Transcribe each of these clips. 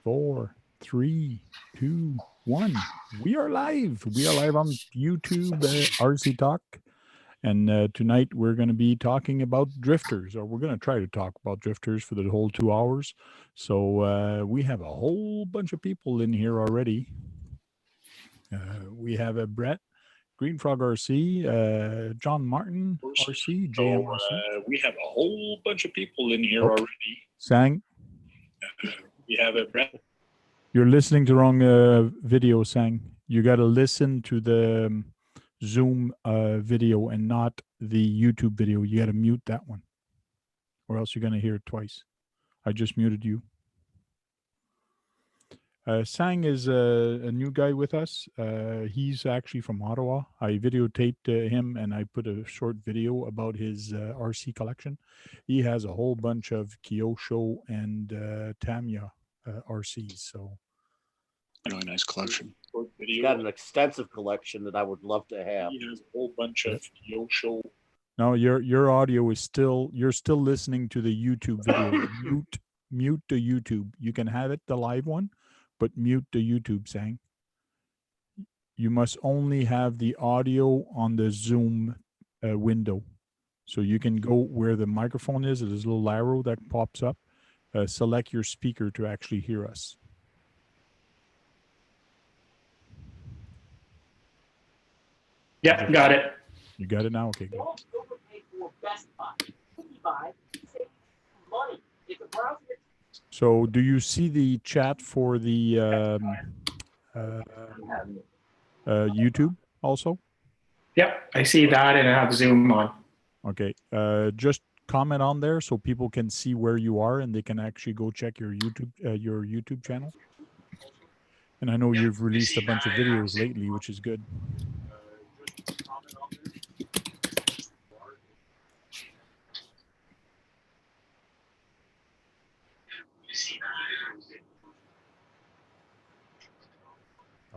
4, 3, 2, 1. We are live. We are live on YouTube, RC Talk. And tonight we're going to be talking about drifters, or we're going to try to talk about drifters for the whole 2 hours. So we have a whole bunch of people in here already. We have Brett, Green Frog RC, John Martin RC, JMRC. We have a whole bunch of people in here already. Sang. We have Brett. You're listening to the wrong video, Sang. You got to listen to the Zoom video and not the YouTube video. You got to mute that one, or else you're going to hear it twice. I just muted you. Sang is a new guy with us. He's actually from Ottawa. I videotaped him and I put a short video about his RC collection. He has a whole bunch of Kyosho and Tamiya RCs. So, really nice collection. He's got an extensive collection that I would love to have. He has a whole bunch of Kyosho. No, your audio is still, you're still listening to the YouTube video. Mute the YouTube. You can have it, the live one, but mute the YouTube, Sang. You must only have the audio on the Zoom window. So you can go where the microphone is. There's a little arrow that pops up. Select your speaker to actually hear us. Yeah, got it. You got it now? Okay, good. So do you see the chat for the YouTube also? Yep, I see that and I have Zoom on. Okay, just comment on there so people can see where you are and they can actually go check your YouTube channel. And I know you've released a bunch of videos lately, which is good.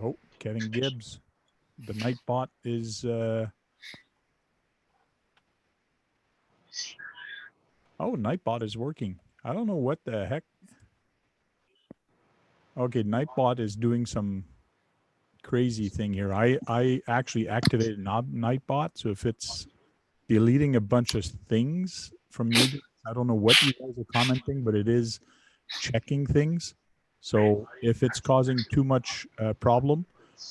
Oh, Kevin Gibbs. The Nightbot is oh, Nightbot is working. I don't know what the heck. Okay, Nightbot is doing some crazy thing here. I actually activated Nightbot, so if it's deleting a bunch of things from you, I don't know what you guys are commenting, but it is checking things. So if it's causing too much problem,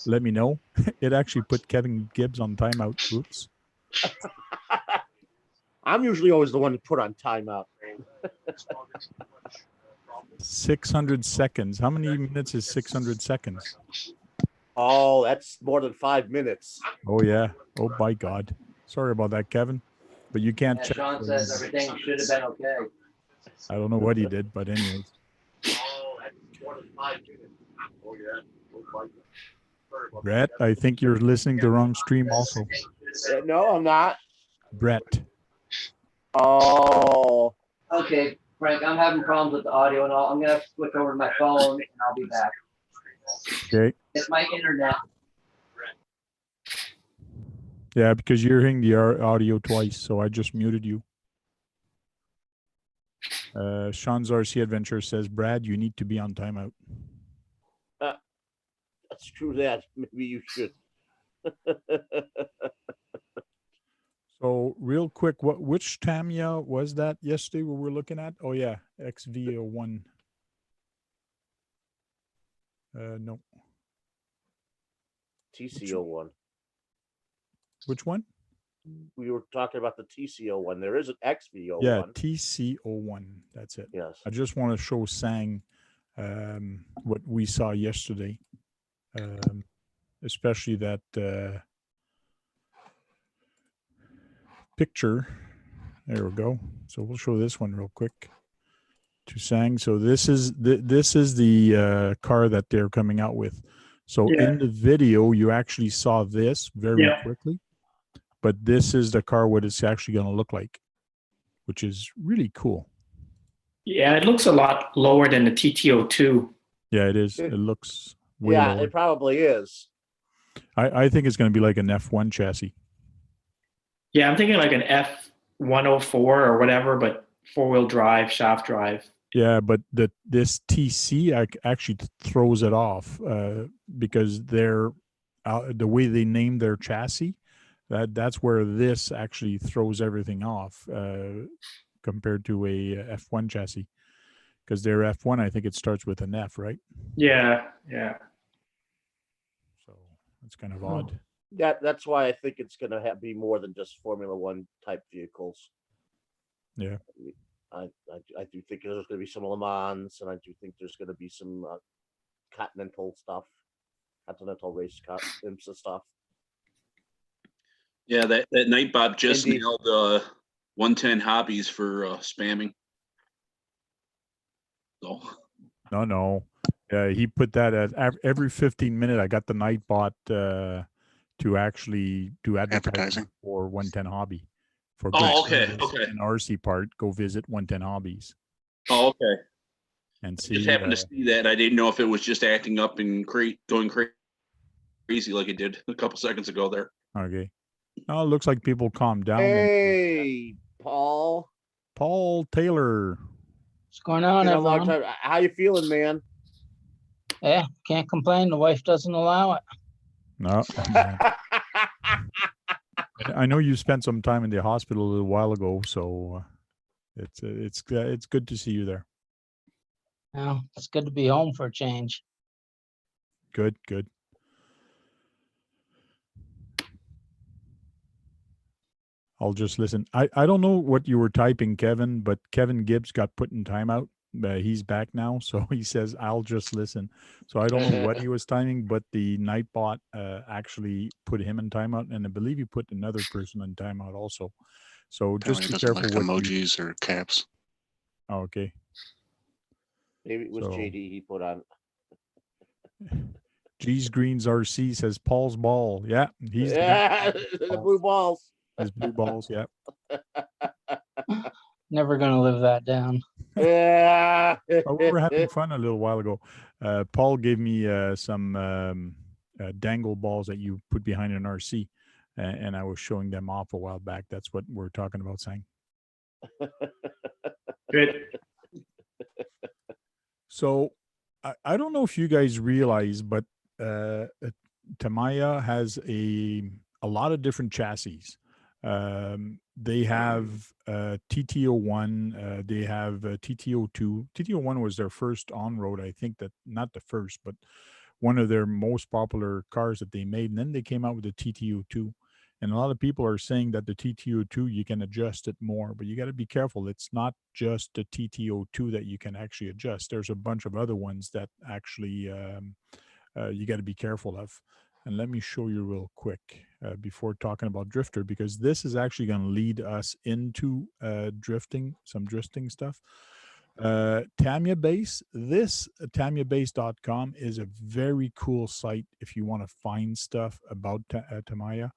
let me know. It actually put Kevin Gibbs on timeout. Oops. I'm usually always the one to put on timeout. 600 seconds. How many minutes is 600 seconds? Oh, that's more than 5 minutes. Oh, yeah. Oh, by God. Sorry about that, Kevin. But you can't check. Sean says everything should have been okay. I don't know what he did, but anyways. Oh, that's more than 5 minutes. Oh, yeah. Brett, I think you're listening to the wrong stream also. No, I'm not. Brett. Oh. Okay, Frank, I'm having problems with the audio and all. I'm going to have to switch over to my phone and I'll be back. Okay. It's my internet. Yeah, because you're hearing the audio twice, so I just muted you. Sean's RC Adventure says, Brad, you need to be on timeout. That's true that. Maybe you should. So real quick, which Tamiya was that yesterday we were looking at? Oh yeah, XV01. No. TCO1. Which one? We were talking about the TCO1. There is an XVO1. Yeah, TCO1. That's it. Yes. I just want to show Sang what we saw yesterday, especially that picture. There we go. So we'll show this one real quick to Sang. So this is the car that they're coming out with. So in the video, you actually saw this very quickly, but this is the car, what it's actually going to look like, which is really cool. Yeah, it looks a lot lower than the TTO2. Yeah, it is. It looks way yeah, lower. It probably is. I think it's going to be like an F1 chassis. Yeah, I'm thinking like an F104 or whatever, but 4-wheel drive, shaft drive. Yeah, but this TC actually throws it off because they're the way they name their chassis. That's where this actually throws everything off compared to a F1 chassis, because their F1, I think it starts with an F, right? Yeah, yeah. So it's kind of odd. That's why I think it's going to be more than just Formula One type vehicles. Yeah. I do think there's going to be some Le Mans, and I do think there's going to be some continental stuff, continental race car IMSA stuff. Yeah, that Nightbot just Indy. nailed 110 hobbies for spamming. So No. He put that at every 15 minute. I got the Nightbot to actually do advertising Advertising. for 110 Hobby. For Oh, good okay, service okay. and RC part, go visit 110 Hobbies okay. and Just see. happened to see that. I didn't know if it was just acting up and going crazy like it did a couple seconds ago there. Okay. Oh, it looks like people calmed down. Hey, Paul. Paul Taylor. What's going on, Been a long everyone? time. How you feeling, man? Yeah, can't complain. The wife doesn't allow it. No, I know you spent some time in the hospital a little while ago, so it's good to see you there. Well, it's good to be home for a change. Good. I'll just listen. I don't know what you were typing, Kevin, but Kevin Gibbs got put in timeout. He's back now, so he says, I'll just listen. So I don't know what he was timing, but the Nightbot actually put him in timeout, and I believe he put another person in timeout also. So just be doesn't careful like what you... emojis or caps. Oh, okay. Maybe it was So- JD he put on. G's Greens RC says Paul's ball. Yeah, he's the guy. The blue balls. His blue balls. Yeah. Never gonna live that down. Yeah. Oh, we were having fun a little while ago. Paul gave me some dangle balls that you put behind an RC, and I was showing them off a while back. That's what we're talking about saying. Good. So I don't know if you guys realize, but Tamiya has a lot of different chassis. They have TT01, they have TT02. TT01 was their first on-road, I think, that not the first, but one of their most popular cars that they made. And then they came out with the TT02. And a lot of people are saying that the TT02, you can adjust it more, but you got to be careful. It's not just the TT02 that you can actually adjust. There's a bunch of other ones that actually you got to be careful of. And let me show you real quick before talking about Drifter, because this is actually going to lead us into some drifting stuff. Tamiya Base, this TamiyaBase.com is a very cool site if you want to find stuff about Tamiya.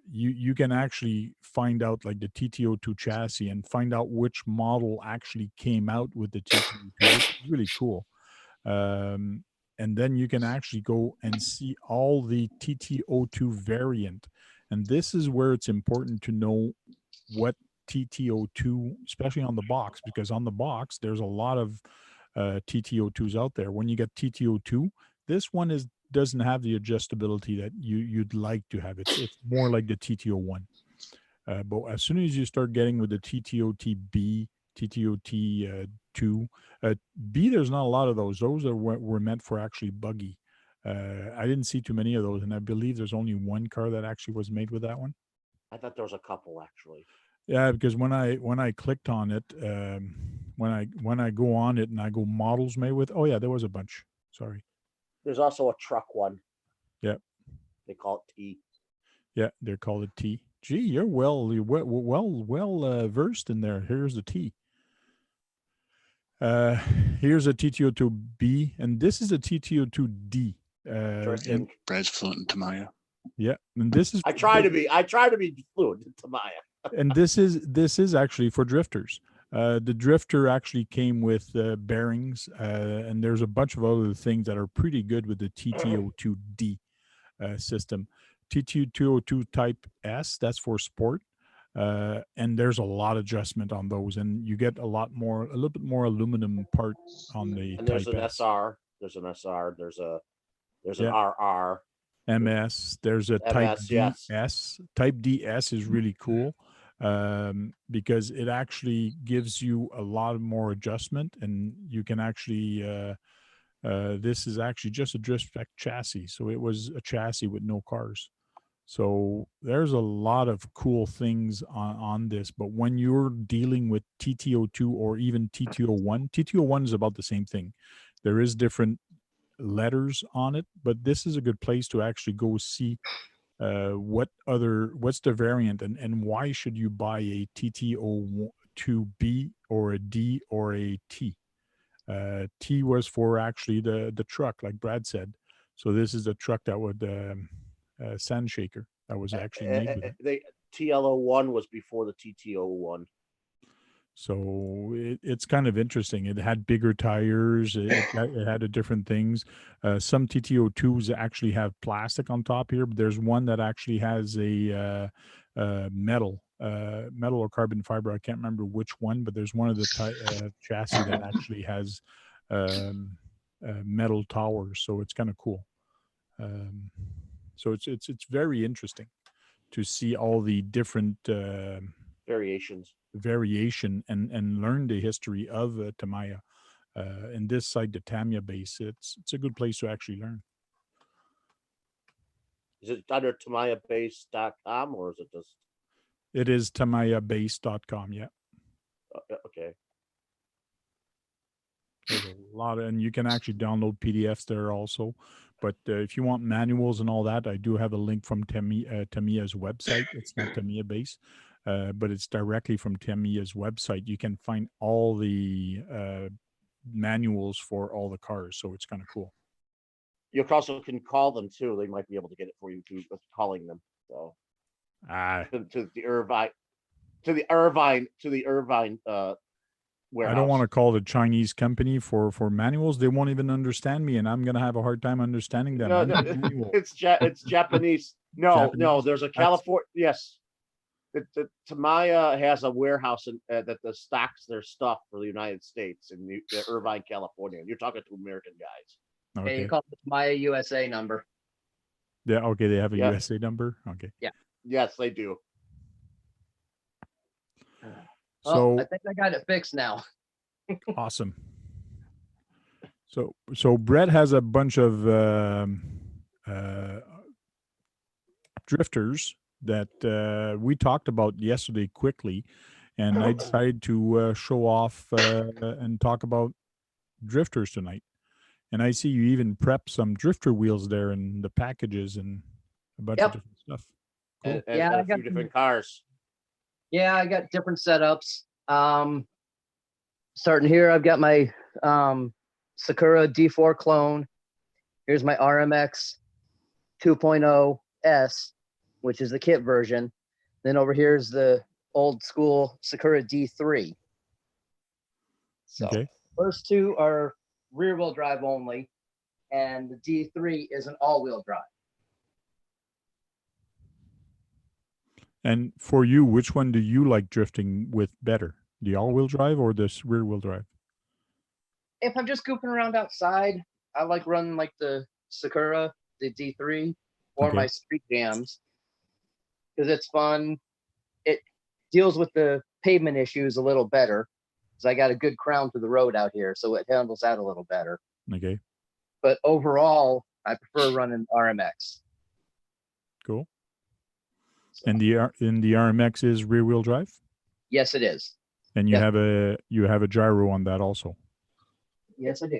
You can actually find out like the TT02 chassis and find out which model actually came out with the TT02. It's really cool. And then you can actually go and see all the TT02 variant. And this is where it's important to know what TT02, especially on the box, because on the box, there's a lot of TT02s out there. When you get TT02, this one doesn't have the adjustability that you'd like to have. It's more like the TT01. But as soon as you start getting with the TT02B, TT02 B, there's not a lot of those. Those were meant for actually buggy. I didn't see too many of those, and I believe there's only one car that actually was made with that one. I thought there was a couple actually. Yeah, because when I clicked on it, when I go on it and I go models made with, oh yeah, there was a bunch. Sorry. There's also a truck one. Yeah. They call it T. Yeah, they're called a T. Gee, you're well versed in there. Here's the T. Here's a TT02B, and this is a TT02D. And Brad's fluent in Tamiya. yeah, and this is I try to be fluent in Tamiya. and this is actually for drifters. The drifter actually came with bearings, and there's a bunch of other things that are pretty good with the TT02D system. TT202 Type S, that's for sport. And there's a lot of adjustment on those, and you get a little bit more aluminum part on the And there's Type an S. SR. There's an SR. There's an Yeah. RR. MS. There's a Type MS, yes. DS. Type DS is really cool because it actually gives you a lot more adjustment, and you can actually. This is actually just a drift spec chassis, so it was a chassis with no cars. So there's a lot of cool things on this, but when you're dealing with TT02 or even TT01, TT01 is about the same thing. There is different letters on it, but this is a good place to actually go see what's the variant, and why should you buy a TT02B or a D or a T. T was for actually the truck, like Brad said. So this is the truck that would sand shaker that was actually made with it. TLO1 was before the TT01. So it's kind of interesting. It had bigger tires. It had a different things. Some TT02s actually have plastic on top here, but there's one that actually has a metal or carbon fiber. I can't remember which one, but there's one of the chassis that actually has metal towers. So it's kind of cool. So it's very interesting to see all the different variation and learn the history of Tamiya. And this side, the Tamiya base, it's a good place to actually learn. Is it under TamiyaBase.com or is it just? It is TamiyaBase.com. Yeah. Okay. There's a lot and you can actually download PDFs there also. But if you want manuals and all that, I do have a link from Tamiya's website. It's not Tamiya Base, but it's directly from Tamiya's website. You can find all the manuals for all the cars, so it's kind of cool. You also can call them too. They might be able to get it for you too, calling them. So to the Irvine warehouse. I don't want to call the Chinese company for manuals. They won't even understand me, and I'm going to have a hard time understanding them. No, it's Japanese. No, there's a California. Yes, the Tamiya has a warehouse that stocks their stuff for the United States in Irvine, California. You're talking to American guys. Okay. You call it Tamiya USA number. Yeah. Okay. They have a USA number. Okay. Yeah. Yes, they do. So I think I got it fixed now. Awesome. So Brett has a bunch of drifters that we talked about yesterday quickly, and I decided to show off and talk about drifters tonight. And I see you even prep some drifter wheels there in the packages and a bunch of different stuff. Cool. And a few different cars. Yeah, I got different setups. Starting here, I've got my Sakura D4 clone. Here's my RMX 2.0 S, which is the kit version. Then over here's the old school Sakura D3. So first two are rear wheel drive only, and the D3 is an all wheel drive. And for you, which one do you like drifting with better? The all-wheel drive or this rear-wheel drive? If I'm just goofing around outside, I like running like the Sakura, the D3, or my street jams because it's fun. It deals with the pavement issues a little better because I got a good crown to the road out here, so it handles that a little better. Okay. But overall, I prefer running RMX. Cool. So. And the RMX is rear-wheel drive? Yes, it is. And you have a gyro on that also. Yes, I do.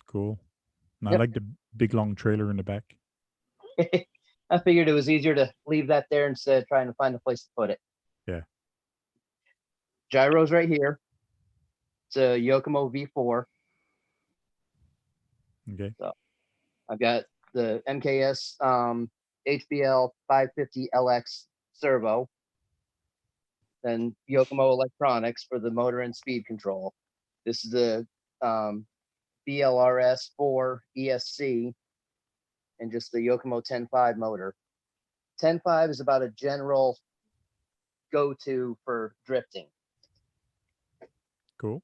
Cool. And I like the big long trailer in the back. I figured it was easier to leave that there instead of trying to find a place to put it. Yeah. Gyro's right here. It's a Yokomo V4. Okay. So I've got the MKS HBL 550 LX servo, then Yokomo electronics for the motor and speed control. This is the BLRS 4 ESC and just the Yokomo 10.5 motor. 10.5 is about a general go-to for drifting. Cool.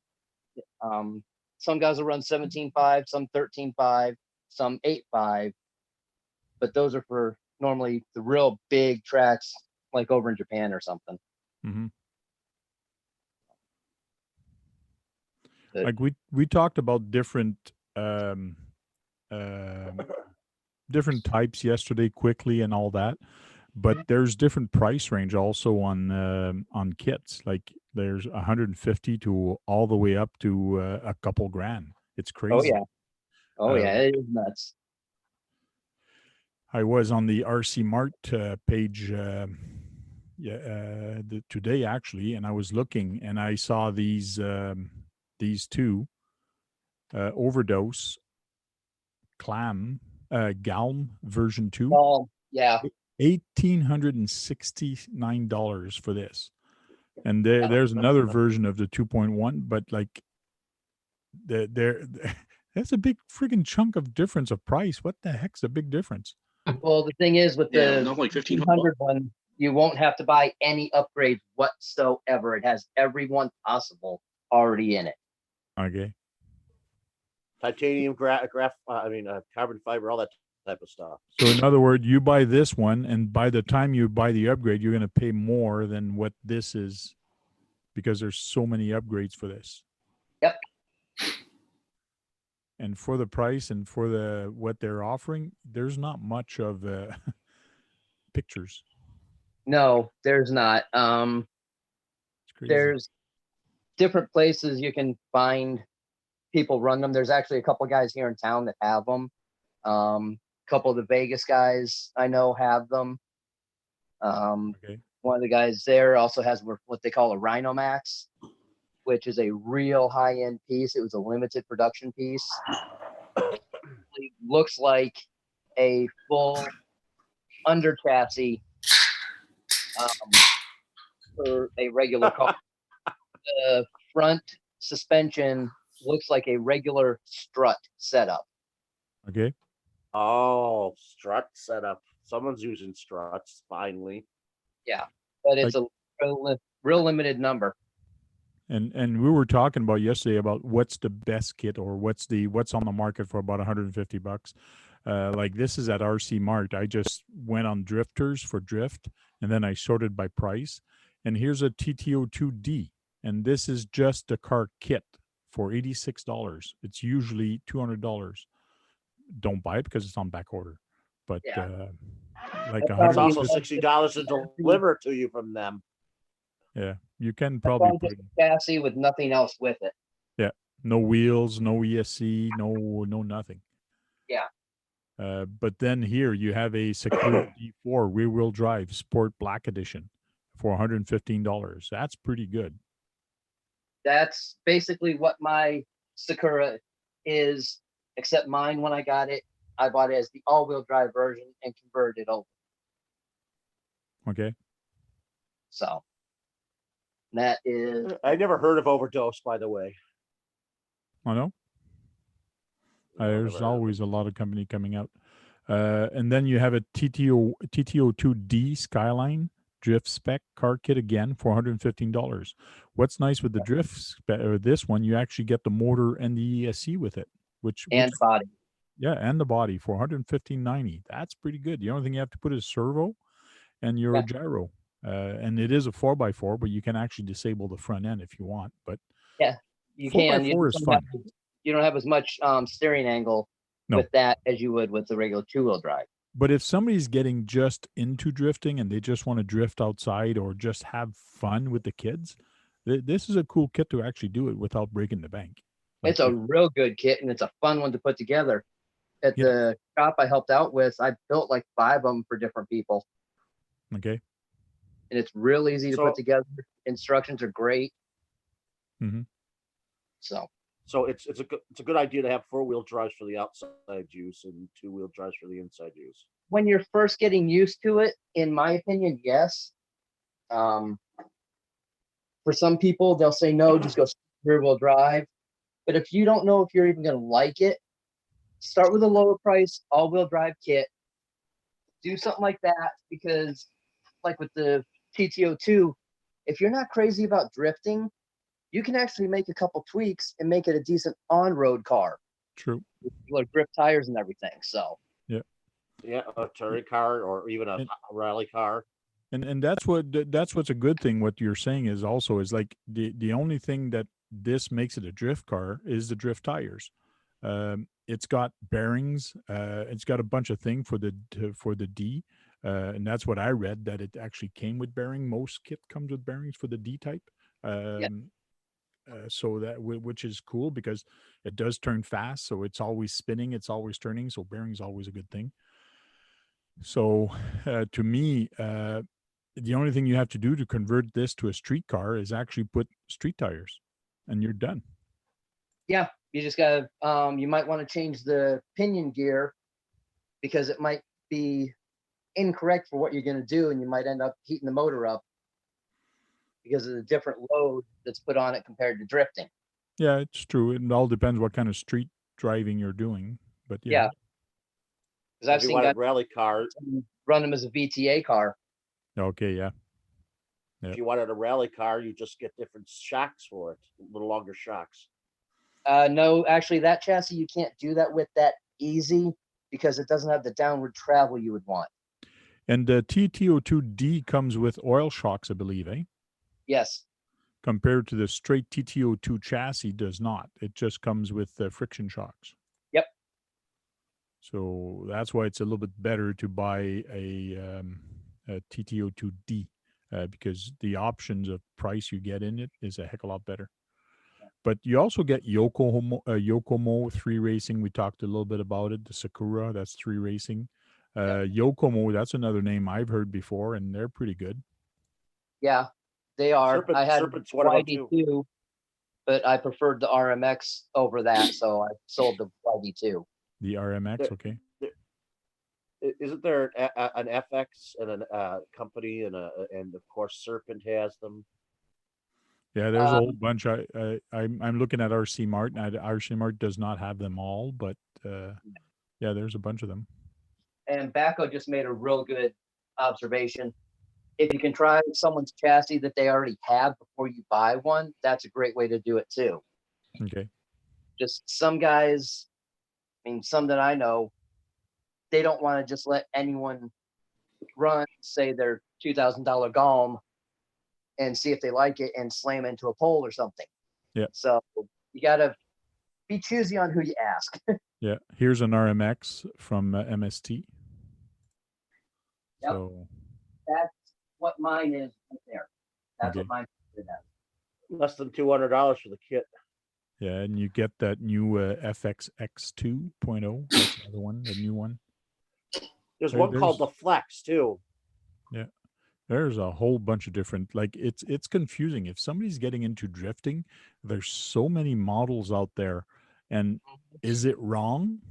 Some guys will run 17.5, some 13.5, some 8.5, but those are for normally the real big tracks, like over in Japan or something. Mm-hmm. Good. Like we talked about different different types yesterday quickly and all that, but there's different price range also on kits. Like there's 150 to all the way up to a couple grand. It's crazy. Oh yeah, it is nuts. I was on the RC Mart page today actually, and I was looking and I saw these two overdose clam Galm version 2. Oh yeah, $1,869 for this, and there's another version of the 2.1, but like there that's a big freaking chunk of difference of price. What the heck's the big difference? well the thing is with Yeah, the not like 1,500. 200 one, you won't have to buy any upgrades whatsoever. It has every one possible already in it. Okay. Titanium, carbon fiber, all that type of stuff. So in other words, you buy this one, and by the time you buy the upgrade, you're going to pay more than what this is, because there's so many upgrades for this. Yep. And for the price and for the what they're offering, there's not much of pictures. No, there's not. It's crazy. There's different places you can find people run them. There's actually a couple guys here in town that have them. A couple of the Vegas guys I know have them. Okay. One of the guys there also has what they call a Rhino Max, which is a real high-end piece. It was a limited production piece. It looks like a full under chassis for a regular car. The front suspension looks like a regular strut setup. Okay. Oh, strut setup. Someone's using struts finally. Yeah, but it's a real limited number. And we were talking about yesterday about what's the best kit, or what's on the market for about $150. Like this is at RC Mart. I just went on Drifters for drift, and then I sorted by price. And here's a TTO2D, and this is just a car kit for $86. It's usually $200. Don't buy it because it's on back order. But Yeah. like That's It's probably also $60 to deliver to you from them. yeah, you can That's probably all put just a chassis with nothing else with it. no wheels, no ESC, no nothing. Yeah. But then here you have a Sakura D4 rear-wheel drive Sport Black Edition for $115. That's pretty good. That's basically what my Sakura is, except mine when I got it, I bought it as the all-wheel drive version and converted it over. Okay. So that is I never heard of Overdose, by the way. I know. No, never There's heard of always a lot of company coming out. And then you have a TTO2D Skyline drift spec car kit again for $115. What's nice with the this one, you actually get the motor and the ESC with it, which body. yeah, and the body for $115.90. That's pretty good. The only thing you have to put is servo and your gyro. And it is a 4x4, but you can actually disable the front end if you want. But yeah, you 4x4 is fun. You don't have as much steering angle with that as you would with the regular two-wheel drive. But if somebody's getting just into drifting and they just want to drift outside or just have fun with the kids, this is a cool kit to actually do it without breaking the bank. It's a real good kit, and it's a fun one to put together. At the shop I helped out with, I built like 5 of them for different people. Okay. And it's real easy to put together. Instructions are great. Mm-hmm. So it's a good idea to have 4-wheel drives for the outside use and 2-wheel drives for the inside use. When you're first getting used to it, in my opinion, yes. For some people, they'll say no, just go rear-wheel drive. But if you don't know if you're even going to like it, start with a lower price all-wheel drive kit. Do something like that because, like with the TTO2, if you're not crazy about drifting, you can actually make a couple tweaks and make it a decent on-road car. True. Like grip tires and everything. So Yeah, a touring car or even a And- rally car. And that's what's a good thing. What you're saying is also is like the only thing that this makes it a drift car is the drift tires. It's got bearings. It's got a bunch of things for the D, and that's what I read, that it actually came with bearing. Most kit comes with bearings for the D type. So that which is cool because it does turn fast, so it's always spinning, it's always turning. So bearing's always a good thing. So to me, the only thing you have to do to convert this to a street car is actually put street tires, and you're done. yeah, you just gotta you might want to change the pinion gear because it might be incorrect for what you're gonna do, and you might end up heating the motor up because of the different load that's put on it compared to drifting. Yeah, it's true. It all depends what kind of street driving you're doing, but Yeah. Because I've If you seen want guys a rally car, run them as a VTA car. Okay, yeah. if you wanted a rally car, you just get different shocks for it, a little longer shocks. No, actually, that chassis you can't do that with that easy because it doesn't have the downward travel you would want. And the TTO2D comes with oil shocks, I believe, eh? Yes. Compared to the straight TTO2 chassis, does not. It just comes with friction shocks. Yep. So that's why it's a little bit better to buy a TTO2D because the options of price you get in it is a heck of a lot better. But you also get Yokomo 3 Racing. We talked a little bit about it. The Sakura, that's 3 Racing. Yokomo, that's another name I've heard before, and they're pretty good. Yeah, they are. I had Serpent's one of them too. YD2, but I preferred the RMX over that, so I sold the YD2. The RMX, okay. Isn't there an FX and a company and of course Serpent has them? Yeah, there's a whole bunch. I'm looking at RC Mart, and RC Mart does not have them all, but yeah, there's a bunch of them. And Baco just made a real good observation. If you can try someone's chassis that they already have before you buy one, that's a great way to do it too. Okay. Just some guys, I mean, some that I know, they don't want to just let anyone run, say, their $2,000 Golem and see if they like it and slam into a pole or something. Yeah. So you got to be choosy on who you ask. Yeah. Here's an RMX from MST. Yep. So That's what mine is right there. That's Okay. what mine is. Less than $200 for the kit. yeah, and you get that new FXX 2.0. That's another one, the new one. There's There- one called the there's- Flex too. There's a whole bunch of different, like it's confusing. If somebody's getting into drifting, there's so many models out there, and is it wrong?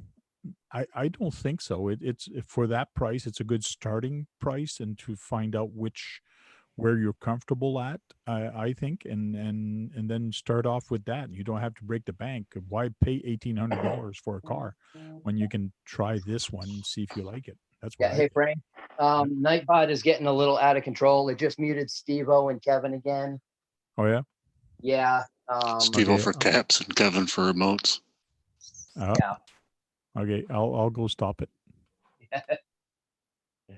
I don't think so. It's for that price, it's a good starting price, and to find out where you're comfortable at, I think, and then start off with that. You don't have to break the bank. Why pay $1,800 for a car when you can try this one and see if you like it? That's what Yeah. I Hey, think. Frank. Nightbot is getting a little out of control. It just muted Steve-O and Kevin again. Oh yeah. Yeah. Steve-O Okay. for taps and Kevin for remotes. Yeah. Okay, I'll go stop it.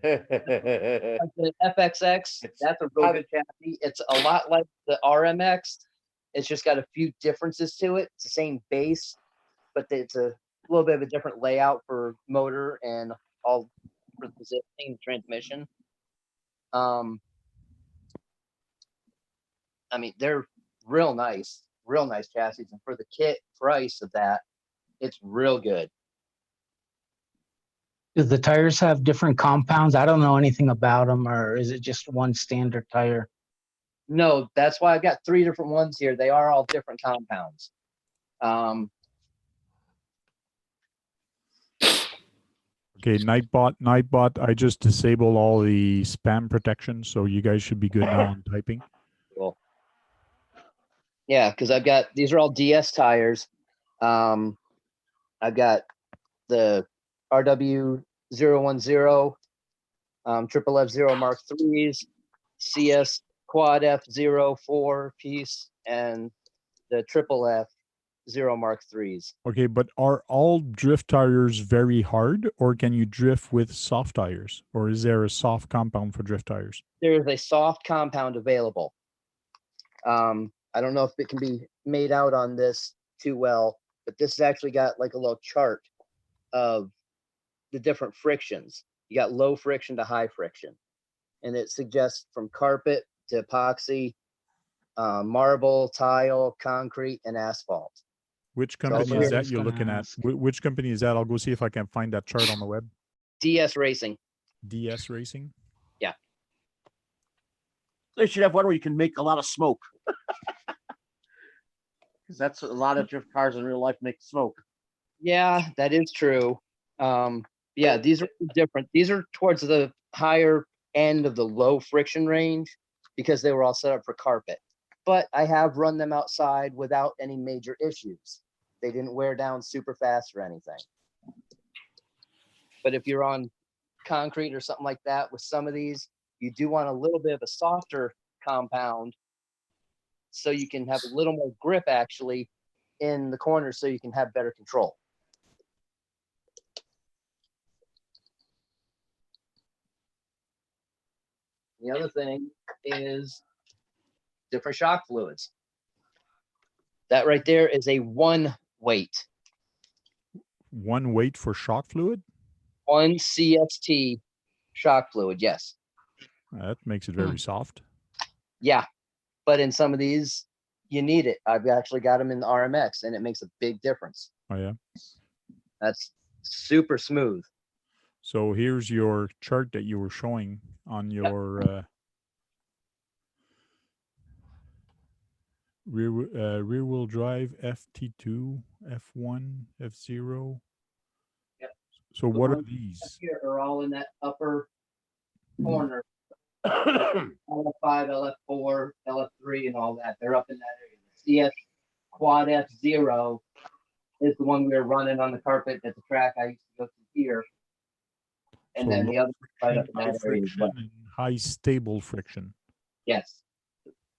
Like the FXX, that's a real good chassis. It's a lot like the RMX. It's just got a few differences to it. It's the same base, but it's a little bit of a different layout for motor and all for the positioning, transmission. I mean, they're real nice chassis, and for the kit price of that, it's real good. Do the tires have different compounds? I don't know anything about them, or is it just one standard tire? No, that's why I've got 3 different ones here. They are all different compounds. Okay, Nightbot, I just disabled all the spam protection, so you guys should be good now on typing. Cool. Yeah, because I've got these are all DS tires. I've got the RW010, Triple F0 Mark IIIs, CS Quad F04 piece, and the Triple F0 Mark IIIs. Okay, but are all drift tires very hard, or can you drift with soft tires, or is there a soft compound for drift tires? There is a soft compound available. I don't know if it can be made out on this too well, but this has actually got like a little chart of the different frictions. You got low friction to high friction, and it suggests from carpet to epoxy, marble, tile, concrete, and asphalt. Which So company here- is I that was you're gonna looking at? ask. Which company is that? I'll go see if I can find that chart on the web. DS Racing. DS Racing. They should have one where you can make a lot of smoke. Because that's a lot of drift cars in real life make smoke. Yeah, that is true. Yeah, these are different. These are towards the higher end of the low friction range because they were all set up for carpet. But I have run them outside without any major issues. They didn't wear down super fast or anything. But if you're on concrete or something like that with some of these, you do want a little bit of a softer compound so you can have a little more grip actually in the corners so you can have better control. The other thing is different shock fluids. That right there is a 1 weight, One weight for shock fluid. 1 CST shock fluid. Yes. That makes it very soft. Yeah. But in some of these, you need it. I've actually got them in the RMX and it makes a big difference. Oh yeah. That's super smooth. So here's your chart that you were showing on your rear wheel drive FT2, F1, F0. Yep. So The what are ones these? Here are all in that upper corner. LF5, LF4, LF3, and all that. They're up in that area. The CS Quad F0 is the one we were running on the carpet at the track I used to go to here. And So then the low other right up in high that area as friction well. and high stable friction. Yes.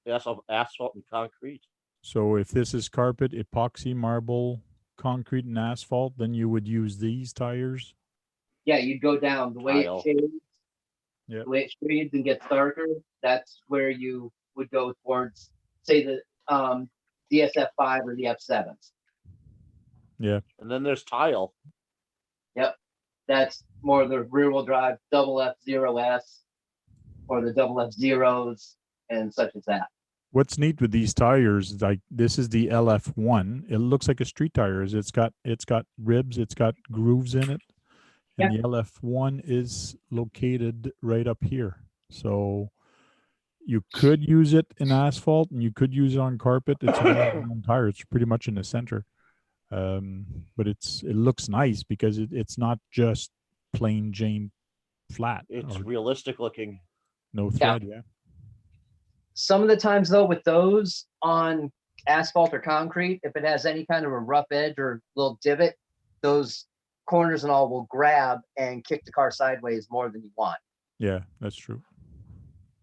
That's of asphalt and concrete. So if this is carpet, epoxy, marble, concrete, and asphalt, then you would use these tires. Yeah, you'd go down the way Tile. it shades. Yep. The way it shades and gets darker, that's where you would go towards, say, the DSF5 or the F7s. Yeah. And then there's tile. Yep. That's more the rear wheel drive double F0S or the double F0s and such as that. What's neat with these tires, like this is the LF1. It looks like a street tire. It's got ribs, it's got grooves in it. And the LF1 is located right up here. So you could use it in asphalt and you could use it on carpet. It's an all-around tire. It's pretty much in the center. But it looks nice because it's not just plain Jane flat. It's or realistic looking. no thread. Yeah. Some of the times though, with those on asphalt or concrete, if it has any kind of a rough edge or little divot, those corners and all will grab and kick the car sideways more than you want. Yeah, that's true.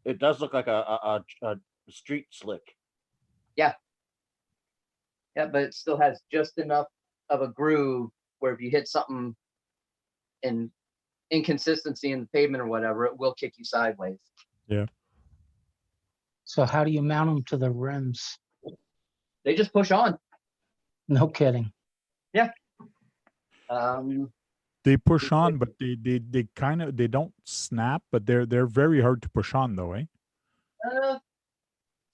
It does look like a street slick. Yeah, but it still has just enough of a groove where if you hit something in inconsistency in the pavement or whatever, it will kick you sideways. Yeah. So how do you mount them to the rims? They just push on. No kidding. They push on, but they kind of, they don't snap, but they're very hard to push on though, eh?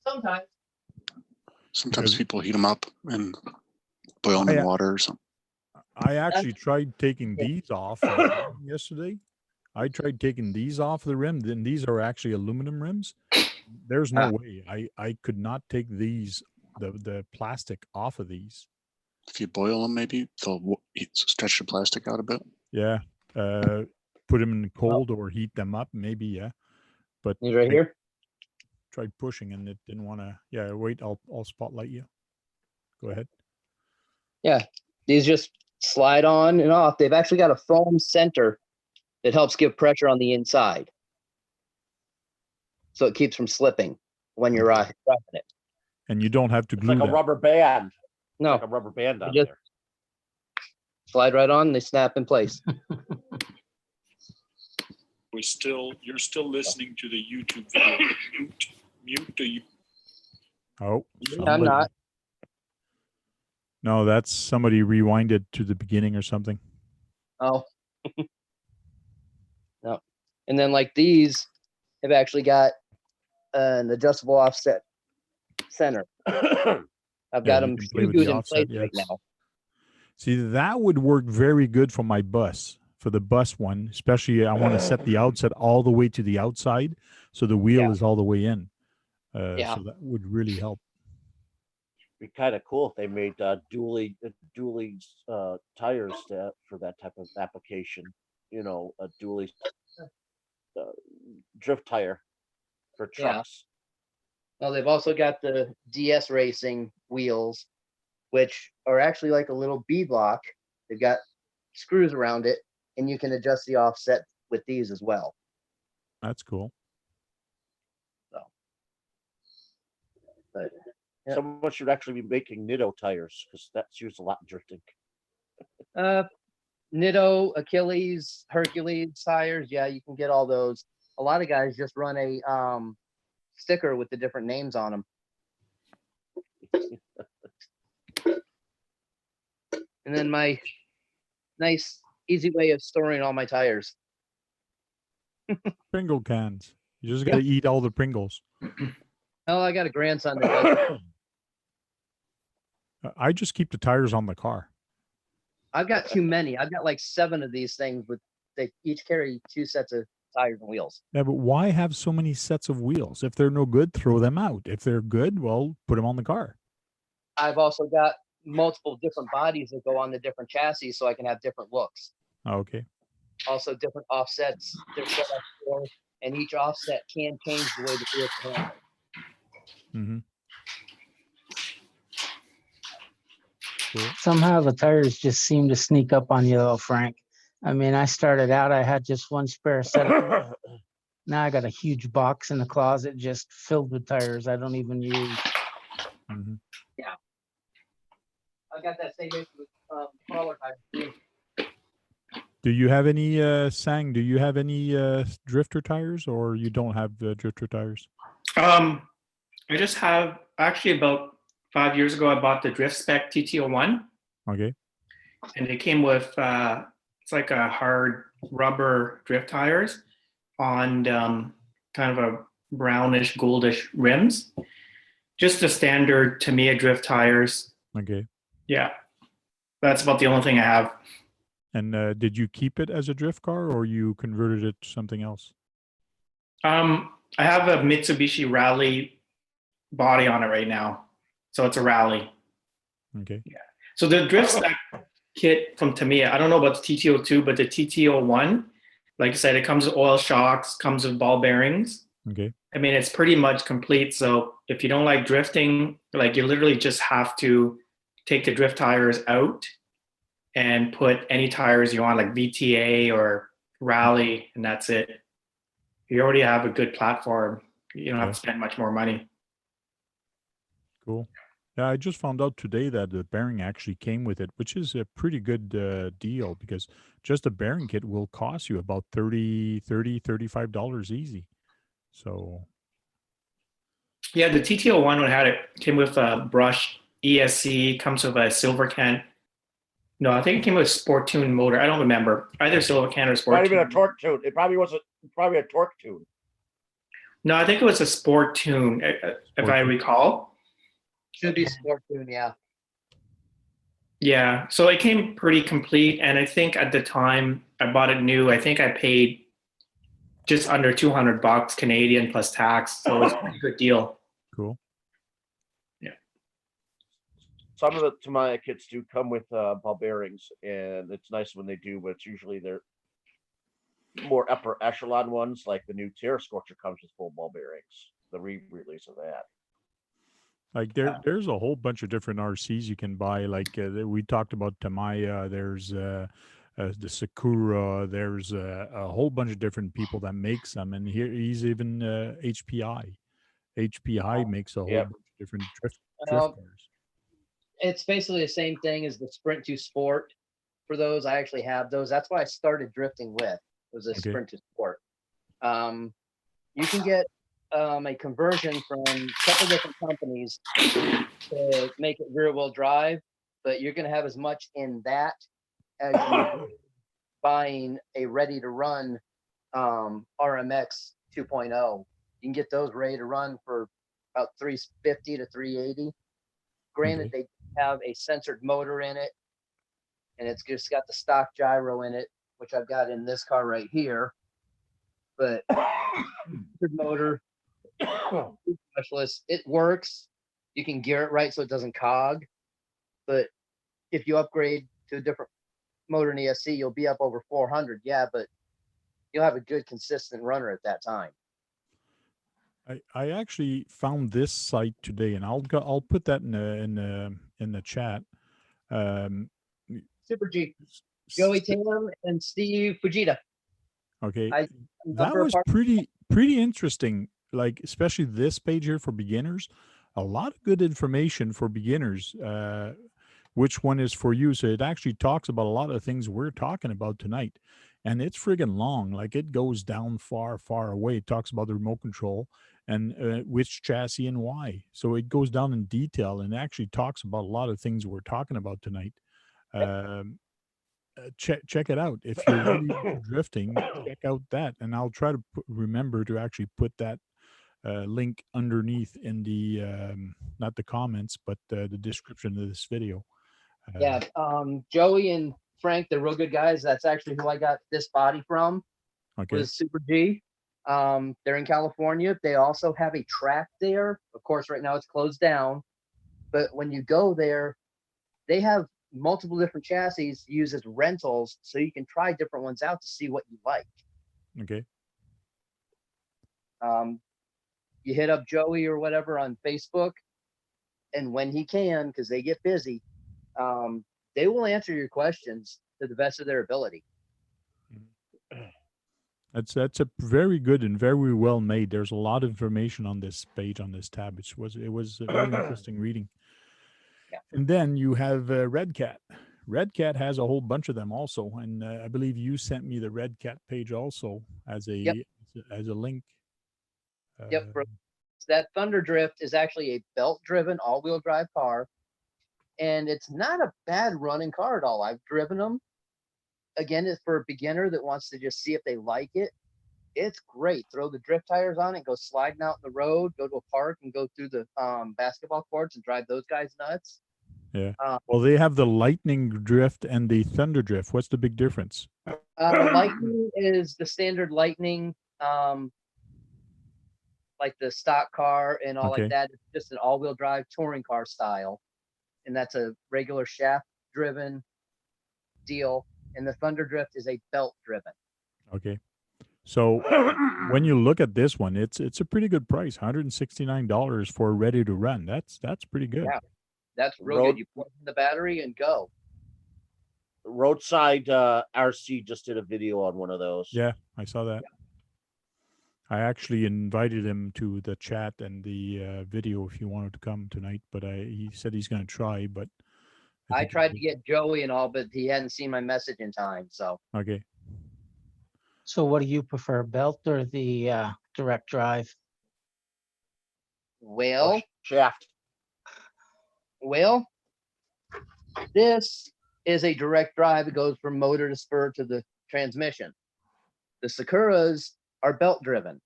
Sometimes. Sometimes Because- people heat them up and boil them I- in water or something. I actually tried taking these off yesterday. I tried taking these off the rim. Then these are actually aluminum rims. There's no way I could not take these the plastic off of these. If you boil them, maybe they'll stretch the plastic out a bit. Yeah, put them in cold or heat them up, maybe. Yeah, but These right I here. tried pushing and it didn't want to. Yeah, wait, I'll spotlight you. Go ahead. Yeah, these just slide on and off. They've actually got a foam center that helps give pressure on the inside, so it keeps from slipping when you're driving it. And you don't have to It's glue like a that. rubber band. No, Like a rubber band on just- there. slide right on, and they snap in place. You're still listening to the YouTube video. Mute the. Oh, I'm not. No, that's somebody rewinded to the beginning or something. Oh. No. And then like these have actually got an adjustable offset center. I've got you them can play with good the in offset, place right yes. now. See, that would work very good for my bus, for the bus one, especially I want to set the outset all the way to the outside, so the wheel Yeah. is all the way in. Yeah. So that would really help. Be kind of cool if they made dually tires for that type of application. You know, a dually drift tire for Yeah. trucks. Well, they've also got the DS Racing wheels, which are actually like a little B block. They've got screws around it, and you can adjust the offset with these as well. That's cool. But yeah. Someone should actually be making Nitto tires because that's used a lot in drifting. Nitto, Achilles, Hercules tires, yeah, you can get all those. A lot of guys just run a sticker with the different names on them. And then my nice, easy way of storing all my tires. Pringle cans. You just got to eat all the Pringles. Oh, I got a grandson that does. I just keep the tires on the car. I've got too many. I've got like 7 of these things, but they each carry 2 sets of tires and wheels. Yeah, but why have so many sets of wheels? If they're no good, throw them out. If they're good, well, put them on the car. I've also got multiple different bodies that go on the different chassis, so I can have different looks. Okay. Also different offsets they're set up for, and each offset can change the way the vehicle handles. Mm-hmm. Cool. Somehow the tires just seem to sneak up on you, though, Frank. I mean, I started out, I had just one spare set. Now I got a huge box in the closet just filled with tires I don't even use. Mm-hmm. I got that same issue with crawler tires. Do you have any, Sang, do you have any drifter tires, or you don't have drifter tires? I just have actually about 5 years ago I bought the Drift Spec TT01, Okay. and it came with it's like a hard rubber drift tires on kind of a brownish goldish rims. Just the standard Tamiya drift tires. Okay. Yeah, that's about the only thing I have. And did you keep it as a drift car, or you converted it to something else? I have a Mitsubishi Rally body on it right now, so it's a Rally. Okay. Yeah. So the Drift Spec kit from Tamiya, I don't know about the TT02, but the TT01, like I said, it comes with oil shocks, comes with ball bearings. Okay. I mean, it's pretty much complete. So if you don't like drifting, like you literally just have to take the drift tires out and put any tires you want, like VTA or Rally, and that's it. You already have a good platform. You don't have to spend much more money. Cool. Yeah, I just found out today that the bearing actually came with it, which is a pretty good deal, because just a bearing kit will cost you about $35 easy. So Yeah, the TT01 one came with a brush ESC, comes with a silver can. No, I think it came with a Sport Tune motor. I don't remember. Either silver can or Sport Might have been Tune. a torque tune. It probably wasn't. Probably a torque tune. No, I think it was a Sport Tune, if I recall. Should be Sport Tune, yeah. Yeah, so it came pretty complete, and I think at the time I bought it new. I think I paid just under $200 Canadian plus tax, so it's a pretty good deal. cool. Some of the Tamiya kits do come with ball bearings, and it's nice when they do, but it's usually they're more upper echelon ones, like the new Terra Scorcher comes with full ball bearings. The re-release of that. Like there's a whole bunch of different RCs you can buy. Like we talked about Tamaya. There's the Sakura. There's a whole bunch of different people that makes them, and here he's even HPI. HPI makes a whole Yep. bunch of different drift Um, cars. It's basically the same thing as the Sprint to Sport. For those, I actually have those. That's what I started drifting with. Was a Okay. Sprint to Sport. You can get a conversion from a couple different companies to make it rear wheel drive, but you're going to have as much in that as you buying a ready to run RMX 2.0. You can get those ready to run for about 350 to 380. Granted, Okay. they have a censored motor in it, and it's just got the stock gyro in it, which I've got in this car right here. But censored motor, specialist, it works. You can gear it right so it doesn't cog. But if you upgrade to a different motor in ESC, you'll be up over 400. Yeah, but you'll have a good consistent runner at that time. I actually found this site today, and I'll put that in the chat. Super G, s- Joey s- Tam, and Steve Fujita. Okay, I that was pretty interesting. Like especially this page here for beginners, a lot of good information for beginners. Which one is for you? So it actually talks about a lot of things we're talking about tonight, and it's friggin' long. Like it goes down far away. It talks about the remote control and which chassis and why. So it goes down in detail and actually talks about a lot of things we're talking about tonight. Um, check it out if you're really into drifting. Check out that, and I'll try to remember to actually put that link underneath in the not the comments but the description of this video. Yeah, Joey and Frank, they're real good guys. That's actually who I got this body from. Okay. Was Super G. They're in California. They also have a track there. Of course, right now it's closed down. But when you go there, they have multiple different chassis used as rentals, so you can try different ones out to see what you like. Okay. You hit up Joey or whatever on Facebook, and when he can, because they get busy, they will answer your questions to the best of their ability. That's a very good and very well made. There's a lot of information on this page on this tab. It was a very interesting reading. Yeah. And then you have Red Cat. Red Cat has a whole bunch of them also, and I believe you sent me the Red Cat page also as a Yep. as a link. Yep. That Thunder Drift is actually a belt-driven all-wheel drive car, and it's not a bad running car at all. I've driven them. Again, it's for a beginner that wants to just see if they like it. It's great. Throw the drift tires on it, go sliding out in the road, go to a park and go through the basketball courts and drive those guys nuts. Yeah. Well, they have the Lightning Drift and the Thunder Drift. What's the big difference? Lightning is the standard Lightning, like the stock car and all Okay. like that. It's just an all-wheel drive touring car style, and that's a regular shaft-driven deal. And the Thunder Drift is a belt-driven. Okay. So when you look at this one, it's a pretty good price, $169 for ready to run. That's pretty good. Yeah, that's real good. You plug in the battery and go. Roadside RC just did a video on one of those. Yeah, I saw that. I actually invited him to the chat and the video if he wanted to come tonight, but he said he's going to try. But I think tried to get Joey and all, but he hadn't seen my message in time. So okay. So what do you prefer, belt or the direct drive? well, Shaft. well, this is a direct drive. It goes from motor to spur to the transmission. The Sakuras are belt driven.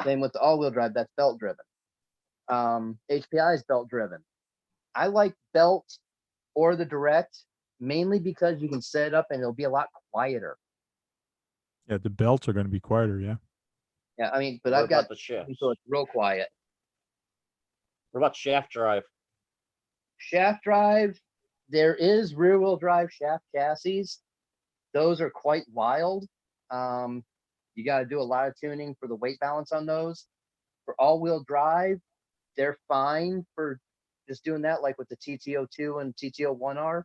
Same with the all-wheel drive, that's belt driven. HPI is belt driven. I like belt or the direct mainly because you can set it up and it'll be a lot quieter. Yeah, the belts are going to be quieter. Yeah. Yeah, I mean, but What I've got about the shaft? so it's real quiet. What about shaft drive? Shaft drive, there is rear wheel drive shaft chassis. Those are quite wild. You got to do a lot of tuning for the weight balance on those. For all wheel drive, they're fine for just doing that, like with the TTO2 and TTO1R.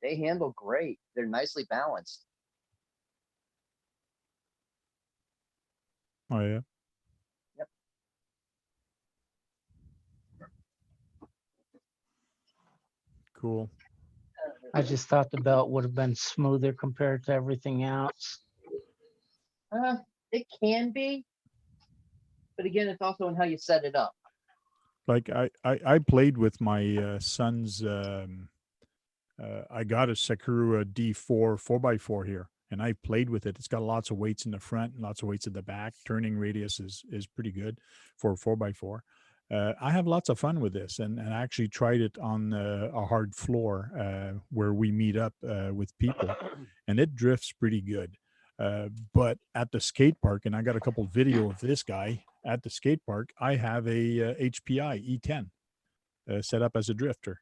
They handle great. They're nicely balanced. Oh yeah. Yep. Cool. I just thought the belt would have been smoother compared to everything else. It can be, but again, it's also in how you set it up. Like I played with my son's. I got a Sakura D4 4x4 here, and I played with it. It's got lots of weights in the front and lots of weights at the back. Turning radius is pretty good for a 4x4. I have lots of fun with this, and I actually tried it on a hard floor where we meet up with people, and it drifts pretty good. But at the skate park, and I got a couple video of this guy at the skate park, I have a HPI E10 set up as a drifter.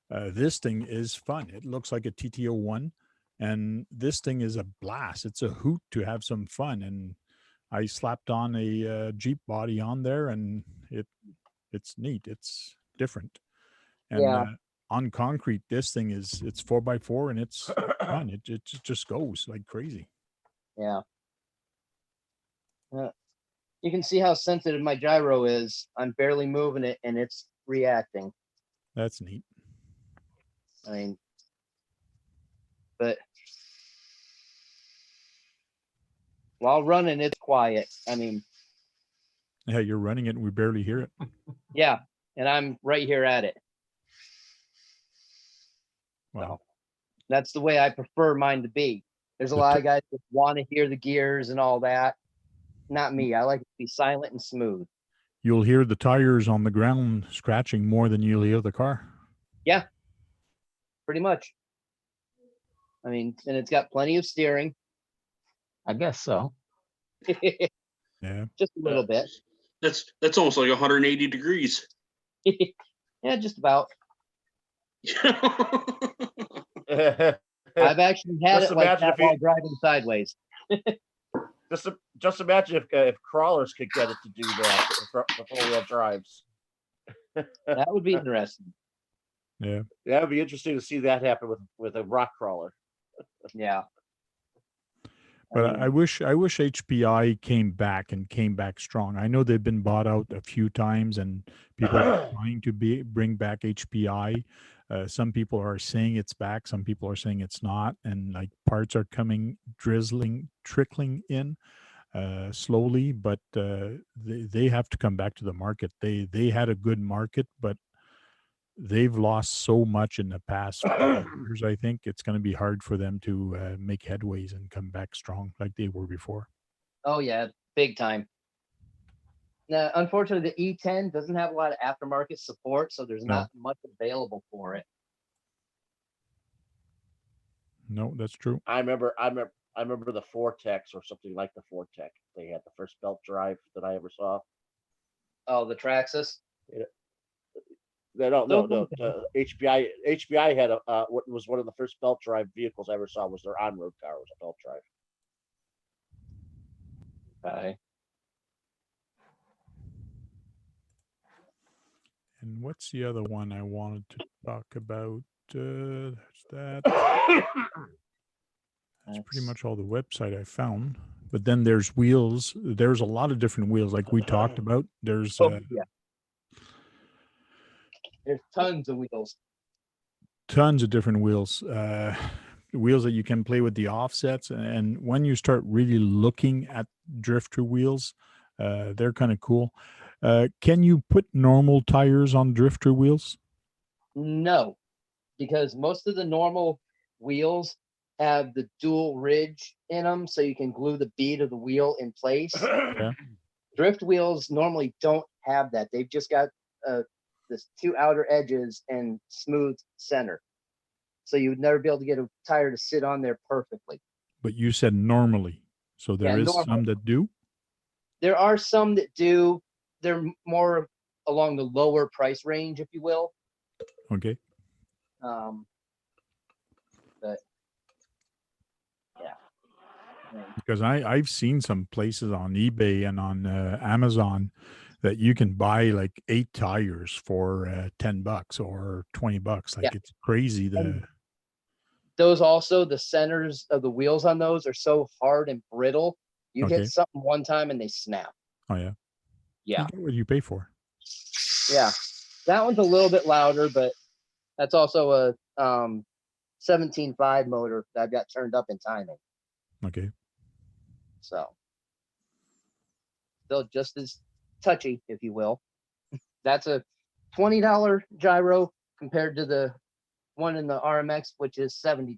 This thing is fun. It looks like a TTO1, and this thing is a blast. It's a hoot to have some fun. And I slapped on a Jeep body on there, and it's neat. It's different. And Yeah. on concrete, this thing it's 4x4, and it's fun. It just goes like crazy. Yeah. You can see how sensitive my gyro is. I'm barely moving it, and it's reacting. That's neat. I mean, but while running, it's quiet. I mean, Yeah, you're running it, and we barely hear it. yeah, and I'm right here at it. Wow. So that's the way I prefer mine to be. There's a lot of guys that want to hear the gears and all that. Not me. I like it to be silent and smooth. You'll hear the tires on the ground scratching more than you'll hear the car. Yeah, pretty much. I mean, and it's got plenty of steering. I guess so. Yeah. Just a little bit. That's almost like 180 degrees. Yeah, just about. I've actually had Just it like imagine that if you- while driving sideways. Just imagine if crawlers could get it to do that for 4-wheel drives. That would be interesting. Yeah. That would be interesting to see that happen with a rock crawler. Yeah. But mean, I wish HPI came back strong. I know they've been bought out a few times, and people are trying to bring back HPI. Some people are saying it's back. Some people are saying it's not, and like parts are coming, trickling in slowly. But they have to come back to the market. They had a good market, but they've lost so much in the past 5 years. I think it's going to be hard for them to make headways and come back strong like they were before. oh yeah, big time. Now, unfortunately, the E10 doesn't have a lot of aftermarket support, so there's not much available for it. No, that's true. I remember the Vortex or something like the Vortex. They had the first belt drive that I ever saw. Oh, the Traxxas. No. HBI had what was one of the first belt drive vehicles I ever saw. Was their on-road car was a belt drive. Okay. And what's the other one I wanted to talk about? That's that. That's pretty much all the website I found. But then there's wheels. There's a lot of different wheels, like we talked about. There's Yeah. There's tons of wheels. tons of different wheels. Wheels that you can play with the offsets, and when you start really looking at drifter wheels, they're kind of cool. Can you put normal tires on drifter wheels? No, because most of the normal wheels have the dual ridge in them, so you can glue the bead of the wheel in place. Yeah. Drift wheels normally don't have that. They've just got this two outer edges and smooth center. So you would never be able to get a tire to sit on there perfectly. But you said normally, so there is normal. some that do. There are some that do. They're more along the lower price range, if you will. Okay. But yeah. Because I've seen some places on eBay and on Amazon that you can buy like 8 tires for $10 or $20. Like Yeah. it's crazy. And those also, the centers of the wheels on those are so hard and brittle. You Okay. hit something one time and they snap. Oh yeah. Yeah. You get what you pay for. Yeah. That one's a little bit louder, but that's also a 17.5 motor that I've got turned up in timing. Okay. So still just as touchy, if you will. That's a $20 gyro compared to the one in the RMX, which is $70.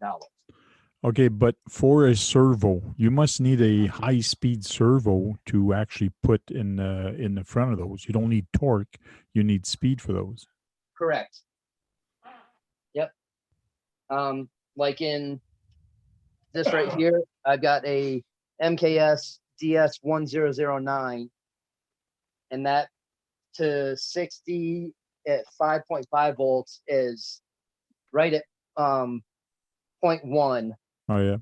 Okay, but for a servo, you must need a high-speed servo to actually put in the front of those. You don't need torque; you need speed for those. Correct. Yep. Like in this right here, I've got a MKS DS1009, and that to 60 at 5.5 volts is right at 0.1. Oh yeah.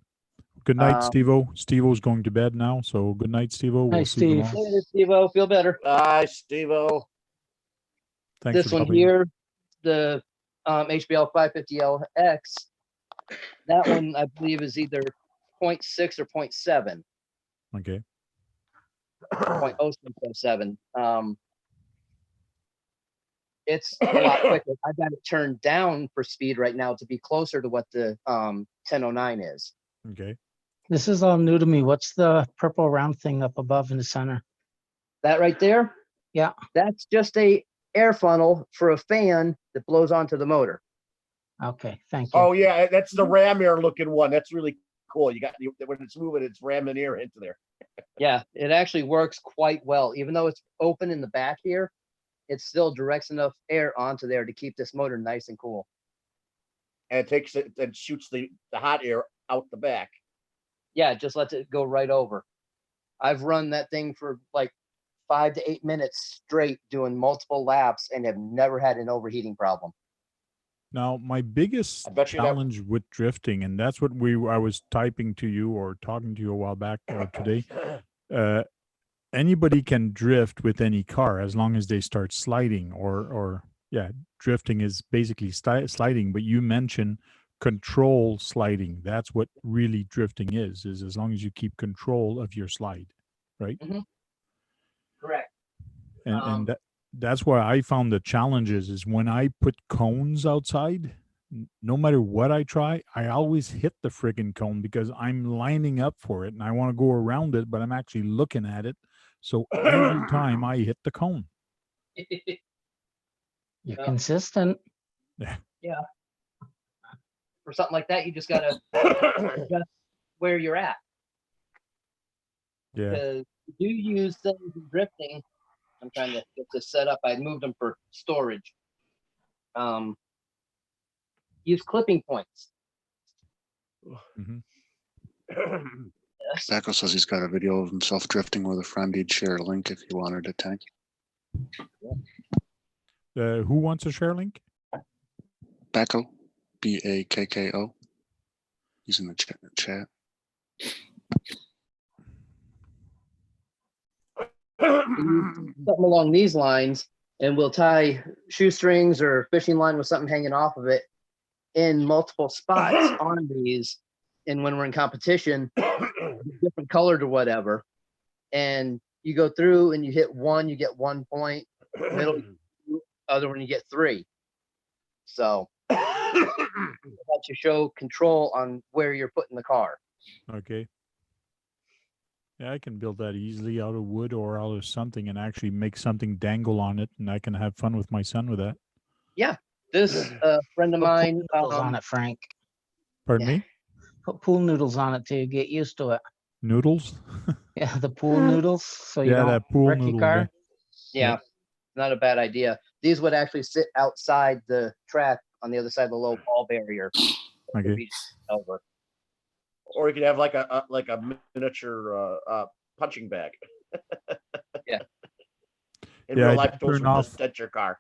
Good night, Um, Steve-O. Steve-O's going to bed now, so good night, Steve-O. We'll Hi, see you Steve. tomorrow. Later, Steve-O, feel better. Bye, Steve-O. Thanks This for one coming. here, the HBL 550LX, that one I believe is either 0.6 or 0.7. Okay. 0.07. It's a lot quicker. I've got it turned down for speed right now to be closer to what the 1009 is. Okay. This is all new to me. What's the purple round thing up above in the center? That right there? Yeah. That's just a air funnel for a fan that blows onto the motor. Okay, thank you. Oh yeah, that's the ram air looking one. That's really cool. You got when it's moving, it's ramming air into there. Yeah, it actually works quite well. Even though it's open in the back here, it still directs enough air onto there to keep this motor nice and cool. And it takes it and shoots the hot air out the back. Yeah, it just lets it go right over. I've run that thing for like 5 to 8 minutes straight doing multiple laps and have never had an overheating problem. Now, my biggest I bet you that- challenge with drifting, and that's what I was typing to you or talking to you a while back today. Anybody can drift with any car as long as they start sliding, or yeah, drifting is basically sliding. But you mentioned control sliding. That's what really drifting is as long as you keep control of your slide, right? Mm-hmm. Correct. And that's why I found the challenges is when I put cones outside, no matter what I try, I always hit the friggin' cone because I'm lining up for it and I want to go around it, but I'm actually looking at it. So every time I hit the cone. You're consistent. Yeah. For something like that, you just gotta adjust where you're at. Yeah. Because you use things in drifting. I'm trying to get this set up. I moved them for storage. Use clipping points. Mhm. Yes. Backo says he's got a video of himself drifting with a friend. He'd share a link if you wanted to tank. Who wants a share link? Backo, Bakko. He's in the chat. Something along these lines, and we'll tie shoestrings or fishing line with something hanging off of it in multiple spots on these. And when we're in competition, different colored or whatever, and you go through and you hit one, you get 1 point. Middle, other one, you get 3. So that you show control on where you're putting the car. Okay. Yeah, I can build that easily out of wood or out of something and actually make something dangle on it, and I can have fun with my son with that. Yeah, this friend of Put pool mine. noodles on it, Frank. Pardon Yeah. me? Put pool noodles on it till you get used to it. Noodles? Yeah, the pool noodles, so you Yeah, don't that pool wreck your noodle. car. Yeah, not a bad idea. These would actually sit outside the track on the other side of the low ball barrier. Okay. Be over. Or you could have like a miniature punching bag. Yeah. In Yeah, I real life, did those turn would off- just dent your car.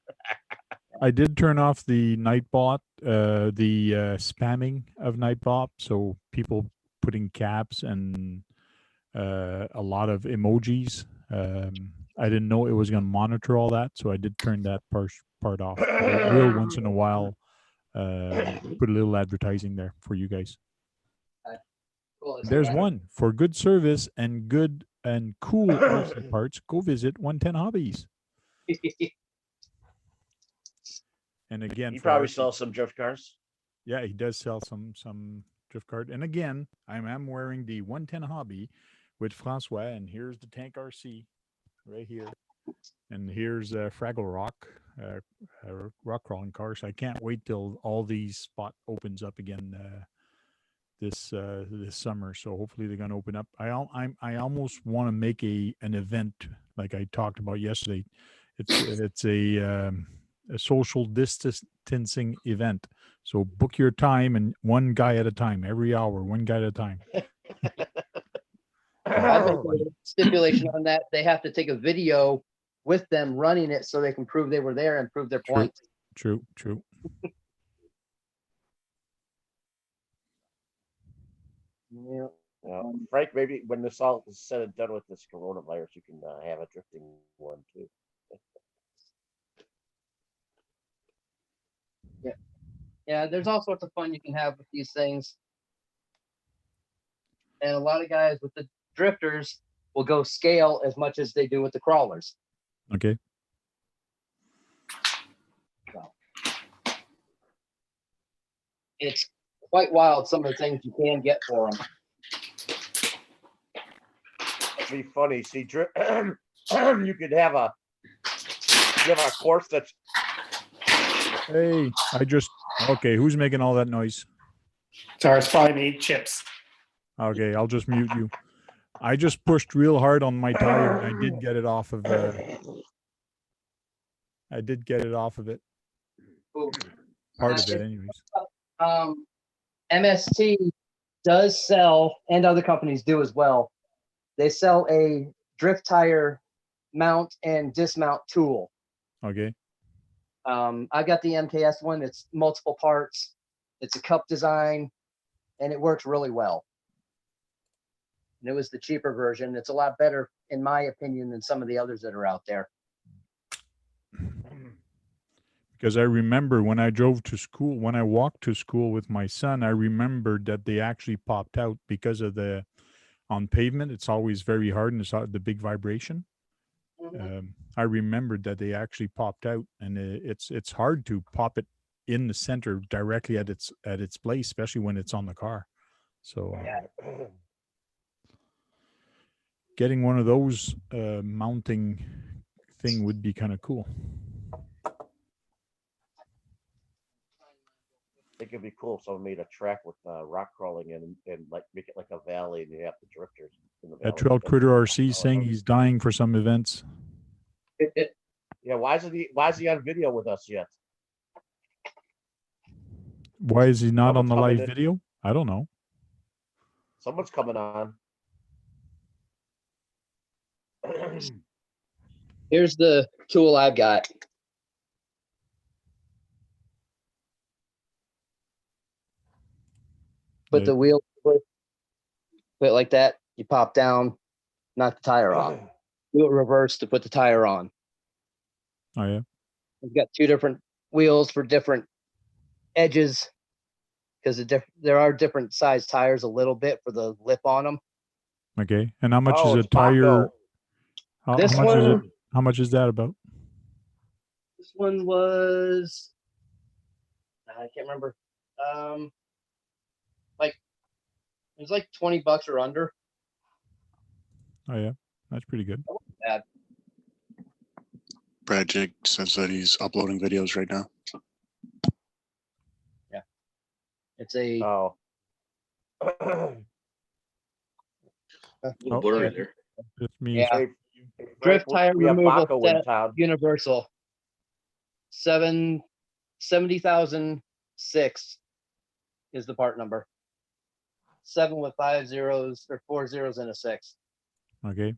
I did turn off the Nightbot, the spamming of Nightbot. So people putting caps and a lot of emojis. I didn't know it was going to monitor all that, so I did turn that part off. But I will once in a while put a little advertising there for you guys. Cool. There's one for good service and good and cool RC parts. Go visit 110 Hobbies. And again, He for probably RC sells some drift cars. yeah, he does sell some drift card. And again, I'm wearing the 110 Hobby with Francois, and here's the Tank RC right here. And here's Fraggle Rock, rock crawling cars. I can't wait till all these spot opens up again this summer. So hopefully they're going to open up. I almost want to make an event like I talked about yesterday. It's a social distancing event. So book your time and one guy at a time, every hour, one guy at a time. I'd make a stipulation on that. They have to take a video with them running it so they can prove they were there and prove their points. True. Yeah. Frank, maybe when this all is said and done with this coronavirus, you can have a drifting one too. Yeah, there's all sorts of fun you can have with these things. And a lot of guys with the drifters will go scale as much as they do with the crawlers. Okay. So, it's quite wild some of the things you can get for them. It'd be funny. See, you could have a course that's Hey, okay, who's making all that noise? Sorry, it's probably me, Chips. Okay, I'll just mute you. I just pushed real hard on my tire and I did get it off of part of it anyways. MST does sell, and other companies do as well. They sell a drift tire mount and dismount tool. Okay. I got the MKS one. It's multiple parts. It's a cup design, and it works really well. And it was the cheaper version. It's a lot better, in my opinion, than some of the others that are out there. Because I remember when I drove to school, when I walked to school with my son, I remembered that they actually popped out because of on pavement. It's always very hard and it's the big vibration. I remembered that they actually popped out, and it's hard to pop it in the center directly at its place, especially when it's on the car. So getting one of those mounting thing would be kind of cool. it could be cool if someone made a track with rock crawling and like make it like a valley, and you have the drifters in the valley. Trail Critter RC saying he's dying for some events. Yeah, why is he on video with us yet? Why is he not on Someone's the coming live in. video? I don't know. Someone's coming on. Here's the tool I've got. Put the wheel, put it like that. You pop down, knock the tire off. Do it reverse to put the tire on. Oh yeah. We've got two different wheels for different edges, because there are different size tires a little bit for the lip on them. Okay. And how much Oh, is a it's tire? Baco. This how much is it? one- How much is that about? This one was, I can't remember. Like it was like $20 or under. Oh yeah, that's pretty good. Bad. Brad Jig says that he's uploading videos right now. It's a Oh. little blurry there. It's me. Yeah. Hey, drift Frank, tire we have removal Baco in set, town. universal. 70,006 is the part number. 7 with 5 zeros or 4 zeros and a 6. Okay.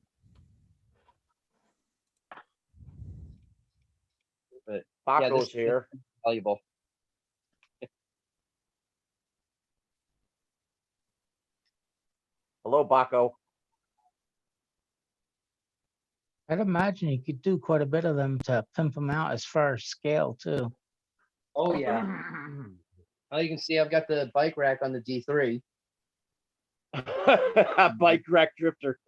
But Baco's this- here. valuable. Hello, Baco. I'd imagine you could do quite a bit of them to pimp them out as far as scale too. Oh yeah. Well, you can see I've got the bike rack on the D3. Bike rack drifter.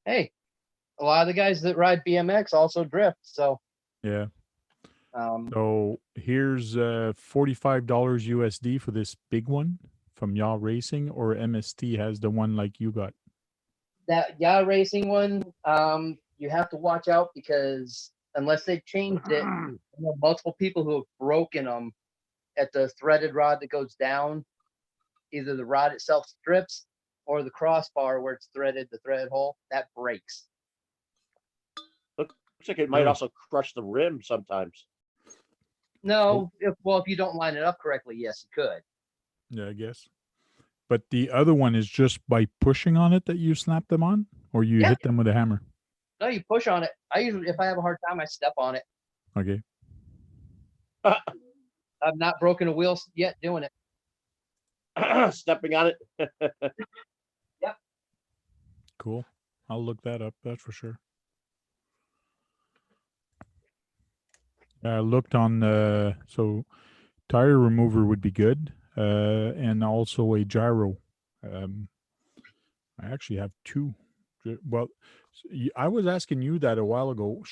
Hey, a lot of the guys that ride BMX also drift. So Yeah. um, So here's $45 USD for this big one from Yaw Racing, or MST has the one like you got. that Yaw Racing one, you have to watch out because unless they've changed it, I know multiple people who have broken them at the threaded rod that goes down. Either the rod itself strips or the crossbar where it's threaded, the threaded hole, that breaks. Looks like it might Really? also crush the rim sometimes. No, if you don't line it up correctly, yes, you could. Yeah, I guess. But the other one is just by pushing on it that you snap them on, or you Yeah. hit them with a hammer. No, you push on it. I usually, if I have a hard time, I step on it. Okay. I've not broken a wheel yet doing it. Stepping on it. Cool. I'll look that up. That's for sure. I looked on so tire remover would be good, and also a gyro. I actually have two. Well, I was asking you that a while ago.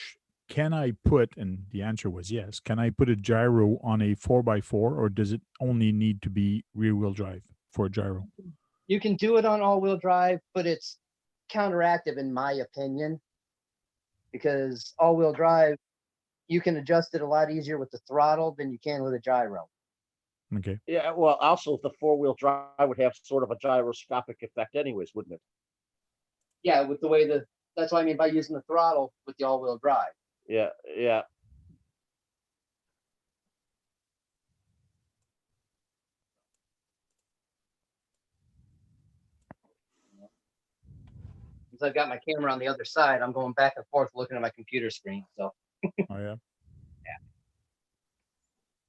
Can I put, and the answer was yes, can I put a gyro on a 4x4, or does it only need to be rear wheel drive for a gyro? You can do it on all-wheel drive, but it's counteractive in my opinion, because all-wheel drive, you can adjust it a lot easier with the throttle than you can with a gyro. Okay. Yeah, well, also the four-wheel drive would have sort of a gyroscopic effect anyways, wouldn't it? Yeah, with the way that's what I mean by using the throttle with the all-wheel drive. Yeah, yeah. Since I've got my camera on the other side, I'm going back and forth looking at my computer screen. So, Oh yeah.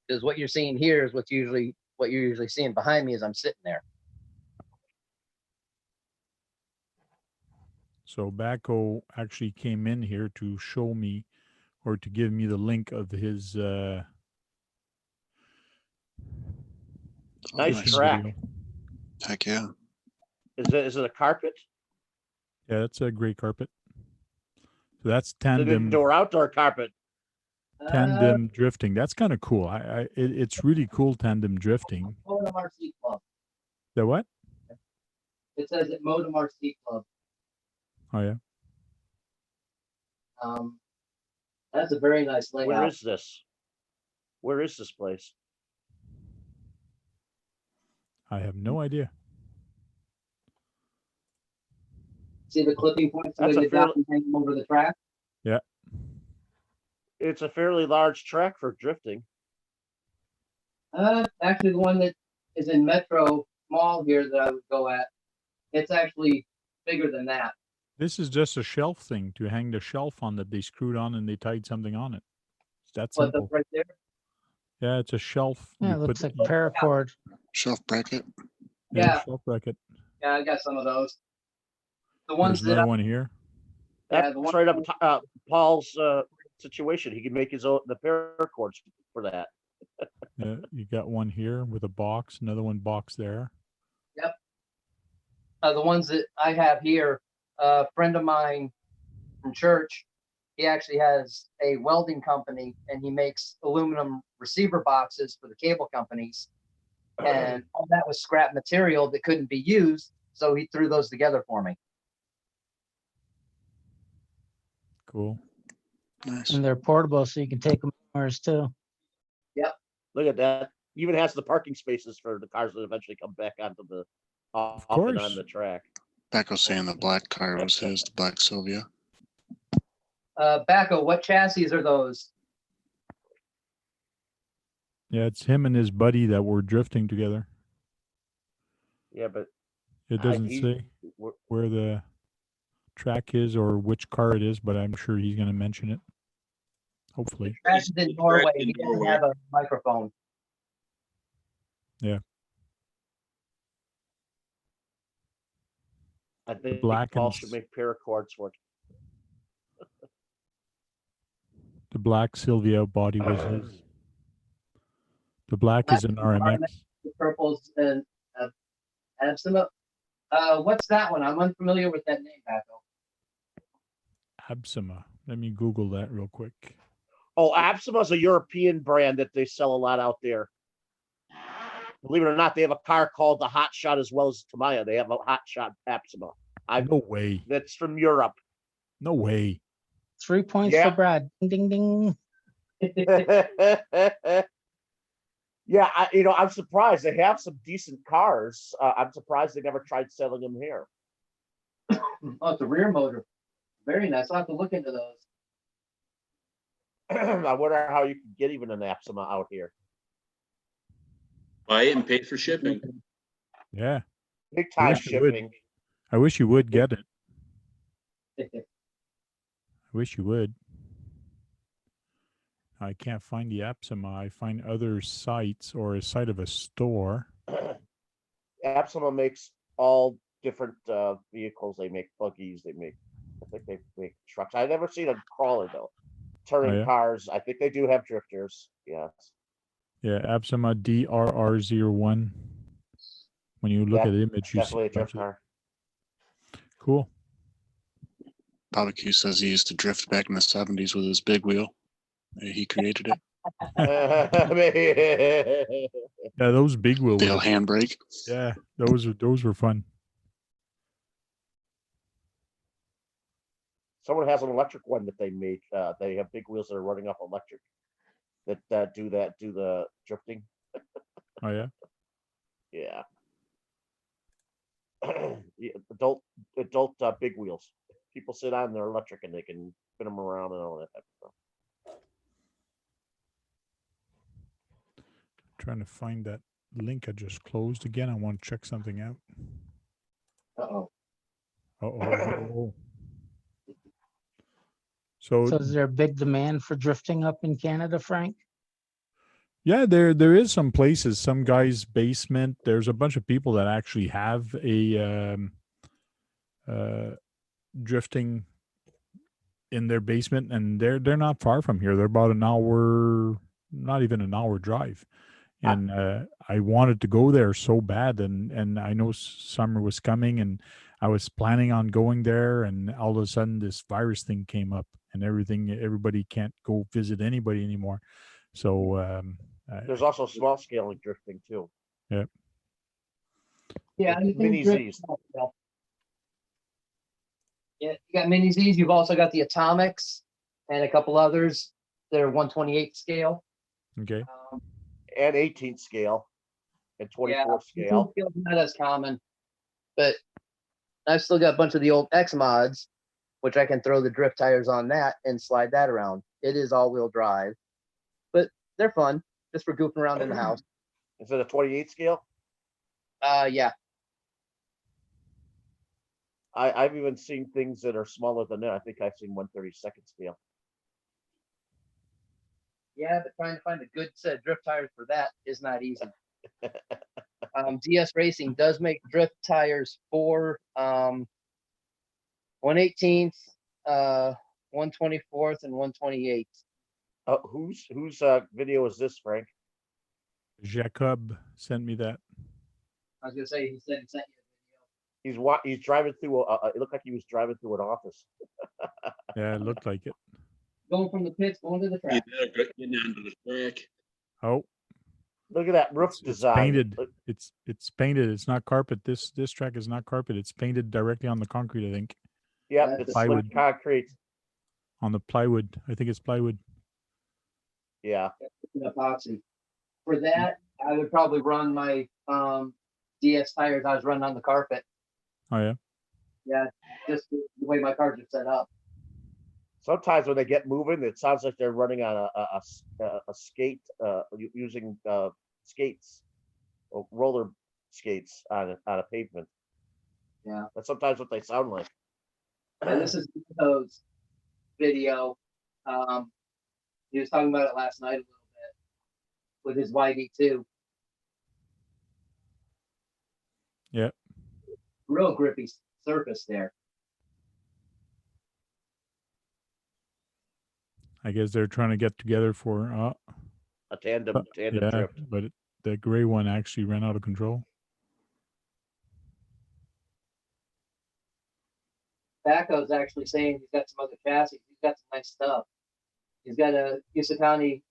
because what you're seeing here is what you're usually seeing behind me as I'm sitting there. So Bacco actually came in here to show me, or to give me the link of his Nice fishing track. video. Heck yeah. Is it a carpet? Yeah, that's a great carpet. So that's Is it an tandem indoor outdoor carpet? tandem drifting. That's kind of cool. It's really cool tandem drifting. Modem RC Club. The what? It says at Modem RC Club. Oh yeah. That's a very nice layout. Where is this? Where is this place? I have no idea. See the clipping points That's where a they drop and hang them over the track? Yeah. It's a fairly large track for drifting. Actually, the one that is in Metro Mall here that I would go at, it's actually bigger than that. This is just a shelf thing to hang the shelf on that they screwed on and they tied something on it. It's that But simple. right there, Yeah, it's a shelf. Yeah, You it looks put- like paracord. Shelf bracket. Yeah. Shelf bracket. yeah, I got some of those. The ones There's that another one here. Yeah, That's the one- right up Paul's situation. He can make his own the paracords for that. Yeah, you got one here with a box. Another one box there. the ones that I have here, a friend of mine from church, he actually has a welding company and he makes aluminum receiver boxes for the cable companies. And all that was scrap material that couldn't be used. So he threw those together for me. Cool. Nice. And they're portable, so you can take them anywhere too. Look at that. Even has the parking spaces for the cars that eventually come back onto the off and course. on the track. Bacco's saying the black car was his, the black Sylvia. Bacco, what chassis are those? Yeah, it's him and his buddy that were drifting together. Yeah, but It doesn't he- say we're- where the track is or which car it is, but I'm sure he's going to mention it. Hopefully. Track is in It's Norway. tracked in He doesn't Norway. have a microphone. I think black Paul and should s- make paracords for it. The black Sylvia body was his. The black is an RMX. The purples and Absima. What's that one? I'm unfamiliar with that name, Paco. Absima. Let me Google that real quick. Oh, Absima is a European brand that they sell a lot out there. Believe it or not, they have a car called the Hot Shot as well as Tamiya. They have a Hot Shot Absima. No way. That's from Europe. No way. 3 points Yeah. for Brad. Ding, ding, ding. Yeah, I'm surprised. They have some decent cars. I'm surprised they never tried selling them here. Oh, it's a rear motor. Very nice. I'll have to look into those. I wonder how you can get even an Absima out here. Buy it and pay for shipping. Yeah. Big time wish you would. shipping. I wish you would get it. I wish you would. I can't find the Absima. I find other sites or a site of a store. Absima makes all different vehicles. They make buggies. I think they make trucks. I've never seen a crawler though. Touring yeah? cars. I think they do have drifters. Yes. Yeah, Absima DRR01. When you look Yeah, at the image, you see Definitely a a bunch drift of car. cool. Barbecue says he used to drift back in the 70s with his big wheel. He created it. Yeah, those big wheel. The old handbrake. Yeah, those were fun. Someone has an electric one that they made. They have big wheels that are running off electric that do the drifting. Oh yeah. Yeah. Yeah, adult big wheels. People sit on, they're electric, and they can spin them around and all that type of stuff. Trying to find that link I just closed again. I want to check something out. Uh-oh. Uh-oh. So is there a big demand for drifting up in Canada, Frank? yeah, there is some places, some guy's basement. There's a bunch of people that actually have a drifting in their basement, and they're not far from here. They're about an hour, not even an hour drive. And I wanted to go there so bad, and I know summer was coming, and I was planning on going there, and all of a sudden this virus thing came up, and everybody can't go visit anybody anymore. So There's also small scale drifting too. Yeah. Yeah, Like you can mini drift. Z's. Yeah, you got mini Z's. You've also got the Atomics and a couple others. They're 1/28 scale. Okay. And 18th scale and 24th scale. 18th scale's not as common, but I've still got a bunch of the old X mods, which I can throw the drift tires on that and slide that around. It is all-wheel drive, but they're fun just for goofing around in the house. Is it a 28 scale? Yeah. I've even seen things that are smaller than that. I think I've seen 1/32 scale. Yeah, but trying to find a good set of drift tires for that is not easy. DS Racing does make drift tires for 1/18th, 1/24th, and 1/28th. Whose video is this, Frank? Jacob sent me that. I was gonna say he said he sent you He's driving through. It looked like he was driving through an office. Yeah, it looked like it. going from the pits, going to the track. Getting onto the track. Oh, Look at that roof it's design. painted. It's painted. It's not carpet. This track is not carpet. It's painted directly on the concrete, I think. Yeah, it's Plywood. slick concrete. On the plywood. I think it's plywood. Yeah. Epoxy. For that, I would probably run my DS tires. I was running on the carpet. Oh yeah. Yeah, just the way my cars are set up. Sometimes when they get moving, it sounds like they're running on a skate, using skates, or roller skates on a pavement. Yeah. That's sometimes what they sound like. And this is Nico's video. He was talking about it last night a little bit with his YD2. Yeah. Real grippy surface there. I guess they're trying to get together for A tandem yeah, drift. but the gray one actually ran out of control. Backo's actually saying he's got some other chassis. He's got some nice stuff. He's got a Yusakani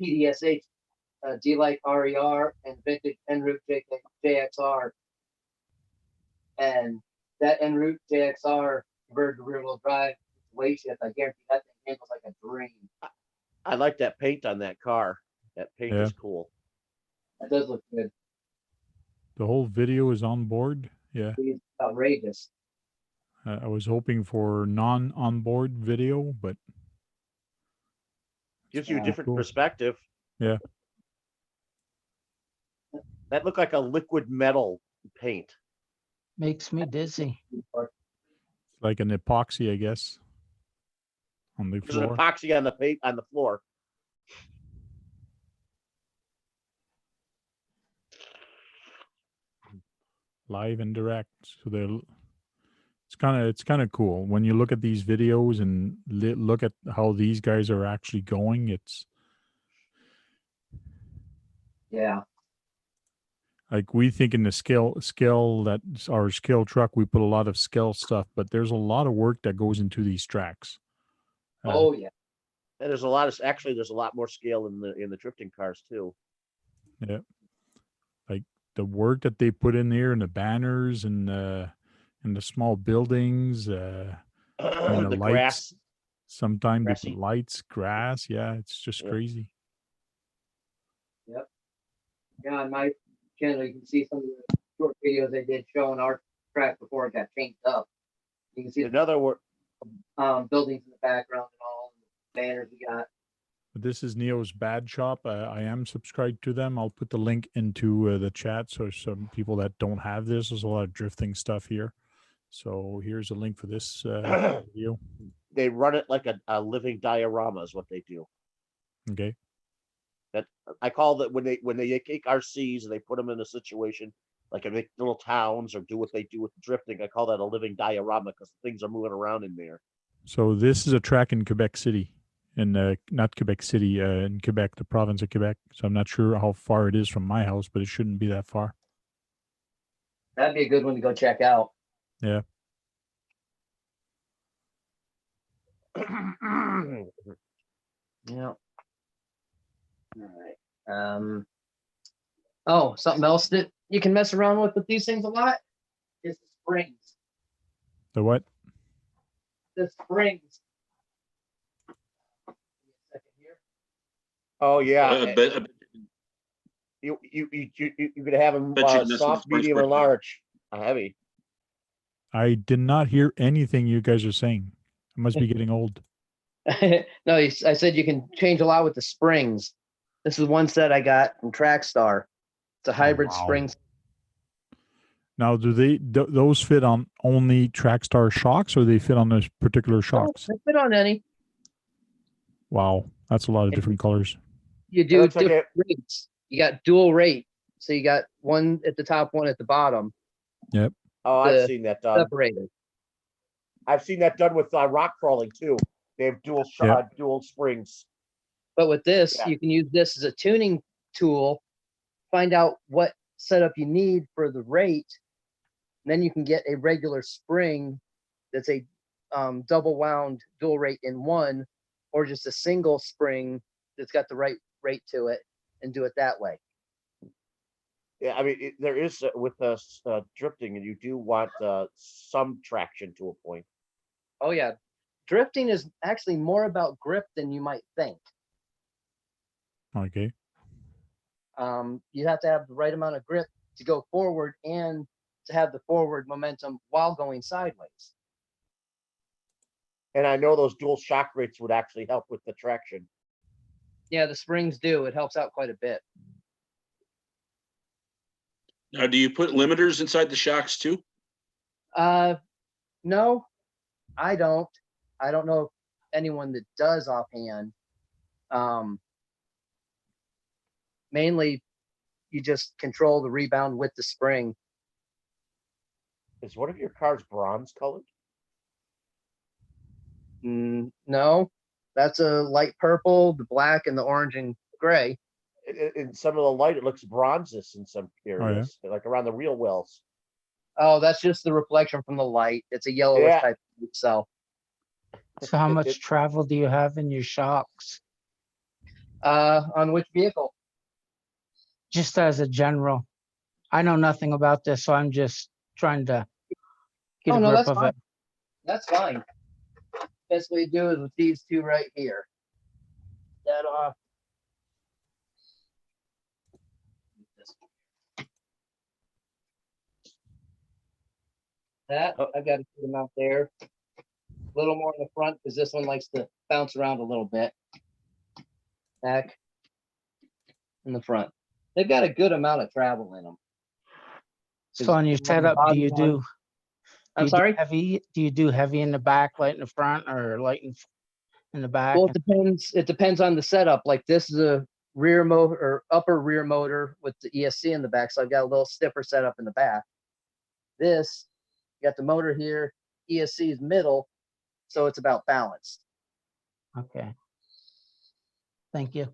PDSH, D-Light RER, and vintage en route JXR. And that en route JXR converted to rear wheel drive weight shift. I guarantee that thing handles like a dream. I like that paint on that car. That paint Yeah. is cool. That does look good. The whole video is on board. Yeah. He's outrageous. I was hoping for non-onboard video, but Gives you a Yeah, different cool. perspective. Yeah. That looked like a liquid metal paint. Makes me dizzy. like an epoxy, I guess, on the There's an floor. epoxy on the paint on the floor. Live and direct. So they're it's kind of cool when you look at these videos and look at how these guys are actually going. It's Yeah. like we think in the scale that's our scale truck, we put a lot of scale stuff, but there's a lot of work that goes into these tracks. Oh yeah. And there's a lot of there's a lot more scale in the drifting cars too. Yeah, like the work that they put in there and the banners and the small buildings, and the The lights. grass. Sometimes they Grassy. put lights, grass. Yeah, it's just Yeah. crazy. Yep. Yeah, on my channel you can see some of the short videos I did showing our track before it got changed up. You can see In other words, the buildings in the background and all the banners we got. But this is Neo's Bad Shop. I am subscribed to them. I'll put the link into the chat. So some people that don't have this, there's a lot of drifting stuff here. So here's a link for this video. they run it like a living diorama is what they do. Okay. That I call that when they take RCs and they put them in a situation like in little towns or do what they do with drifting. I call that a living diorama because things are moving around in there. So this is a track in Quebec City, in not Quebec City, in Quebec, the province of Quebec. So I'm not sure how far it is from my house, but it shouldn't be that far. That'd be a good one to go check out. Yeah. Yeah. All right. Oh, something else that you can mess around with these things a lot is the springs. The what? The springs. Give me a second here. Oh yeah, I bet you could have them Bet you can mess with soft, the springs medium, or quick, yeah. large. Heavy. I did not hear anything you guys are saying. I must be getting old. No, I said you can change a lot with the springs. This is one set I got from Trackstar. It's a hybrid wow. spring. Now, do those fit on only Trackstar shocks, or they fit on those particular shocks? They fit on any. Wow, that's a lot of different colors. You do looks like different rates. You got dual rate. So you got one at the top, one at the bottom, Oh, I've The seen that done. separated. I've seen that done with rock crawling too. They have Yep. dual springs. But with this, Yeah. you can use this as a tuning tool, find out what setup you need for the rate. And then you can get a regular spring that's a double wound dual rate in one, or just a single spring that's got the right rate to it, and do it that way. Yeah, I mean there is with drifting, and you do want some traction to a point. Oh yeah, drifting is actually more about grip than you might think. Okay. You have to have the right amount of grip to go forward and to have the forward momentum while going sideways. And I know those dual shock rates would actually help with the traction. Yeah, the springs do. It helps out quite a bit. Now, do you put limiters inside the shocks too? No, I don't. I don't know if anyone that does offhand. Mainly, you just control the rebound with the spring. Is one of your cars bronze colored? No, That's a light purple, the black, and the orange and gray. In some of the light, it looks bronzes in some areas, like around the real wells. Oh, that's just the reflection from the light. It's a yellowish Yeah. type of cell. So how much It- travel do you have in your shocks? On which vehicle? Just as a general. I know nothing about this, so I'm just trying to get Oh, a no, grip that's of fine. it. That's fine. Best way to do it is with these two right here. That off. That I got to put them out there. A little more in the front because this one likes to bounce around a little bit. Back in the front. They've got a good amount of travel in them. So on your Is- setup, do you do? I'm sorry. Heavy? Do you do heavy in the back, light in the front, or light in the back? Well, it depends. It depends on the setup. Like this is a rear motor or upper rear motor with the ESC in the back, so I've got a little stiffer setup in the back. This, you got the motor here, ESC is middle, so it's about balanced. Okay. Thank you.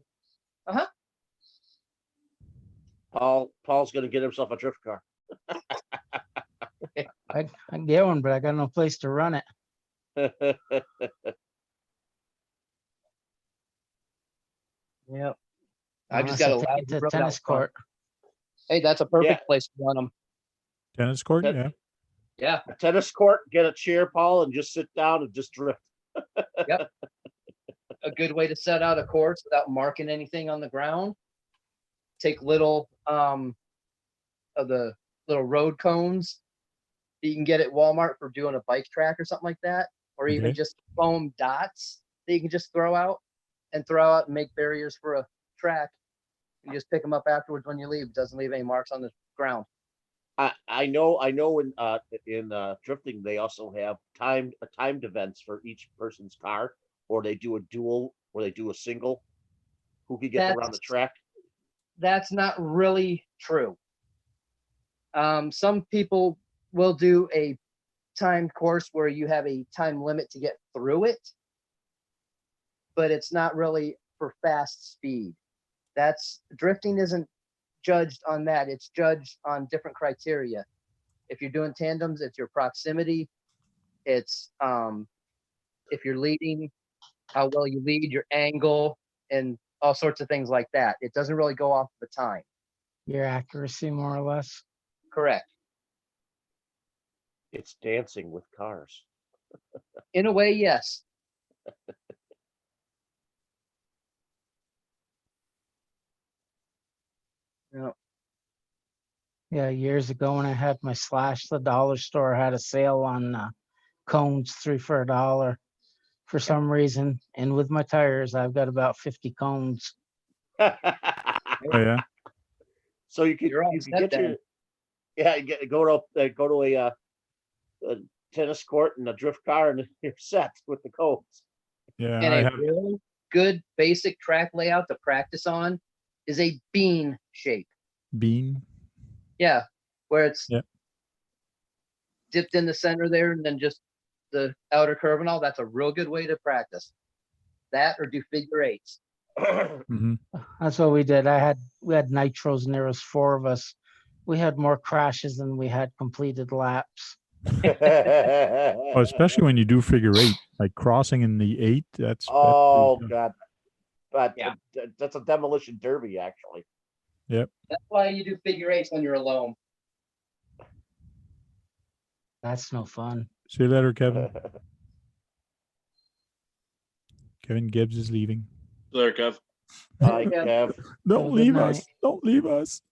Paul's gonna get himself a drift car. I can get one, but I got no place to run it. Yep. I just Unless got a take loud it to road out tennis front. court. Hey, that's a perfect place to run them. Tennis court, That- yeah. Yeah. A tennis court, get a chair, Paul, and just sit down and just drift. A good way to set out a course without marking anything on the ground. Take little of the little road cones that you can get at Walmart for doing a bike track or something like that, or even Okay. just foam dots that you can just throw out and make barriers for a track. You just pick them up afterwards when you leave. It doesn't leave any marks on the ground. I know in drifting they also have timed events for each person's car, or they do a dual, or they do a single. Who can get around the That's- track? That's not really true. Some people will do a timed course where you have a time limit to get through it, but it's not really for fast speed. Drifting isn't judged on that. It's judged on different criteria. If you're doing tandems, it's your proximity. It's if you're leading, how well you lead, your angle, and all sorts of things like that. It doesn't really go off the time. Your accuracy, more or less. Correct. It's dancing with cars. In a way, yes. Yeah. Yeah, years ago when I had my Slash, the dollar store had a sale on cones, 3 for $1 for some reason. And with my tires, I've got about 50 cones. Oh, yeah. So you could You're all you could set get your go to a tennis court and a drift car, and you're set with the codes. Yeah. And I a have, real good basic track layout to practice on is a bean shape. bean. Yeah, where it's Yep. dipped in the center there and then just the outer curve and all. That's a real good way to practice. That or do figure eights. Hmm. That's what we did. We had nitros and there was 4 of us. We had more crashes than we had completed laps. Oh, especially when you do figure 8, like crossing in the 8. That's Oh pretty tough. God, but Yeah. That's a demolition derby, actually. That's why you do figure eights when you're alone. That's no fun. See you later, Kevin. Kevin Gibbs is leaving. There, Kev. Bye, Yeah. Kev. Have Don't a good leave night. us. Don't leave us.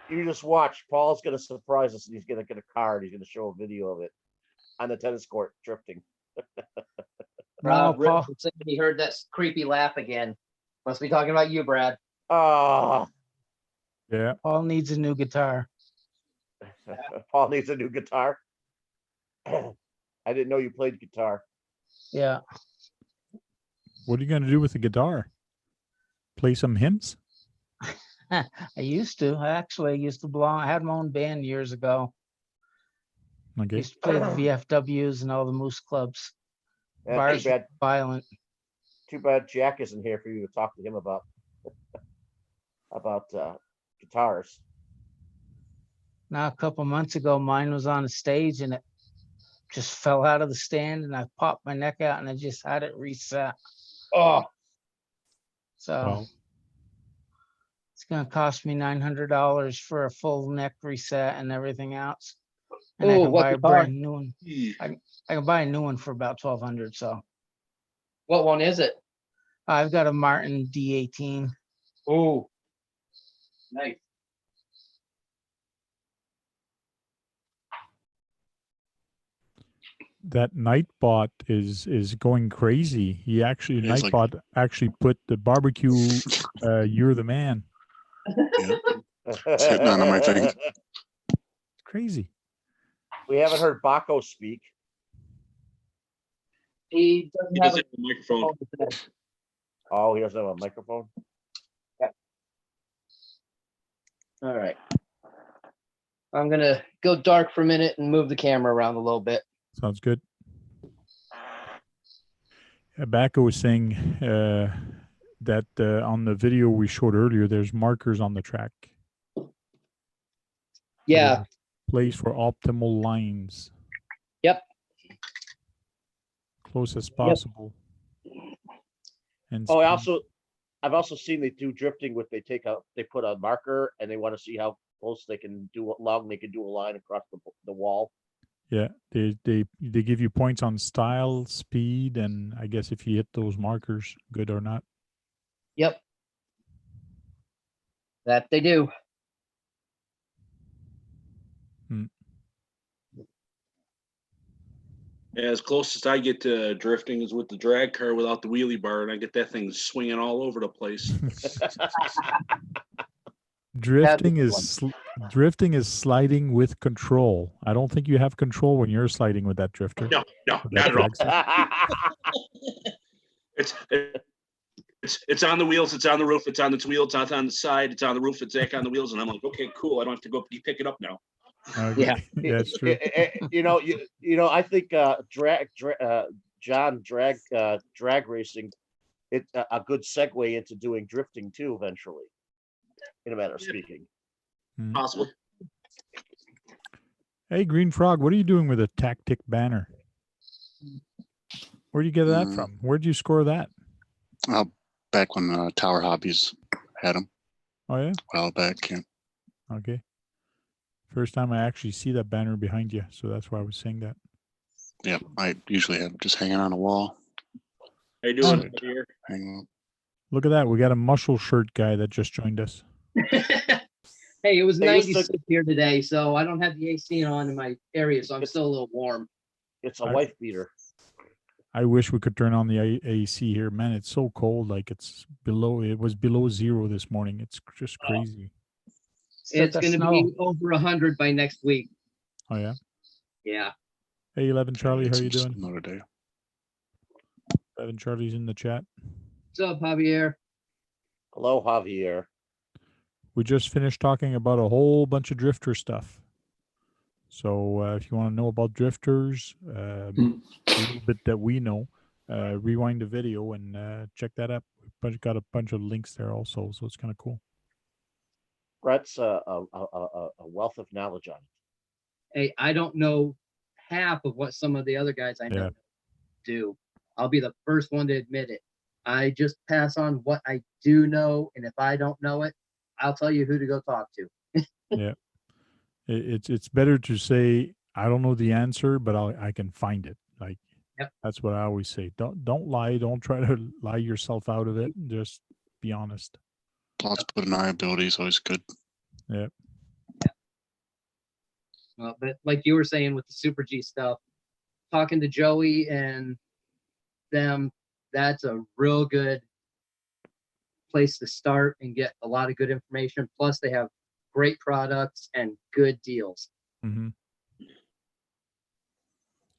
You just watch. Paul's gonna surprise us, and he's gonna get a card. He's gonna show a video of it on the tennis court drifting. No, Rip Paul. was saying he heard that creepy laugh again. Must be talking about you, Brad. Oh, Yeah. Paul needs a new guitar. Paul needs a new guitar. I didn't know you played guitar. Yeah. What are you going to do with the guitar? Play some hymns? I used to. I used to belong. I had my own band years ago. Okay. Used to play the VFWs and all the moose clubs. Yeah, Bars too bad. violent. Too bad Jack isn't here for you to talk to him about guitars. Now, a couple months ago, mine was on a stage and it just fell out of the stand, and I popped my neck out and I just had it reset. Oh, So Well, it's going to cost me $900 for a full neck reset and everything else. And I Ooh, can what buy a guitar? brand new one. Hmm. I can buy a new one for about $1,200. So What one is it? I've got a Martin D18. Ooh, nice. that Nightbot is going crazy. He actually It's like- Nightbot actually put the barbecue. You're the man. Yeah. It's hitting on my thing. It's crazy. We haven't heard Baco speak. He doesn't He have doesn't have a microphone. a Oh, he doesn't have a microphone. All right. I'm gonna go dark for a minute and move the camera around a little bit. Sounds good. Bacco was saying that on the video we showed earlier, there's markers on the track. Yeah. Place for optimal lines. Yep. Close as possible. And Oh, speed. I've also seen they do drifting with they put a marker and they want to see how close they can do a line across the wall. Yeah, they give you points on style, speed, and I guess if you hit those markers, good or not. Yep. That they do. As close as I get to drifting is with the drag car without the wheelie bar, and I get that thing swinging all over the place. Drifting good is drifting is sliding with control. I don't think you have control when you're sliding with that drifter. No, with not that at all. drag set. It's on the wheels, it's on the roof, it's on its wheel, it's on the side, it's on the roof, it's back on the wheels, and I'm like, okay, cool. I don't have to go pick it up now. Okay. Yeah. Yeah, it's true. I think drag racing, it's a good segue into doing drifting too eventually. In a matter of speaking. Possibly. Hey, Green Frog, what are you doing with a tactic banner? Where do you get that from? Where did you score that? Back when Tower Hobbies had them Oh yeah. a while back. Yeah. Okay. First time I actually see that banner behind you, so that's why I was saying that. Yeah, I usually have just hanging on a wall. How you doing here? Hang up. Look at that. We got a muscle shirt guy that just joined us. Hey, it was Hey, 96 here today, so I don't have the AC on in my area, so I'm still a little warm. It's a wife beater. I wish we could turn on the AC here. Man, it's so cold. Like it was below zero this morning. It's just crazy. It's going to be over 100 by next week. Oh yeah. Yeah. Hey, 11 Charlie, how you doing? Another day. 11 Charlie's in the chat. What's up, Javier? Hello, Javier. We just finished talking about a whole bunch of drifter stuff. So if you want to know about drifters, a little bit that we know, rewind the video and check that up. We've got a bunch of links there also, so it's kind of cool. Brett's a wealth of knowledge on it. Hey, I don't know half of what some of the other guys I know do. I'll be the first one to admit it. I just pass on what I do know, and if I don't know it, I'll tell you who to go talk to. Yeah. It's better to say I don't know the answer, but I can find it. Like that's what I always say. Don't lie. Don't try to lie yourself out of it. Just be honest. Lots of deniability is always good. Yeah. Well, but like you were saying with the Super G stuff, talking to Joey and them, that's a real good place to start and get a lot of good information. Plus, they have great products and good deals. Mm-hmm.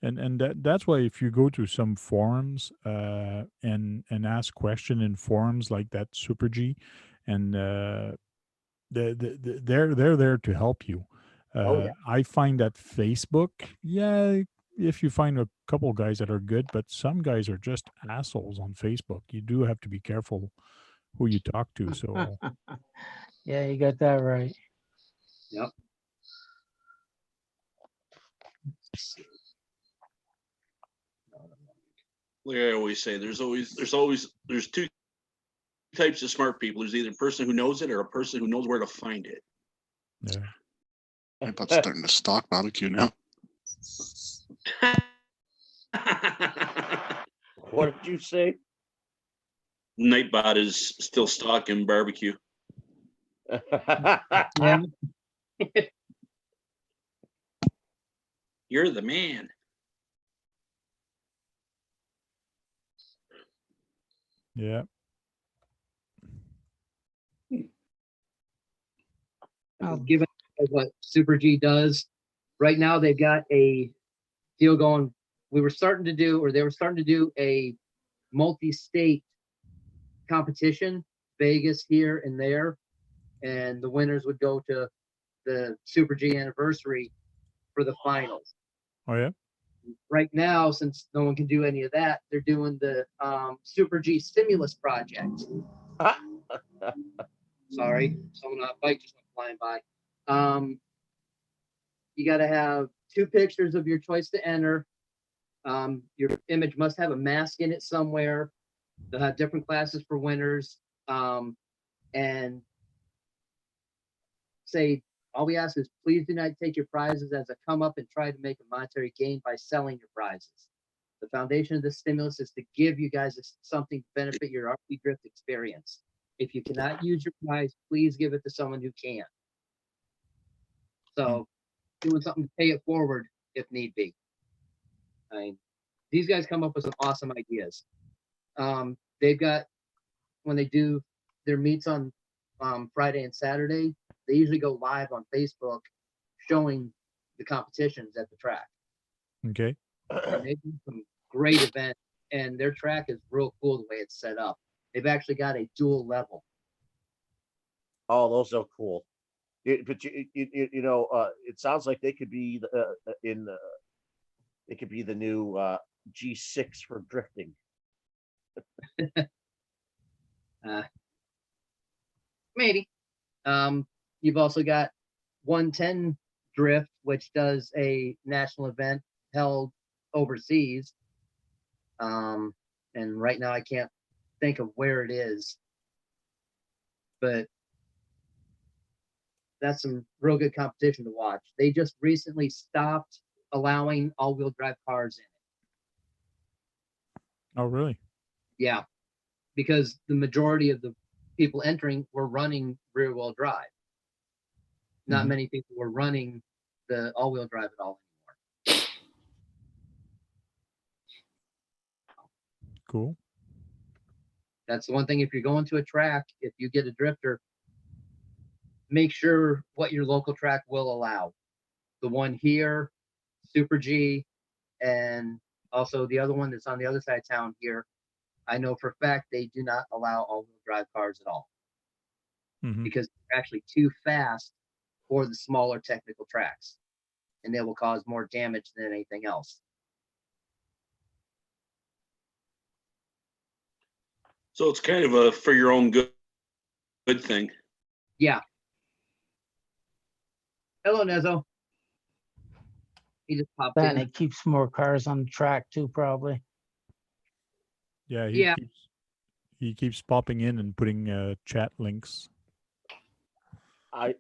And that's why if you go to some forums and ask question in forums like that Super G, and they're there to help you. Oh, yeah. I find that Facebook, yeah, if you find a couple guys that are good, but some guys are just assholes on Facebook. You do have to be careful who you talk to. So Yeah, you got that right. Yep. Like I always say, there's two types of smart people. There's either a person who knows it or a person who knows where to find it. yeah. I'm about starting to stock barbecue now. What did you say? Nightbot is still stocking barbecue. Yeah. You're the man. Yeah. Given what Super G does, right now they've got a deal going. They were starting to do a multi-state competition, Vegas here and there, and the winners would go to the Super G anniversary for the finals. Oh yeah. Right now, since no one can do any of that, they're doing the Super G stimulus project. Sorry, someone on a bike just went flying by. You got to have 2 pictures of your choice to enter. Your image must have a mask in it somewhere. They'll have different classes for winners. And say, all we ask is please do not take your prizes as a come up and try to make a monetary gain by selling your prizes. The foundation of this stimulus is to give you guys something to benefit your RC drift experience. If you cannot use your prize, please give it to someone who can. So doing something to pay it forward if need be. I mean, these guys come up with some awesome ideas. They've got, when they do their meets on Friday and Saturday, they usually go live on Facebook showing the competitions at the track. Okay. And they do some great events, and their track is real cool the way it's set up. They've actually got a dual level. Oh, those are cool. But you know, it sounds like they could be they could be the new G6 for drifting. Maybe. You've also got 110 Drift, which does a national event held overseas. And right now I can't think of where it is, but that's some real good competition to watch. They just recently stopped allowing all-wheel drive cars in it. Oh really? Yeah, because the majority of the people entering were running rear-wheel drive. Not Mhm. many people were running the all-wheel drive at all anymore. Cool. That's the one thing. If you're going to a track, if you get a drifter, make sure what your local track will allow. The one here, Super G, and also the other one that's on the other side of town here, I know for a fact they do not allow all-wheel drive cars at all Mhm. because they're actually too fast for the smaller technical tracks, and they will cause more damage than anything else. So it's kind of a for your own good thing. Yeah. Hello, Nezzo. He just popped That and in. it keeps more cars on the track too, probably. Yeah. Yeah. He keeps popping in and putting chat links. I've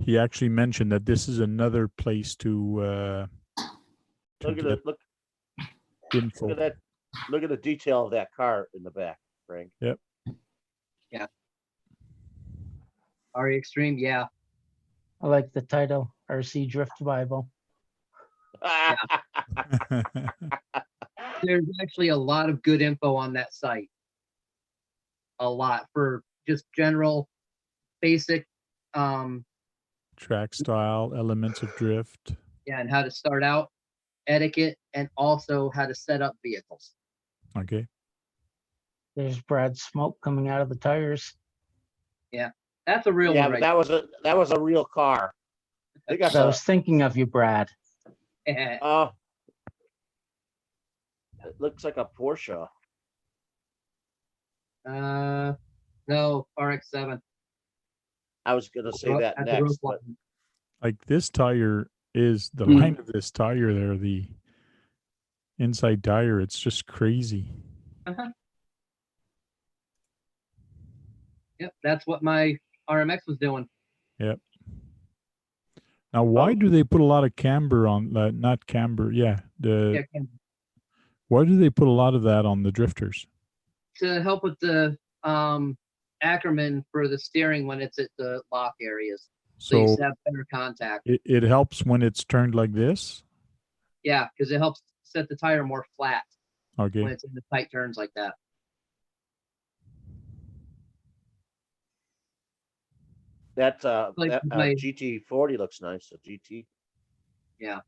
He actually mentioned that this is another place to look at get it. Look info. at that. Look at the detail of that car in the back, Frank. Yep. Yeah. RE Extreme, yeah. I like the title, RC Drift Bible. There's actually a lot of good info on that site. A lot for just general, basic, Track style, elements of drift. yeah, and how to start out, etiquette, and also how to set up vehicles. Okay. There's Brad's smoke coming out of the tires. Yeah, that's a real Yeah, one, but right? that was a real car. They got I was thinking of you, Brad. it looks like a Porsche. No, RX-7. I was gonna say that At the roof next, but line. Like this tire is the Mm. line of this tire there, the inside tire. It's just crazy. Yep, that's what my RMX was doing. Now, why Oh. do they put a lot of camber on? Not camber, yeah. Yeah, Why do they put a lot of that on the drifters? to help with the Ackerman for the steering when it's at the lock areas. So you So have better contact. it helps when it's turned like this. Yeah, because it helps set the tire more flat Okay. when it's in the tight turns like that. that Like that my- GT40 looks nice. A GT. Yeah.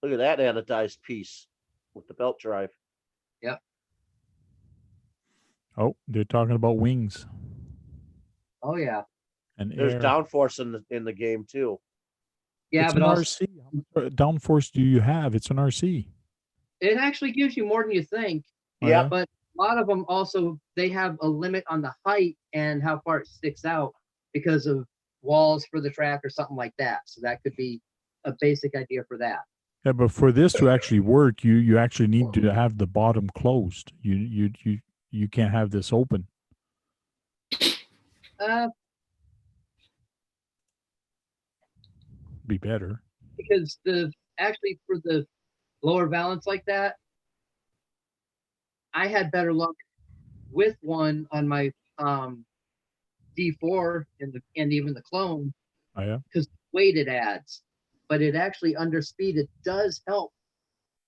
Look at that anodized piece with the belt drive. Oh, they're talking about wings Oh yeah. and There's air. downforce in the game too. Yeah, It's but an also RC. How much downforce do you have? It's an RC. it actually gives you more than you think. Oh, Yeah. But a lot of them also they have a limit on the height and how far it sticks out because of walls for the track or something like that. So that could be a basic idea for that. Yeah, but for this to actually work, you actually need to have the bottom closed. You can't have this open. Be better. Because the actually for the lower balance like that, I had better luck with one on my D4 and even the clone Oh yeah. because weight it adds, but it actually under speed it does help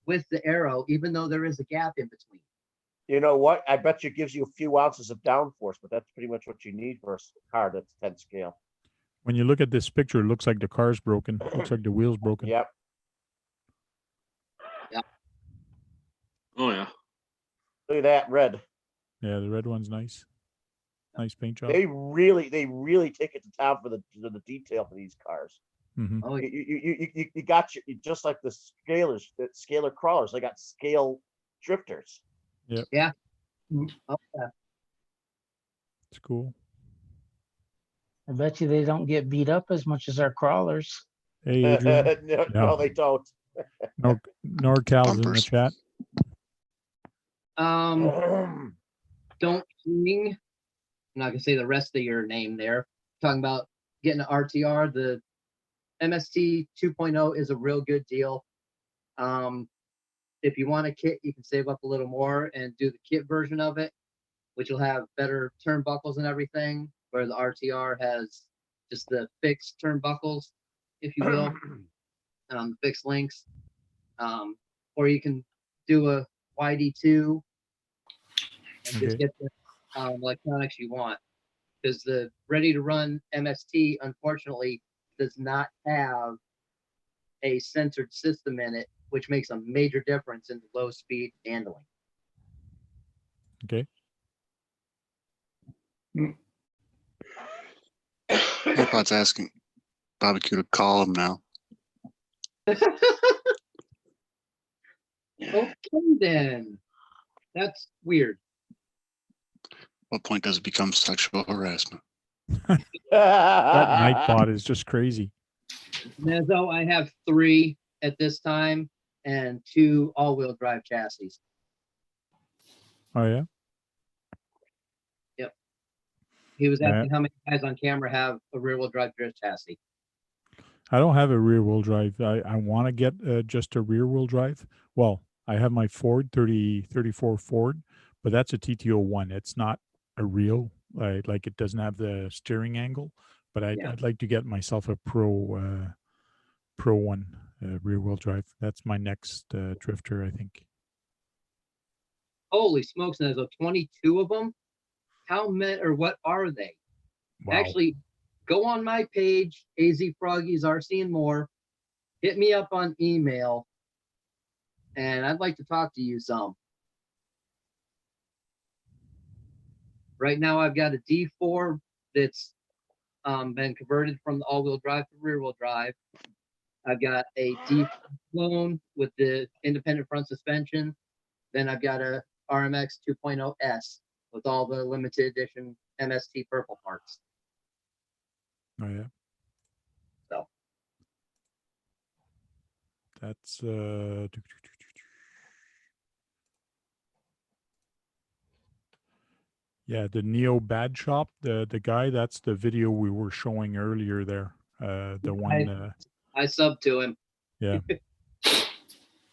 with the arrow even though there is a gap in between. You know what? I bet you it gives you a few ounces of downforce, but that's pretty much what you need for a car that's 10 scale. When you look at this picture, it looks like the car's broken. Looks like the wheel's broken. Yep. Oh yeah. Look at that red. Yeah, the red one's nice. Nice paint job. They really take it to town for the detail for these cars. Mhm. Oh, You got you just like the scalers, the scalar crawlers. They got scale drifters. oh, yeah. It's cool. I bet you they don't get beat up as much as our crawlers. Hey, Adrian. No, they don't. NorCal's in the Bumpers. chat. Don't King. I'm not gonna say the rest of your name there. Talking about getting an RTR, the MST 2.0 is a real good deal. If you want a kit, you can save up a little more and do the kit version of it, which will have better turnbuckles and everything, where the RTR has just the fixed turnbuckles, if you will, fixed links. Or you can do a YD2 and just Okay. get the electronics you want. Because the ready to run MST, unfortunately, does not have a censored system in it, which makes a major difference in the low speed handling. Okay. iPod's asking Barbecue to call him now. Okay, then. That's weird. What point does it become sexual harassment? That Nightbot is just crazy. Mezzo, I have 3 at this time and 2 all-wheel drive chassis. Oh yeah. He was Yeah. asking how many guys on camera have a rear-wheel drive drift chassis. I don't have a rear wheel drive. I want to get just a rear wheel drive. Well, I have my Ford 34 Ford, but that's a TT01. It's not a real, like it doesn't have the steering angle, but I'd like to get myself a Pro one rear wheel drive. That's my next drifter, I think. Holy smokes, Mezzo, 22 of them? How many, or what are they? Wow. Actually, go on my page, AZ Froggies, RC and more. Hit me up on email, and I'd like to talk to you some. Right now, I've got a D4 that's been converted from the all-wheel drive to rear-wheel drive. I've got a D clone with the independent front suspension. Then I've got a RMX 2.0S with all the limited edition MST purple parts. Oh yeah. So That's yeah, the Neo Bad Shop, the guy, that's the video we were showing earlier there. The one I sub to him. yeah.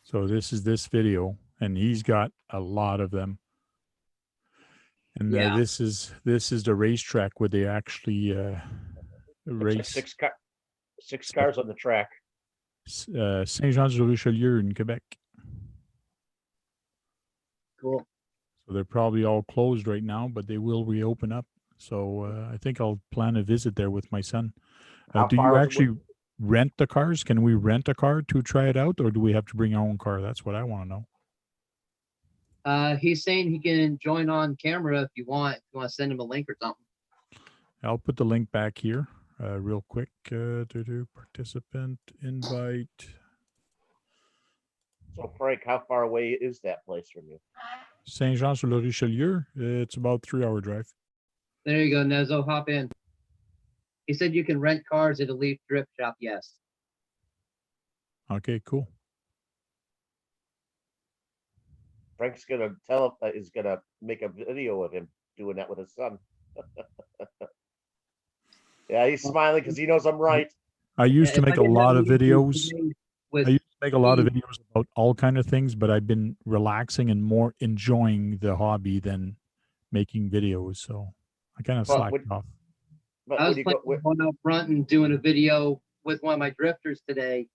So this is this video, and he's got a lot of them. And Yeah. this is the racetrack where they actually Looks like race six cars on the track. Saint-Jean-du-Richelieu in Quebec. Cool. So they're probably all closed right now, but they will reopen up. So I think I'll plan a visit there with my son. How Do you far is it actually rent the cars? Can we rent a car to try it out, or do we have to bring our own car? That's what I want to know. He's saying he can join on camera if you want. If you want to send him a link or something. I'll put the link back here real quick. Participant invite. So Frank, how far away is that place from you? Saint-Jean-sur-le-Richelieu. It's about 3-hour drive. There you go, Nezo. Hop in. He said you can rent cars at a Leaf Drift Shop. Yes. Okay, cool. Frank's gonna is gonna make a video of him doing that with his son. Yeah, he's smiling because he knows I'm right. I used to If I make a didn't have lot of YouTube videos. today with I used to make a lot of Steve- videos about all kind of things, but I've been relaxing and more enjoying the hobby than making videos. So I kind of Well, slacked would- off. But I when was you planning go, on going out front and doing a video with one of my drifters today,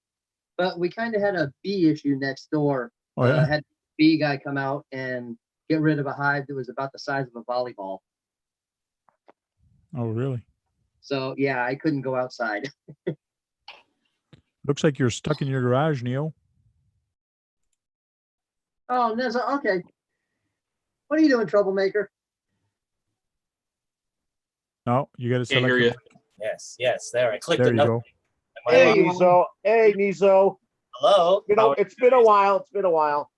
but we kind of had a bee issue next door. Oh yeah. Had a bee guy come out and get rid of a hive that was about the size of a volleyball. Oh really? So yeah, I couldn't go outside. Looks like you're stuck in your garage, Neo. Oh, Neza, okay. What are you doing, troublemaker? No, you got to Can't select. hear the- you. Yes, there. I clicked There it. you go. hey Nizo, hey Nizo. Hello. It's been a while. It's been a while.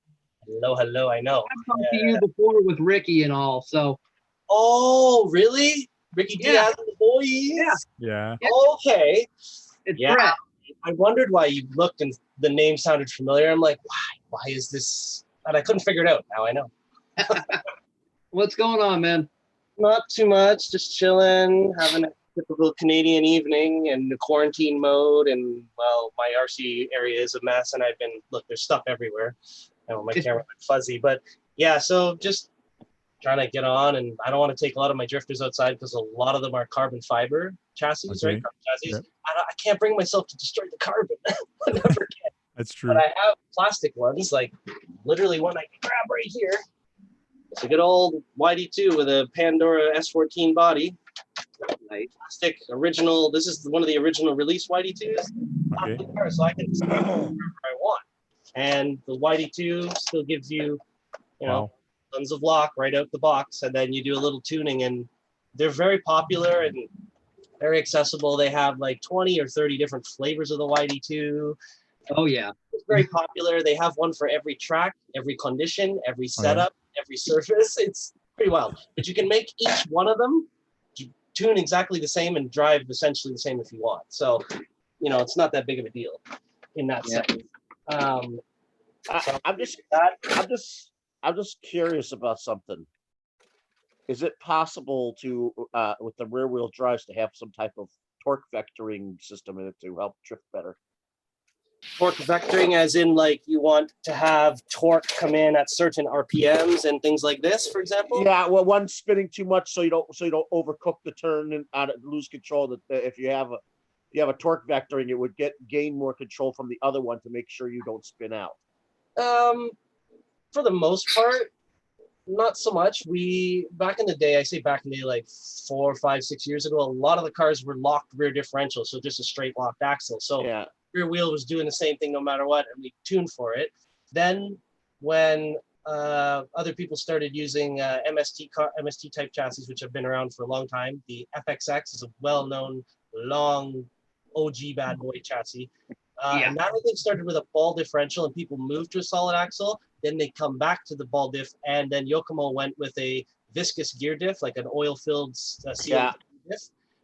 Hello. I know. I've talked to you before with Ricky and all, so Oh, really? Ricky Yeah. Diaz and the boys? Yeah. Okay. it's Yeah. Brett. I wondered why you looked and the name sounded familiar. I'm like, why is this? And I couldn't figure it out. Now I know. What's going on, man? Not too much. Just chilling, having a typical Canadian evening in the quarantine mode. And well, my RC area is a mess, and there's stuff everywhere. My camera went fuzzy, but yeah. So just trying to get on, and I don't want to take a lot of my drifters outside because a lot of them are carbon fiber chassis, Okay. right? Carbon chassis. Yep. I can't bring myself to destroy the carbon. I never can. That's true. But I have plastic ones, like literally one I can grab right here. It's a good old YD2 with a Pandora S14 body. Nice. Plastic original. This is one of the original release YD2s. Okay. So I can stick it wherever I want. And the YD2 still gives you, Wow. tons of lock right out the box, and then you do a little tuning, and they're very popular and very accessible. They have like 20 or 30 different flavors of the YD2. Oh yeah. It's very popular. They have one for every track, every condition, every Oh, yeah. setup, every surface. It's pretty wild. But you can make each one of them tune exactly the same and drive essentially the same if you want. So, it's not that big of a deal in that Yeah. sense. I'm just curious about something. Is it possible to, with the rear wheel drives, to have some type of torque vectoring system in it to help drift better? Torque vectoring, as in like you want to have torque come in at certain RPMs and things like this, for example? Yeah, well, one's spinning too much, so you don't overcook the turn and lose control. That if you have a torque vectoring, it would gain more control from the other one to make sure you don't spin out. For the most part, not so much. Back in the day, I say back in the day, like 4, 5, 6 years ago, a lot of the cars were locked rear differential, so just a straight locked axle. So Yeah. rear wheel was doing the same thing no matter what, and we tuned for it. Then when other people started using MST type chassis, which have been around for a long time. The FXX is a well-known, long OG bad boy chassis. And that I think started with a ball differential, and people moved to a solid axle. Then they come back to the ball diff, and then Yokomo went with a viscous gear diff, like an oil-filled sealed diff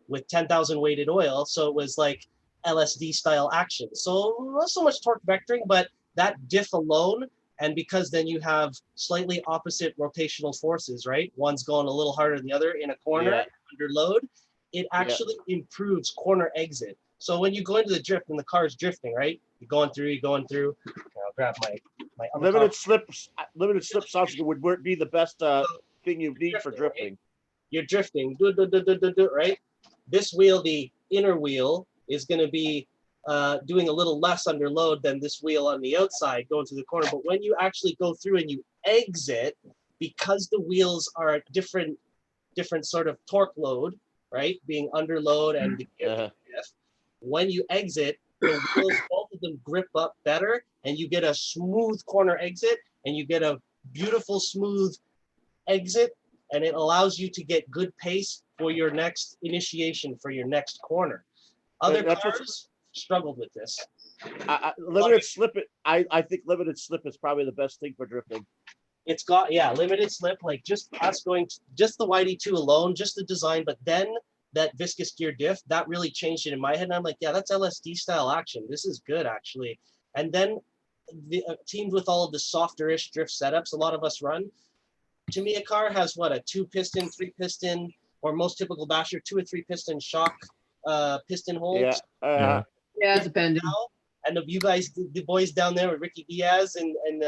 with 10,000 weighted oil. So it was like LSD style action. So not so much torque vectoring, but that diff alone. And because then you have slightly opposite rotational forces, right? One's going a little harder than the other in a corner under load. It actually improves corner exit. So when you go into the drift and the car is drifting, right? You're going through. I'll grab my other Limited slip sounds like it would be the best thing you need for drifting. Right? You're drifting, right? This wheel, the inner wheel, is going to be doing a little less under load than this wheel on the outside going through the corner. But when you actually go through and you exit, because the wheels are at different sort of torque load, right? Being under load and the when you exit, the wheels, both of them grip up better, and you get a smooth corner exit, and you get a beautiful smooth exit, and it allows you to get good pace for your next initiation, for your next corner. Other cars struggled with this. Limited slip. I think limited slip is probably the best thing for drifting. It's got limited slip, like just us going just the YD2 alone, just the design, but then that viscous gear diff, that really changed it in my head. And I'm like, yeah, that's LSD style action. This is good actually. And then the teamed with all of the softer-ish drift setups a lot of us run. To me, a car has what, a 2-piston, 3-piston, or most typical basher, 2 or 3 piston shock piston holes. Yeah, depending. And you guys, the boys down there with Ricky Diaz and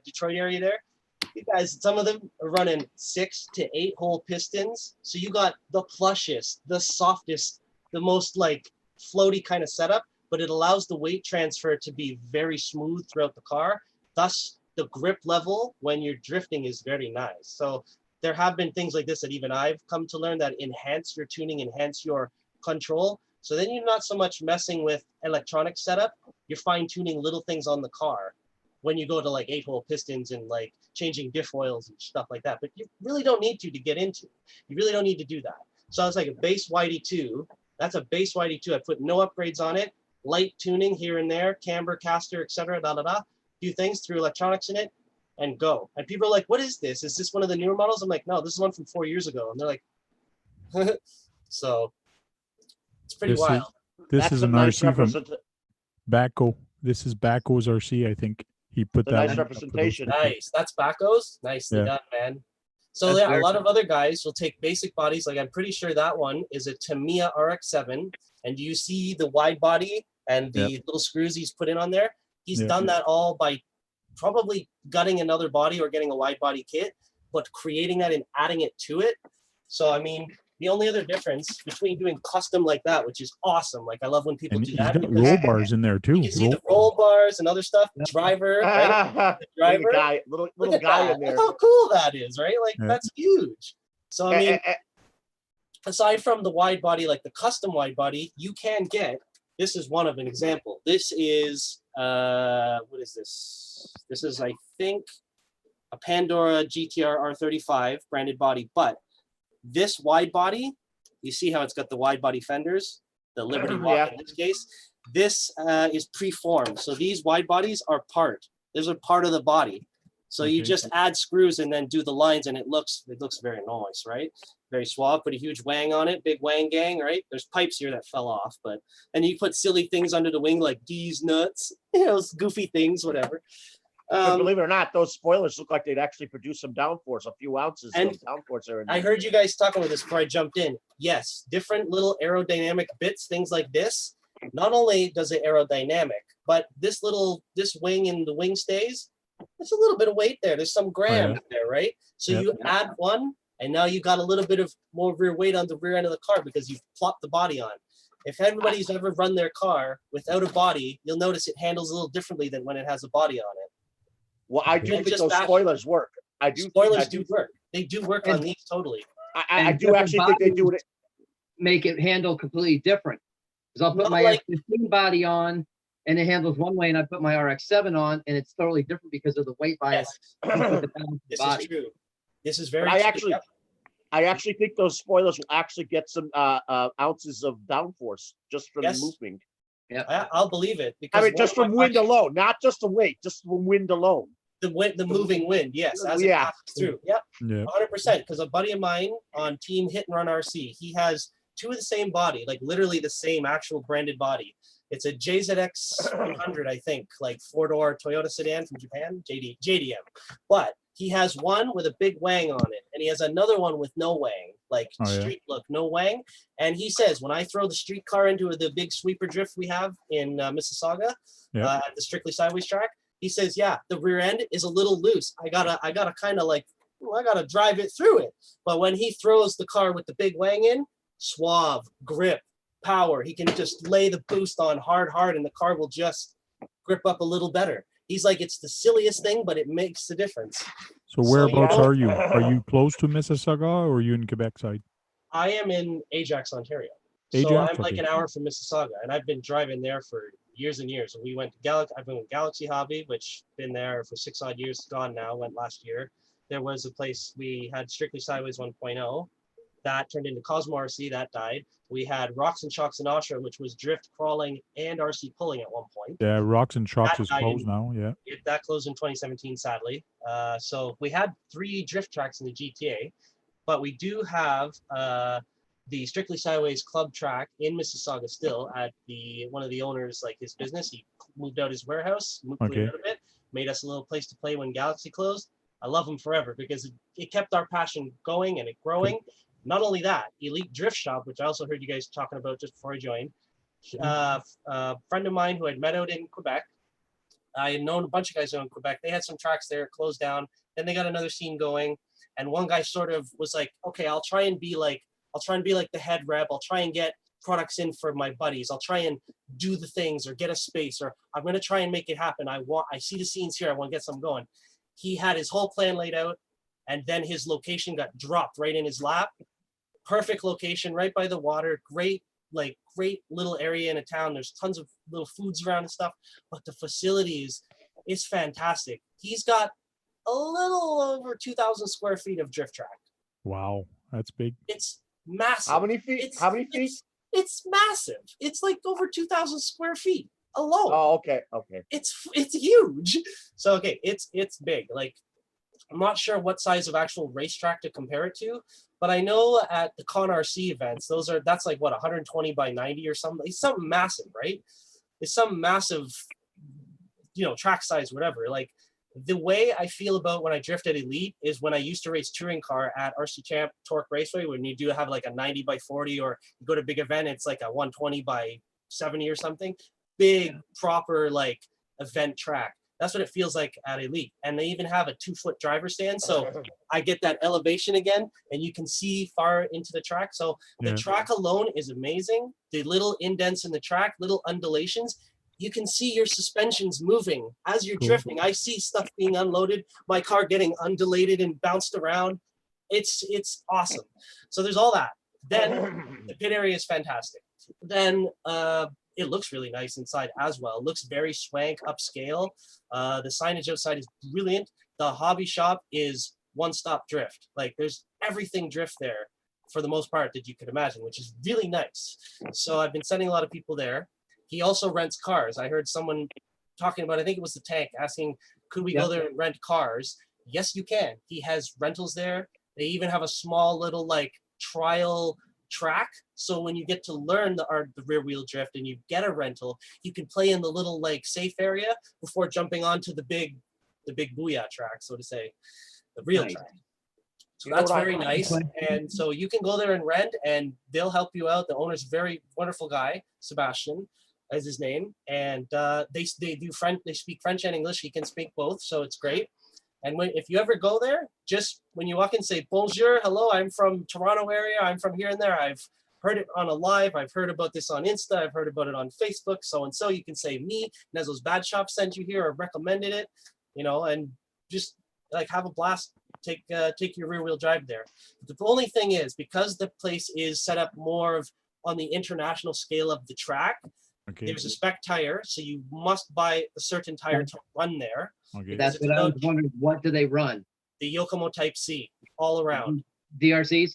Detroit area there, you guys, some of them are running 6 to 8 hole pistons. So you got the plushest, the softest, the most like floaty kind of setup, but it allows the weight transfer to be very smooth throughout the car. Thus, the grip level when you're drifting is very nice. So there have been things like this that even I've come to learn that enhance your tuning, enhance your control. So then you're not so much messing with electronic setup, you're fine tuning little things on the car when you go to like 8-hole pistons and like changing diff oils and stuff like that. But you really don't need to get into. You really don't need to do that. So it's like a base YD2. That's a base YD2. I put no upgrades on it, light tuning here and there, camber, caster, etc. Few things through electronics in it and go. And people are like, what is this? Is this one of the newer models? I'm like, no, this is one from 4 years ago. And they're like, so it's pretty wild. This is an RC from Baco. This is Baco's RC, I think. He put that nice representation. Nice. That's Baco's. Nicely done, man. So a lot of other guys will take basic bodies. Like I'm pretty sure that one is a Tamiya RX-7. And do you see the wide body and the little screws he's put in on there? He's done that all by probably gutting another body or getting a wide body kit, but creating that and adding it to it. So, I mean, the only other difference between doing custom like that, which is awesome. Like I love when people do that. He's got roll bars in there too. You can see the roll bars and other stuff. The driver, right? The driver, little guy in there. Look how cool that is, right? Like that's huge. So I mean, aside from the wide body, like the custom wide body, you can get. This is one of an example. This is what is this? This is, I think, a Pandora GTR R35 branded body, but this wide body, you see how it's got the wide body fenders, the Liberty Walk in this case. This is preformed. So these wide bodies are those are part of the body. So you just add screws and then do the lines, and it looks very nice, right? Very suave. Put a huge wang on it, big wang gang, right? There's pipes here that fell off, and you put silly things under the wing like these nuts, goofy things, whatever. But believe it or not, those spoilers look like they'd actually produce some downforce, a few ounces of downforce are in there. I heard you guys talking about this before I jumped in. Yes, different little aerodynamic bits, things like this. Not only does it aerodynamic, but this wing and the wing stays, it's a little bit of weight there. There's some grams there, right? So you add one, and now you got a little bit of more rear weight on the rear end of the car because you've plopped the body on. If everybody's ever run their car without a body, you'll notice it handles a little differently than when it has a body on it. Well, I do think those spoilers work. Spoilers do work. They do work on these totally. I do actually think they do it. Make it handle completely different. Because I'll put my F15 body on, and it handles one way, and I put my RX-7 on, and it's totally different because of the weight bias. with the balance of the This body. is true. This is But very I true. actually, Yep. I actually think those spoilers will actually get some ounces of downforce just from Yes. moving. I'll believe it I because mean, just one of from my wind buddies- alone, not just the weight, just from wind alone. the moving wind, yes, as it Yeah. passes through. Yep, Yeah. 100%. Because a buddy of mine on Team Hit and Run RC, he has two of the same body, like literally the same actual branded body. It's a JZX 100, I think, like four-door Toyota sedan from Japan, JDM. But he has one with a big wang on it, and he has another one with no wang, like Oh, yeah. street look, no wang. And he says, when I throw the street car into the big sweeper drift we have in Mississauga Yeah. at the Strictly Sideways track, he says, yeah, the rear end is a little loose. I gotta kind of like, I gotta drive it through it. But when he throws the car with the big wang in, suave, grip, power, he can just lay the boost on hard, and the car will just grip up a little better. He's like, it's the silliest thing, but it makes the difference. So So, whereabouts yeah. are you? Are you close to Mississauga or are you in Quebec side? I am in Ajax, Ontario. So Ajax, I'm like okay. an hour from Mississauga, and I've been driving there for years and years. We went to I've been with Galaxy Hobby, which been there for 6 odd years, gone now, went last year. There was a place we had Strictly Sideways 1.0. That turned into Cosmo RC, that died. We had Rocks and Shocks in Austria, which was drift crawling and RC pulling at one point. Yeah, Rocks and Shocks That is died closed in- now. Yeah. That closed in 2017, sadly. So we had 3 drift tracks in the GTA, but we do have the Strictly Sideways club track in Mississauga still at one of the owners, like his business. He moved out his warehouse, moved Okay. out a bit, made us a little place to play when Galaxy closed. I love him forever because it kept our passion going and it growing. Not only that, Elite Drift Shop, which I also heard you guys talking about just before I joined, a friend of mine who I'd met out in Quebec. I had known a bunch of guys out in Quebec. They had some tracks there, closed down. Then they got another scene going. And one guy sort of was like, okay, I'll try and be like the head rep. I'll try and get products in for my buddies. I'll try and do the things or get a space, or I'm going to try and make it happen. I see the scenes here. I want to get some going. He had his whole plan laid out, and then his location got dropped right in his lap. Perfect location, right by the water. Great little area in a town. There's tons of little foods around and stuff, but the facilities is fantastic. He's got a little over 2,000 square feet of drift track. Wow, that's big. It's massive. How many feet? How many feet? It's massive. It's like over 2,000 square feet alone. Oh, okay, okay. It's huge. So okay, it's big. Like, I'm not sure what size of actual racetrack to compare it to, but I know at the Con RC events, that's like what, 120 by 90 or something. It's something massive, right? It's some massive, track size, whatever. Like, the way I feel about when I drift at Elite is when I used to race touring car at RC Champ Torque Raceway, when you do have like a 90 by 40, or you go to a big event, it's like a 120 by 70 or something. Big, proper, like, event track. That's what it feels like at Elite. And they even have a 2-foot driver stand. So I get that elevation again, and you can see far into the track. So the Yeah. track alone is amazing. The little indents in the track, little undulations, you can see your suspensions moving as you're Cool. drifting. I see stuff being unloaded, my car getting undulated and bounced around. It's awesome. So there's all that. Then the pit area is fantastic. Then it looks really nice inside as well. It looks very swank, upscale. The signage outside is brilliant. The hobby shop is one-stop drift. Like, there's everything drift there for the most part that you could imagine, which is really nice. So I've been sending a lot of people there. He also rents cars. I heard someone talking about, I think it was the Tank, asking, could we go there and rent cars? Yes, you can. He has rentals there. They even have a small little like trial track. So when you get to learn the rear wheel drift and you get a rental, you can play in the little like safe area before jumping onto the big booyah track, so to say, the real Nice. track. So that's very nice. And so you can go there and rent, and they'll help you out. The owner's a very wonderful guy, Sebastian is his name, and they do French. They speak French and English. He can speak both, so it's great. And if you ever go there, just when you walk in, say bonjour, hello. I'm from Toronto area. I'm from here and there. I've heard it on a live. I've heard about this on Insta. I've heard about it on Facebook. So and so. You can say me, Nezzo's Bad Shop sent you here or recommended it, and just like have a blast. Take your rear wheel drive there. The only thing is, because the place is set up more of on the international scale of the track, Okay. There's a spec tire, so you must buy a certain tire to run there. Okay. That's It's what I was about wondering. What do they run? the Yokomo Type C all around. DRCs?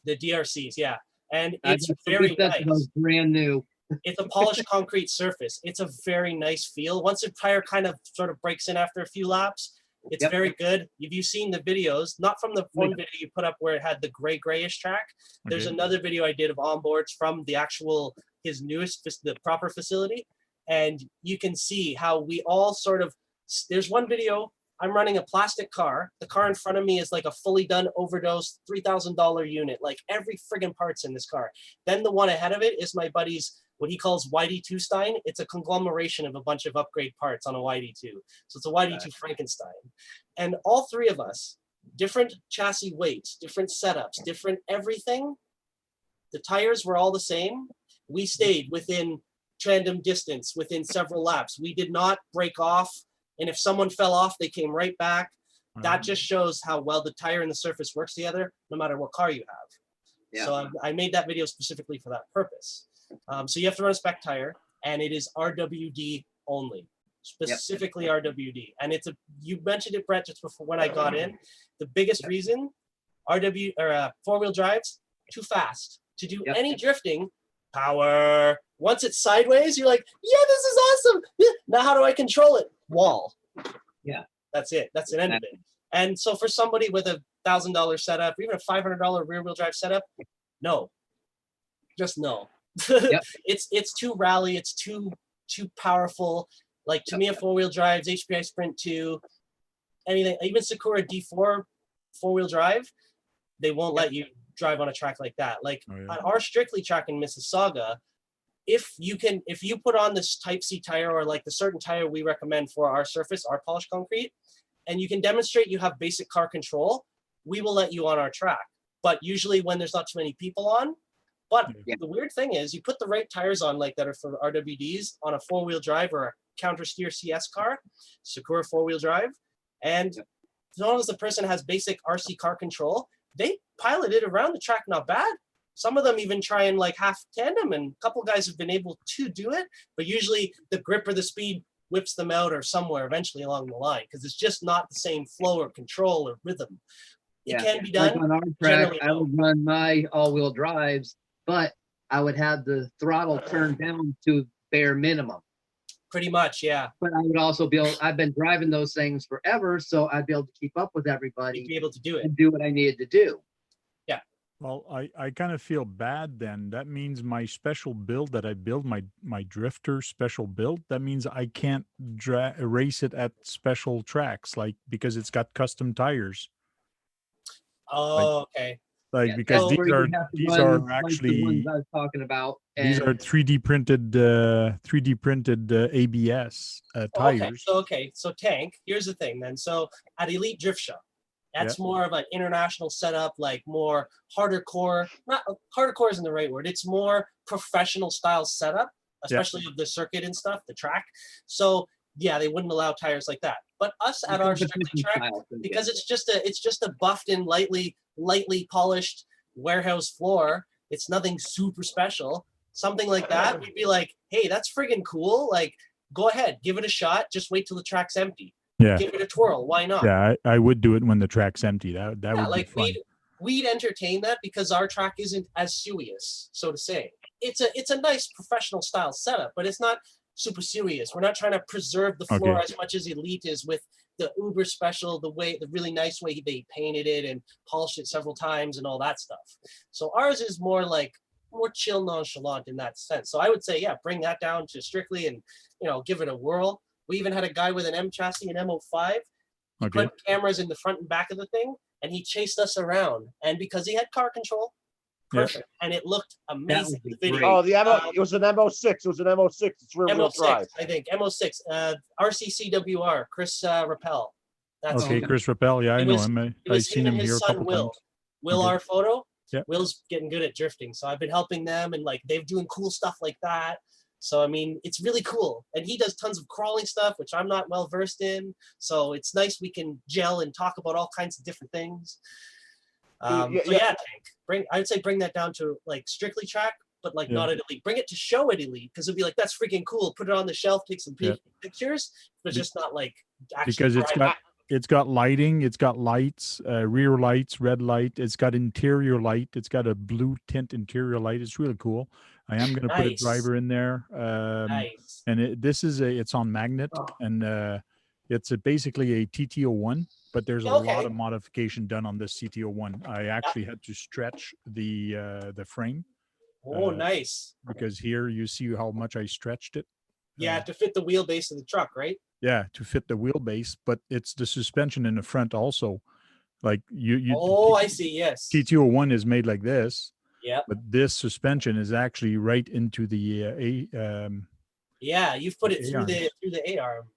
The DRCs, yeah. And I it's got some very good sets of nice. those brand new. It's a polished concrete surface. It's a very nice feel. Once the tire kind of sort of breaks in after a few laps, it's Yep. very good. If you've seen the videos, not from the one Yeah. video you put up where it had the grayish track, there's Okay. another video I did of onboards from the actual, his newest, the proper facility. And you can see how we all sort of, there's one video, I'm running a plastic car. The car in front of me is like a fully done overdose, $3,000 unit, like every friggin' part's in this car. Then the one ahead of it is my buddy's, what he calls YD2 Stein. It's a conglomeration of a bunch of upgrade parts on a YD2. So it's a YD2 Frankenstein. And all three of us, different chassis weights, different setups, different everything. The tires were all the same. We stayed within tandem distance, within several laps. We did not break off. And if someone fell off, they came right back. That just shows how well the tire and the surface works together, no matter what car you have. Yeah. So I made that video specifically for that purpose. So you have to run a spec tire, and it is RWD only, specifically RWD. And it's a, you mentioned it, Brett, just before when I got in. The biggest reason, four-wheel drives, too fast. To do any drifting, power. Once it's sideways, you're like, yeah, this is awesome. Yeah. Now how do I control it? Wall. Yeah. That's it. That's an end of it. And so for somebody with a $1,000 setup, or even a $500 rear-wheel drive setup, no. Just no. It's too rally. It's too powerful. Like Tamiya four-wheel drives, HPI Sprint 2, anything, even Sakura D4 four-wheel drive, they won't let you drive on a track like that. Like on our Strictly track in Mississauga, if you put on this Type C tire or like the certain tire we recommend for our surface, our polished concrete, and you can demonstrate you have basic car control, we will let you on our track. But usually when there's not too many people on. But the weird thing is you put the right tires on, like that are for RWDs, on a four-wheel drive or a counter steer CS car, Sakura four-wheel drive, and as long as the person has basic RC car control, they pilot it around the track not bad. Some of them even try and like half tandem, and a couple guys have been able to do it, but usually the grip or the speed whips them out or somewhere eventually along the line, because it's just not the same flow or control or rhythm. It can be done. Like on our track, I would run my all-wheel drives, but I would have the throttle turned down to bare minimum. Pretty much, yeah. But I would also be able, I've been driving those things forever, so I'd be able to keep up with everybody. You'd be able to do it. And do what I needed to do. Yeah. Well, I kind of feel bad then. That means my special build that I build, my drifter special build, that means I can't race it at special tracks, like because it's got custom tires. Oh, okay. Like because these are actually the ones I was talking about. These are 3D printed ABS tires. So Tank, here's the thing then. So at Elite Drift Shop, that's more of an international setup, like more harder core. Not harder core isn't the right word. It's more professional style setup, especially of the circuit and stuff, the track. So yeah, they wouldn't allow tires like that. But us at our Strictly track, because it's just a buffed in, lightly polished warehouse floor. It's nothing super special. Something like that, we'd be like, hey, that's friggin' cool. Like, go ahead, give it a shot. Just wait till the track's empty. Yeah. Give it a twirl. Why not? Yeah, I would do it when the track's empty. That would like be fun. We'd entertain that because our track isn't as serious, so to say. It's a nice professional style setup, but it's not super serious. We're not trying to preserve the floor as much as Elite is with the uber special, the really nice way they painted it and polished it several times and all that stuff. So ours is more chill, nonchalant in that sense. So I would say, yeah, bring that down to Strictly and, give it a whirl. We even had a guy with an M chassis, an M05. He put cameras in the front and back of the thing, and he chased us around. And because he had car control, perfect. And it looked amazing in the video. Oh, it was an M06. It was an M06. It's rear-wheel drive. I think. M06. RCCWR, Chris Rappel. That's Chris Rappel. Yeah, I know him. I've seen him here a couple times. Will, our photo. Yeah. Will's getting good at drifting, so I've been helping them, and like they're doing cool stuff like that. So I mean, it's really cool, and he does tons of crawling stuff, which I'm not well versed in. So it's nice we can gel and talk about all kinds of different things. Tank. I would say bring that down to like Strictly track. but like Yeah. not at elite. Bring it to show at elite because it'd be like that's freaking cool. Put it on the shelf, take some Yeah. pictures, but Be- just not like actually. Because it's got lighting, it's got lights, rear lights, red light, it's got interior light, it's got a blue tint interior light. It's really cool. I am going to put a Nice. driver in there. Nice. And it's on magnet, and it's basically a TT01, but there's a lot of modification done on this CT01. I actually had to stretch the frame. Oh, nice. Because here you see how much I stretched it. Yeah, to fit the wheelbase of the truck, right? Yeah, to fit the wheelbase, but it's the suspension in the front also. Like you. Oh, I see. Yes. TT01 is made like this. Yeah. But this suspension is actually right into the yeah, you've put it through A-arms. through the A-arm.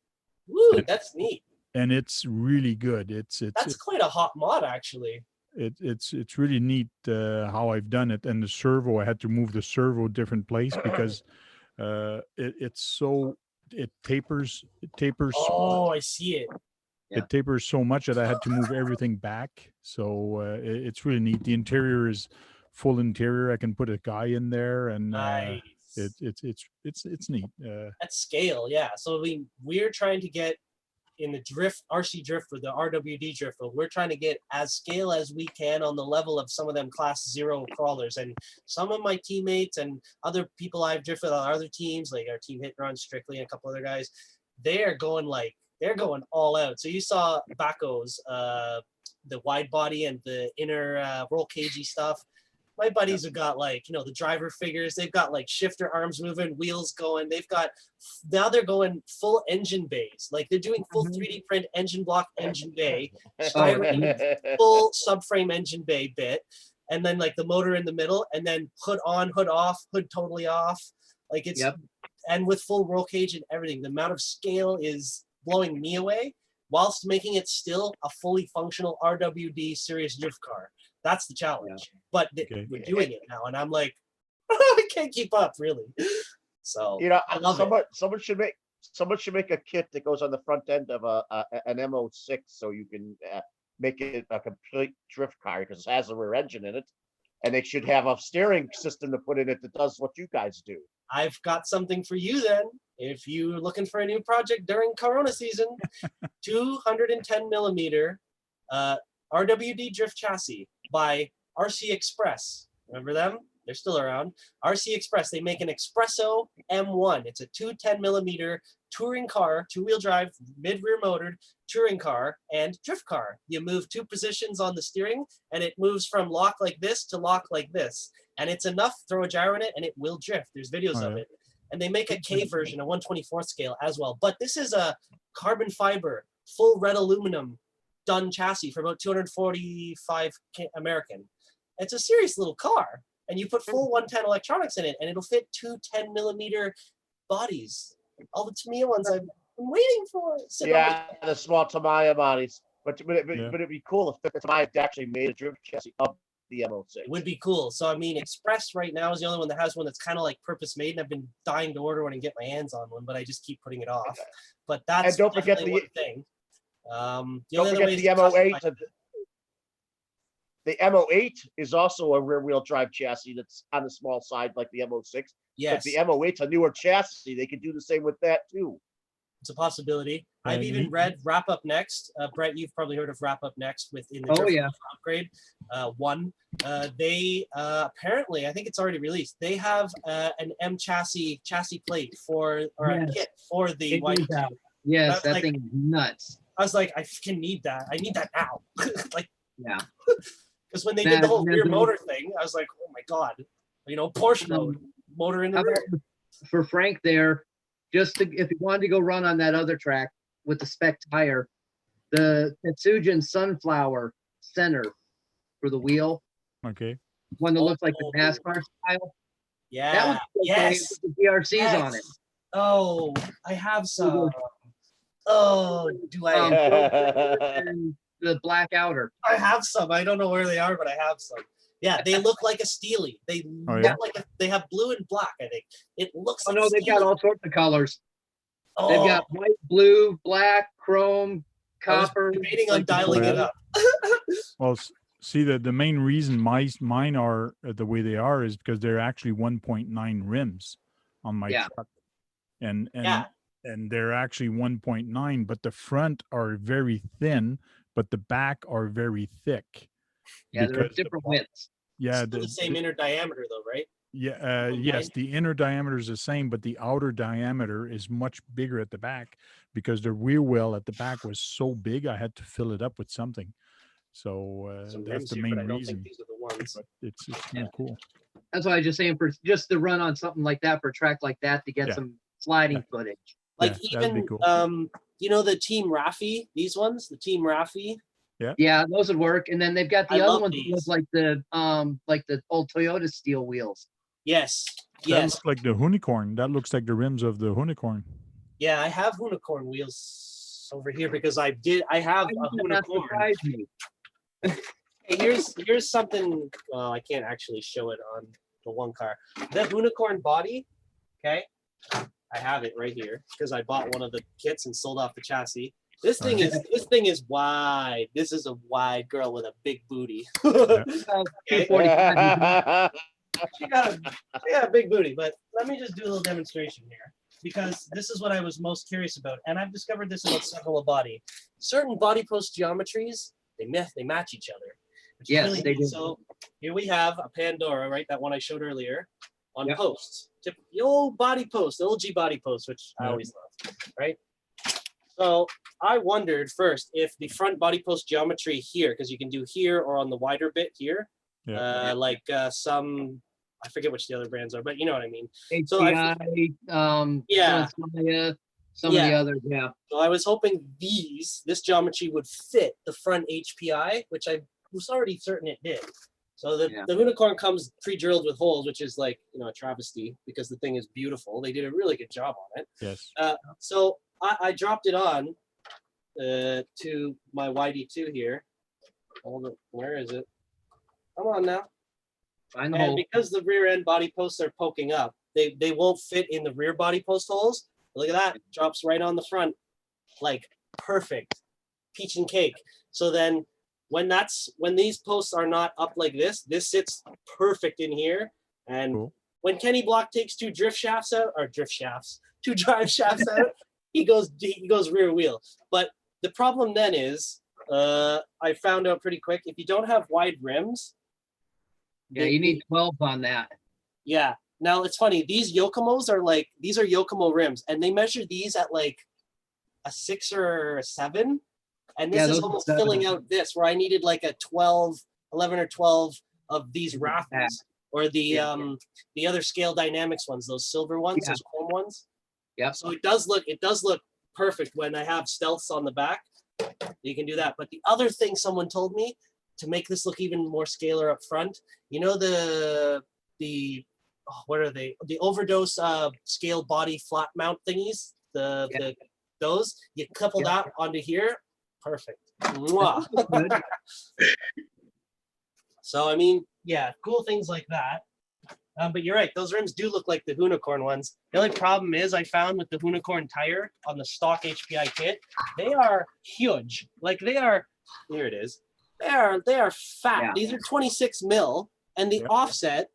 Woo, that's neat. And it's really good. That's quite a hot mod, actually. It's really neat how I've done it. And the servo, I had to move the servo different place because it tapers. Oh, I see it. It tapers so much that I had to move everything back. So it's really neat. The interior is full interior. I can put a guy in there, and Nice. it's neat. At scale, yeah. So we're trying to get in the drift RC drift or the RWD drift, but we're trying to get as scale as we can on the level of some of them class 0 crawlers. And some of my teammates and other people I've drifted on other teams, like our team Hit and Run Strictly and a couple other guys, they're going all out. So you saw Baco's the wide body and the inner roll cagey stuff. My buddies have got like, the driver figures. They've got like shifter arms moving, wheels going. Now they're going full engine bays. Like they're doing full 3D print engine block, engine bay, styrene, full subframe engine bay bit. And then like the motor in the middle, and then hood on, hood off, hood totally off. Like it's, and with full roll cage and everything. The amount of scale is blowing me away whilst making it still a fully functional RWD serious drift car. That's the challenge. But we're doing it now, and I'm like, I can't keep up, really. So I love it. Someone should make a kit that goes on the front end of an MO6, so you can make it a complete drift car because it has a rear engine in it, and they should have a steering system to put in it that does what you guys do. I've got something for you then. If you're looking for a new project during Corona season, 210 millimeter RWD drift chassis by RC Express. Remember them? They're still around. RC Express. They make an Espresso M1. It's a 210 millimeter touring car, 2-wheel drive, mid-rear motored touring car and drift car. You move 2 positions on the steering, and it moves from lock like this to lock like this. And it's enough. Throw a gyro in it, and it will drift. There's videos of it. And they make a K version, a 1/24th scale as well. But this is a carbon fiber, full red aluminum done chassis for about 245 American. It's a serious little car, and you put full 110 electronics in it, and it'll fit 2 10 millimeter bodies. All the Tamiya ones I've been waiting for. The small Tamiya bodies. But it'd be cool if the Tamiya actually made a drift chassis of the MO6. It would be cool. So I mean, Express right now is the only one that has one that's kind of like purpose made, and I've been dying to order one and get my hands on one, but I just keep putting it off. But that's and don't forget one thing. Don't forget the MO8. The MO8 is also a rear-wheel drive chassis that's on the small side, like the MO6. Yes. But the MO8's a newer chassis. They could do the same with that too. It's a possibility. I've even read Wrap Up Next. Brett, you've probably heard of Wrap Up Next within the upgrade. They apparently, I think it's already released. They have an M chassis plate a kit for the white. Yes, that thing is nuts. I was like, I fucking need that. I need that now. Yeah. Because when they did the whole rear motor thing, I was like, oh my God, Porsche mode, motor in the rear. For Frank there, if you wanted to go run on that other track with the spec tire, the Tetsujin Sunflower center for the wheel. Okay. One that looks like the NASCAR style. Yeah. That was with the DRCs on it. Oh, I have some. Oh, do I? The black outer. I have some. I don't know where they are, but I have some. Yeah, they look like a Steely. They look like they have blue and black, I think. It looks like they've got all sorts of colors. Oh. They've got white, blue, black, chrome, copper. Debating on dialing it up. Well, See, the main reason mine are the way they are is because they're actually 1.9 rims on my Yeah. truck, and Yeah. and they're actually 1.9, but the front are very thin, but the back are very thick. Yeah, they're because the different bo- widths. Yeah, Still the same inner diameter though, right? yes, 1.9? the inner diameter is the same, but the outer diameter is much bigger at the back because the rear wheel at the back was so big. I had to fill it up with something. So Some that's rims the here, main but I don't think reason. these are the ones. But it's kind of cool. That's why I was just saying for just to run on something like that for a track like that to get Yeah. some sliding footage. Like Yeah, that'd be even cool. you know the Team Raffi, these ones, the Team Raffi. Yeah, those would work. And then they've got the I other love ones these. with like the old Toyota steel wheels. Yes. That Yes. looks like the unicorn. That looks like the rims of the unicorn. Yeah, I have unicorn wheels over here because I have a That unicorn. surprised me. Hey, here's something. Well, I can't actually show it on the one car. The unicorn body. Okay, I have it right here because I bought one of the kits and sold off the chassis. This thing is wide. This is a wide girl with a big booty. Okay. 245. She got a big booty, but let me just do a little demonstration here because this is what I was most curious about, and I've discovered this about several body. Certain body post geometries they match each other. Which is Yes, really they neat. do. So here we have a Pandora, right? That one I showed earlier on Yep. posts. The old body post, the OG body post, which I Yep. always love, right? So I wondered first if the front body post geometry here, because you can do here or on the wider bit here, Yeah. some, I forget which the other brands are, but you know what I mean. HDI, So yeah. some of the others, yeah. So I was hoping this geometry would fit the front HPI, which I was already certain it did. So the unicorn comes pre-drilled with holes, which is like, a travesty because the thing is beautiful. They did a really good job on it. Yes. So I dropped it on to my YD2 here. Hold it. Where is it? Come on now. Find the And hole. because the rear end body posts are poking up, they won't fit in the rear body post holes. Look at that. Drops right on the front. Like perfect. Peach and cake. So then when these posts are not up like this sits perfect in here. And Cool. when Kenny Block takes two drive shafts out, he goes rear wheel. But the problem then is, I found out pretty quick, if you don't have wide rims, Yeah, you need 12 on that. yeah. Now it's funny, these Yokomos are these are Yokomo rims, and they measure these at like a 6 or a 7. And this Yeah, is those are almost 7. filling out this, where I needed like a 11 or 12 of these Raffles, or the other Scale Dynamics ones, those silver ones, those chrome ones. Yeah. So it does look perfect when I have stealths on the back. You can do that. But the other thing someone told me to make this look even more scalar up front, what are they? The Overdose scale body flat mount thingies. Those you couple that onto here, perfect. Mwah. So I mean, yeah, cool things like that. But you're right; those rims do look like the unicorn ones. The only problem is, I found with the unicorn tire on the stock HPI kit, they are huge. Like they are. Here it is. They are fat. Yeah. These are 26 mil, and the offset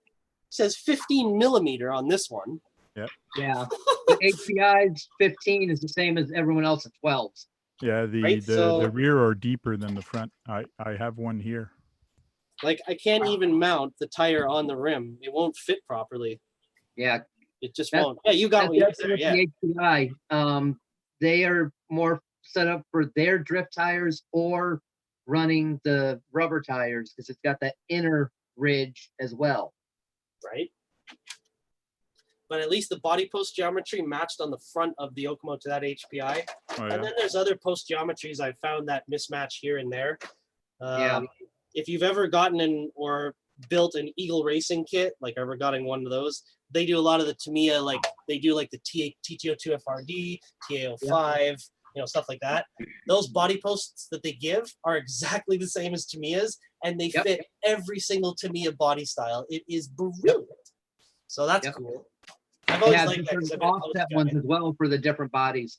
says 15 millimeter on this one. Yeah. The HPI's 15 is the same as everyone else at 12s. Yeah, the rear are deeper than the front. I have one here. Like I can't even mount the tire on the rim. It won't fit properly. Yeah. It just won't. Yeah, you got one there. Yeah. The HPI, they are more set up for their drift tires or running the rubber tires because it's got that inner ridge as well. Right. But at least the body post geometry matched on the front of the Yokomo to that HPI. Oh, And then there's other post geometries I found that mismatch here and there. If you've ever gotten or built an Eagle Racing kit, like ever gotten one of those, they do a lot of the Tamiya, like they do like the TTO2 FRD, TA05, stuff like that. Those body posts that they give are exactly the same as Tamiya's, and they fit every single Tamiya body style. It is brilliant. So that's cool. I've always liked that. 'Cause I've been a post Offset guy. ones as well for the different bodies.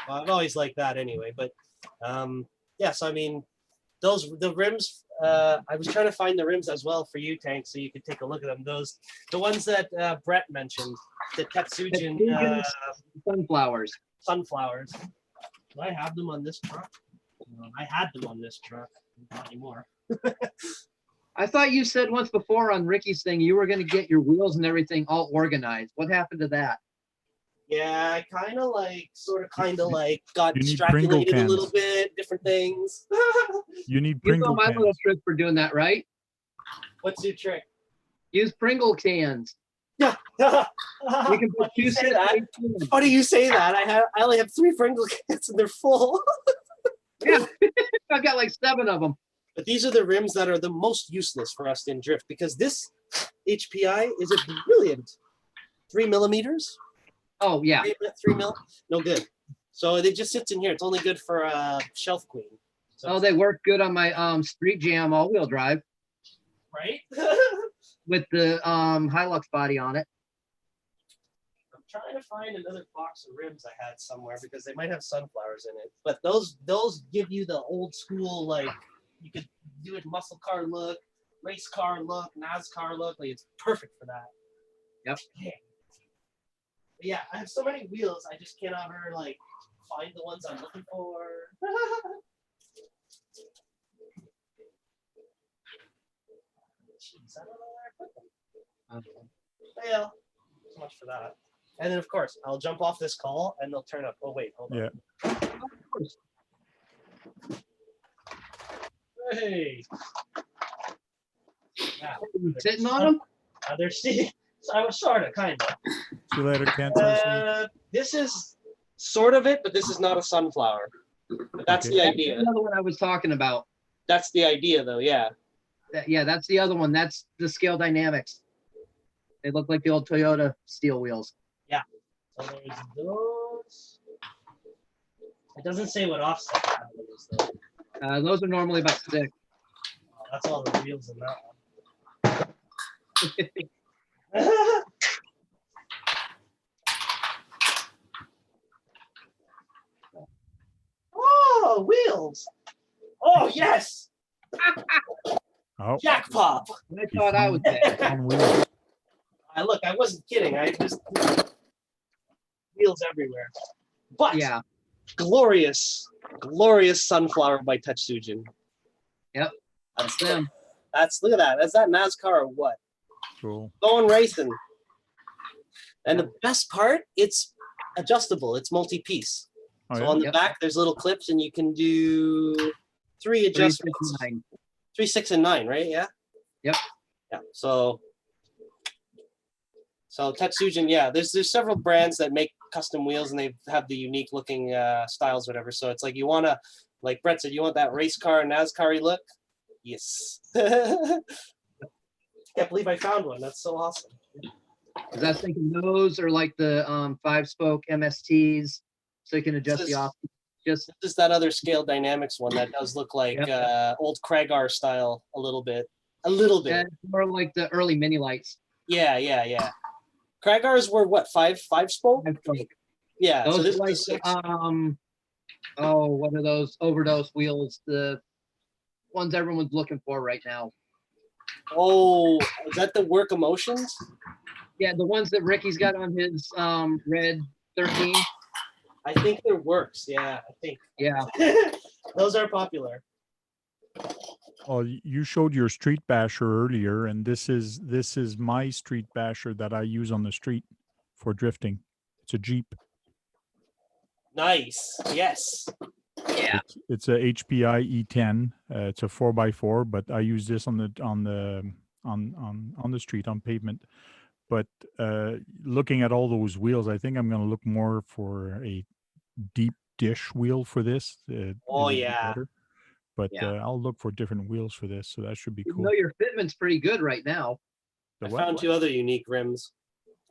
Well, I've always liked that anyway, but so I mean, the rims. I was trying to find the rims as well for you, Tank, so you could take a look at them. The ones that Brett mentioned, the Tetsujin Sunflowers. sunflowers. Do I have them on this truck? No, I had them on this truck. Not anymore. I thought you said once before on Ricky's thing you were going to get your wheels and everything all organized. What happened to that? Yeah, I kind of like got You need Pringle distracted a little cans. bit, different things. You need You Pringle know my cans. little trick for doing that, right? What's your trick? Use Pringle cans. Yeah. You can put Why do you two say that? cans in. Why do you say that? I only have 3 Pringle cans and they're full. Yeah, I've got like 7 of them. But these are the rims that are the most useless for us in drift because this HPI is a brilliant 3 millimeters. Oh yeah. 3 mil, no good. So it just sits in here. It's only good for Shelf Queen. So, Oh, they work good on my Street Jam all-wheel drive right? with the Hilux body on it. I'm trying to find another box of rims I had somewhere because they might have sunflowers in it. But those give you the old school, like you could do it muscle car look, race car look, NASCAR look. Like it's perfect for that. Yep. Yeah. But yeah, I have so many wheels. I just cannot ever like find the ones I'm looking for. Jeez, I don't know where I put them. Well, so much for that. And then of course I'll jump off this call and they'll turn up. Oh wait, hold on. Yeah. Hey. Yeah, You sitting on them? they're see. I was sort of, kind of. See you later, Kansas. This is sort of it, but this is not a sunflower. But that's Okay. the That's idea. another one I was talking about. That's the idea, though. Yeah. Yeah, that's the other one. That's the Scale Dynamics. They look like the old Toyota steel wheels. So there's those. It doesn't say what offset that one is, though. Those are normally about 6. Oh, that's all the wheels in that one. Oh, wheels! Oh yes! Oh, Jackpot! I thought I was dead. on wheels. Look, I wasn't kidding. I just wheels everywhere. But Yeah, glorious, glorious sunflower by Tetsujin. Yep. That's them. That's look at that. That's that NASCAR or what? Cool. Going racing. And the best part, it's adjustable. It's multi-piece. Oh, So yeah? on the Yep. back, there's little clips, and you can do 3 adjustments. 369. 3, 6, and 9, right? Yeah. Yep. Yeah. So Tetsujin, yeah. There's several brands that make custom wheels, and they have the unique looking styles, whatever. So it's like you want to, like Brett said, you want that race car NASCAR look. Yes. Can't believe I found one. That's so awesome. Because I was thinking those are like the 5-spoke MSTs, so you can adjust This the is- off. Just This is that other Scale Dynamics one that does look like old Kragar style a little bit. A little bit. that's more like the early mini lights. Yeah. Kragars were what, 5 spoke? 5-spoke. Yeah. So Those this are like is 6. what are those overdose wheels? The ones everyone's looking for right now. Oh, is that the Work Emotions? Yeah, the ones that Ricky's got on his red 13. I think they're Works. Yeah, I think. Yeah, Those are popular. Well, you showed your street basher earlier, and this is my street basher that I use on the street for drifting. It's a Jeep. Nice. Yes. yeah. It's a HPI E10. It's a 4x4, but I use this on the street on pavement. But looking at all those wheels, I think I'm going to look more for a deep dish wheel for this. It Oh, would be yeah. better. But Yeah. I'll look for different wheels for this, so that should be Even cool. though your fitment's pretty good right now. The I what? found 2 other unique rims.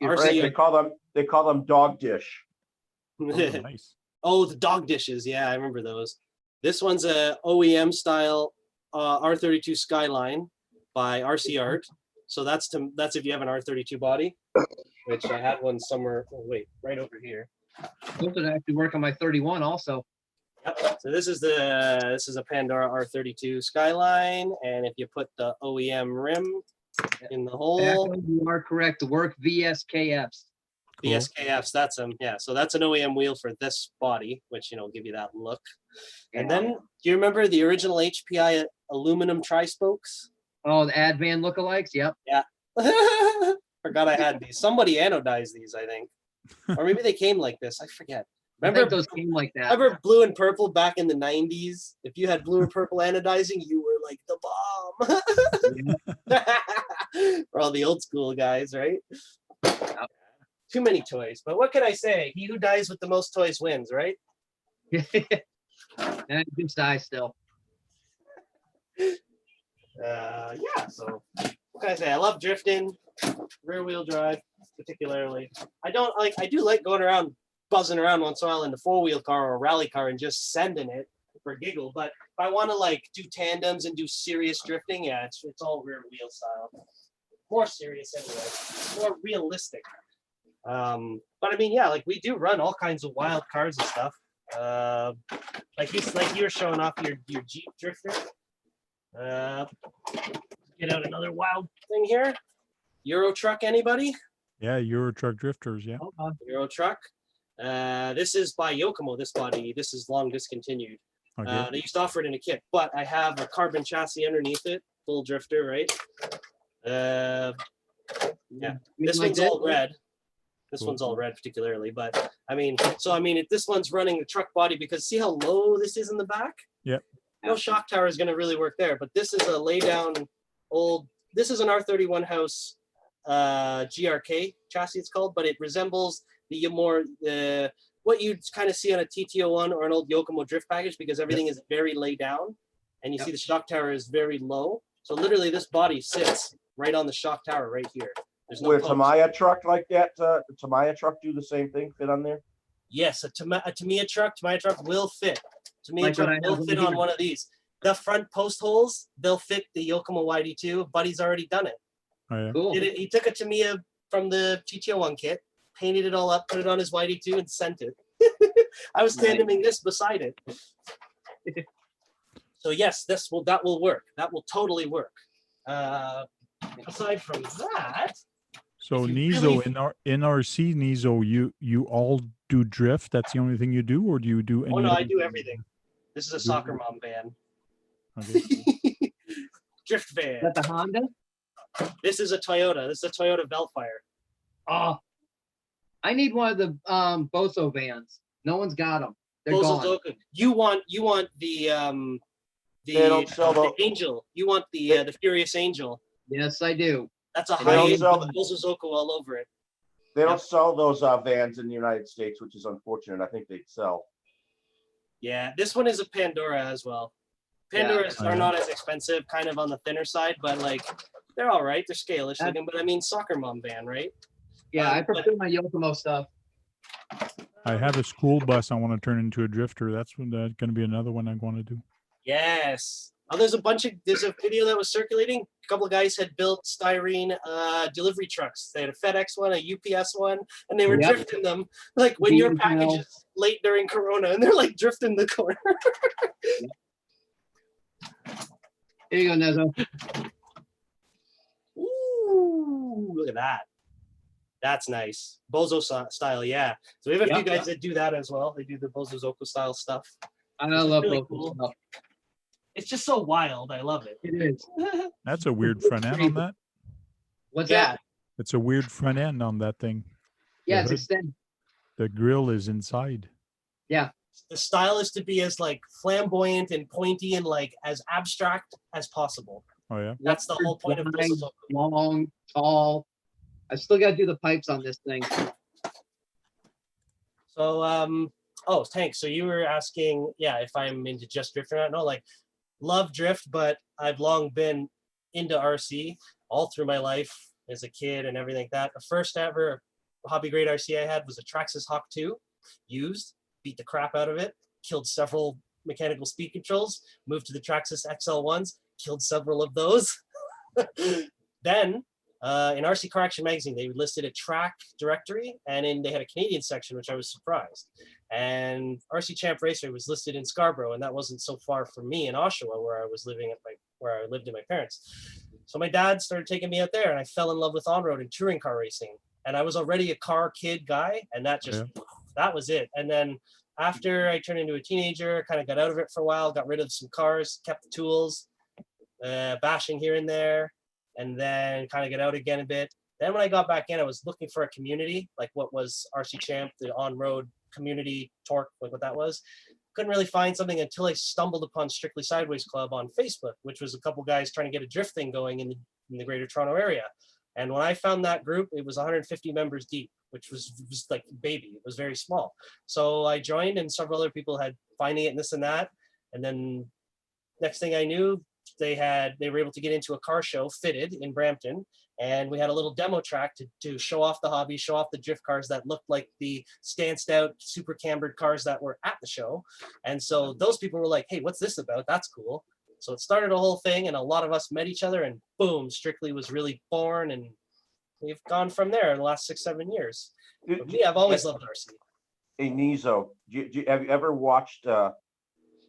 Frank, RC they call them dog dish. Oh, nice. Oh, the dog dishes. Yeah, I remember those. This one's a OEM style R32 Skyline by RC Art. So that's if you have an R32 body, which I had one somewhere. Oh, wait, right over here. Those would actually work on my 31 also. Yep. So this is a Pandora R32 Skyline, and if you put the OEM rim in the hole, You are correct. The work VSKFs. Cool. BSKFs, that's them. Yeah, so that's an OEM wheel for this body, which give you that look. And then, do you remember the original HPI aluminum tri-spokes? Oh, the Advan lookalikes. Yep. Yeah. Forgot I had these. Somebody anodized these, I think, or maybe they came like this. I forget. I Remember think those came like that. Remember blue and purple back in the 90s? If you had blue and purple anodizing, you were like the bomb. For all the old school guys, right? Too many toys. But what can I say? He who dies with the most toys wins, right? And good size still. Yeah, so what can I say? I love drifting, rear wheel drive, particularly. I do like going around, buzzing around once in a while in the 4-wheel car or a rally car and just sending it for a giggle. But if I want to do tandems and do serious drifting, yeah, it's all rear wheel style. More serious anyway, more realistic. But I mean, yeah, we do run all kinds of wild cars and stuff. Like you were showing off your Jeep drifter. Get out another wild thing here. Euro truck, anybody? Yeah, Euro Truck Drifters. Yeah. Euro truck. This is by Yokomo. This body, this is long discontinued. Okay. They used to offer it in a kit, but I have a carbon chassis underneath it, full drifter, right? Yeah, this one's all red. This Cool. one's all red particularly, but if this one's running the truck body, because see how low this is in the back? Yep. No shock tower is going to really work there, but this is a lay down this is an R31 house GRK chassis it's called, but it resembles what you'd kind of see on a TT01 or an old Yokomo drift package, because everything is very laid down, and you see the shock tower is very low. So literally this body sits right on the shock tower right here. There's no With post. Tamiya truck like that, the Tamiya truck do the same thing, fit on there? Yes, a Tamiya truck will fit. Tamiya Like truck what I will have fit over on here. one of these. The front post holes, they'll fit the Yokomo YD2. Buddy's already done it. Oh, yeah. Cool. He took a Tamiya from the GTO1 kit, painted it all up, put it on his YD2, and sent it. I was tandeming this beside it. So yes, that will work. That will totally work. Aside from that, So if you Nizo really- in RC Nizo, you all do drift. That's the only thing you do, or do you do any? oh no, I other do thing? everything. This is a Do- soccer mom van. Okay. Drift Is van. that the Honda? This is a Toyota. This is a Toyota Velfire. Oh, I need one of the Boso vans. No one's got them. They're Bozo gone. Zoku. You want the They don't sell the the- Angel. You want the Furious Angel. Yes, I do. That's a They don't high-end sell the- Bozo Zoku all over it. They don't sell those vans in the United States, which is unfortunate. I think they'd sell. Yeah, this one is a Pandora as well. Pandoras Yeah. are not as expensive, kind of on the thinner side, but they're all right. They're scalish looking, but I mean, soccer mom van, right? Yeah, I but- prefer my Yokomo stuff. I have a school bus. I want to turn into a drifter. That's going to be another one I want to do. Yes. Oh, there's a video that was circulating. A couple of guys had built styrene delivery trucks. They had a FedEx one, a UPS one, and they were Yep. drifting them. Like when your DHL. package is late during Corona, and they're drifting the corner. Here you go, Nezo. Ooh, look at that. That's nice. Bozo style, yeah. So we have a few guys that do that as well. They do the Bozo Zoku style stuff. I love really Boso cool. stuff. It's just so wild. I love it. It is. That's a weird front end on that. What's Yeah. that? It's a weird front end on that thing. Yeah, it's hood. extended. The grill is inside. The style is to be as flamboyant and pointy and as abstract as possible. Oh yeah. That's the whole point of Wide, Bozo Zoku. long, tall. I still got to do the pipes on this thing. So, Tank, so you were asking, if I'm into just drift or not. No, love drift, but I've long been into RC all through my life as a kid and everything like that. The first ever hobby grade RC I had was a Traxxas Hawk 2, used, beat the crap out of it, killed several mechanical speed controls, moved to the Traxxas XL1s, killed several of those. Then, in RC Car Action magazine, they listed a track directory, and they had a Canadian section, which I was surprised. And RC Champ Raceway was listed in Scarborough, and that wasn't so far from me in Oshawa, where I was living where I lived in my parents. So my dad started taking me out there, and I fell in love with on-road and touring car racing. And I was already a car kid guy, and that just that was it. And then after I turned into a teenager, kind of got out of it for a while, got rid of some cars, kept the tools, bashing here and there, and then kind of get out again a bit. Then when I got back in, I was looking for a community, like what was RC Champ, the on-road community torque, like what that was. Couldn't really find something until I stumbled upon Strictly Sideways Club on Facebook, which was a couple guys trying to get a drift thing going in the Greater Toronto area. And when I found that group, it was 150 members deep, which was like baby. It was very small. So I joined, and several other people had finding it and this and that. And then next thing I knew, they were able to get into a car show, Fitted, in Brampton. And we had a little demo track to show off the hobby, show off the drift cars that looked like the stanced out, super cambered cars that were at the show. And so those people were like, hey, what's this about? That's cool. So it started a whole thing, and a lot of us met each other, and boom, Strictly was really born, and we've gone from there in the last 6-7 years. For me, I've always loved RC. Hey, Nizo, have you ever watched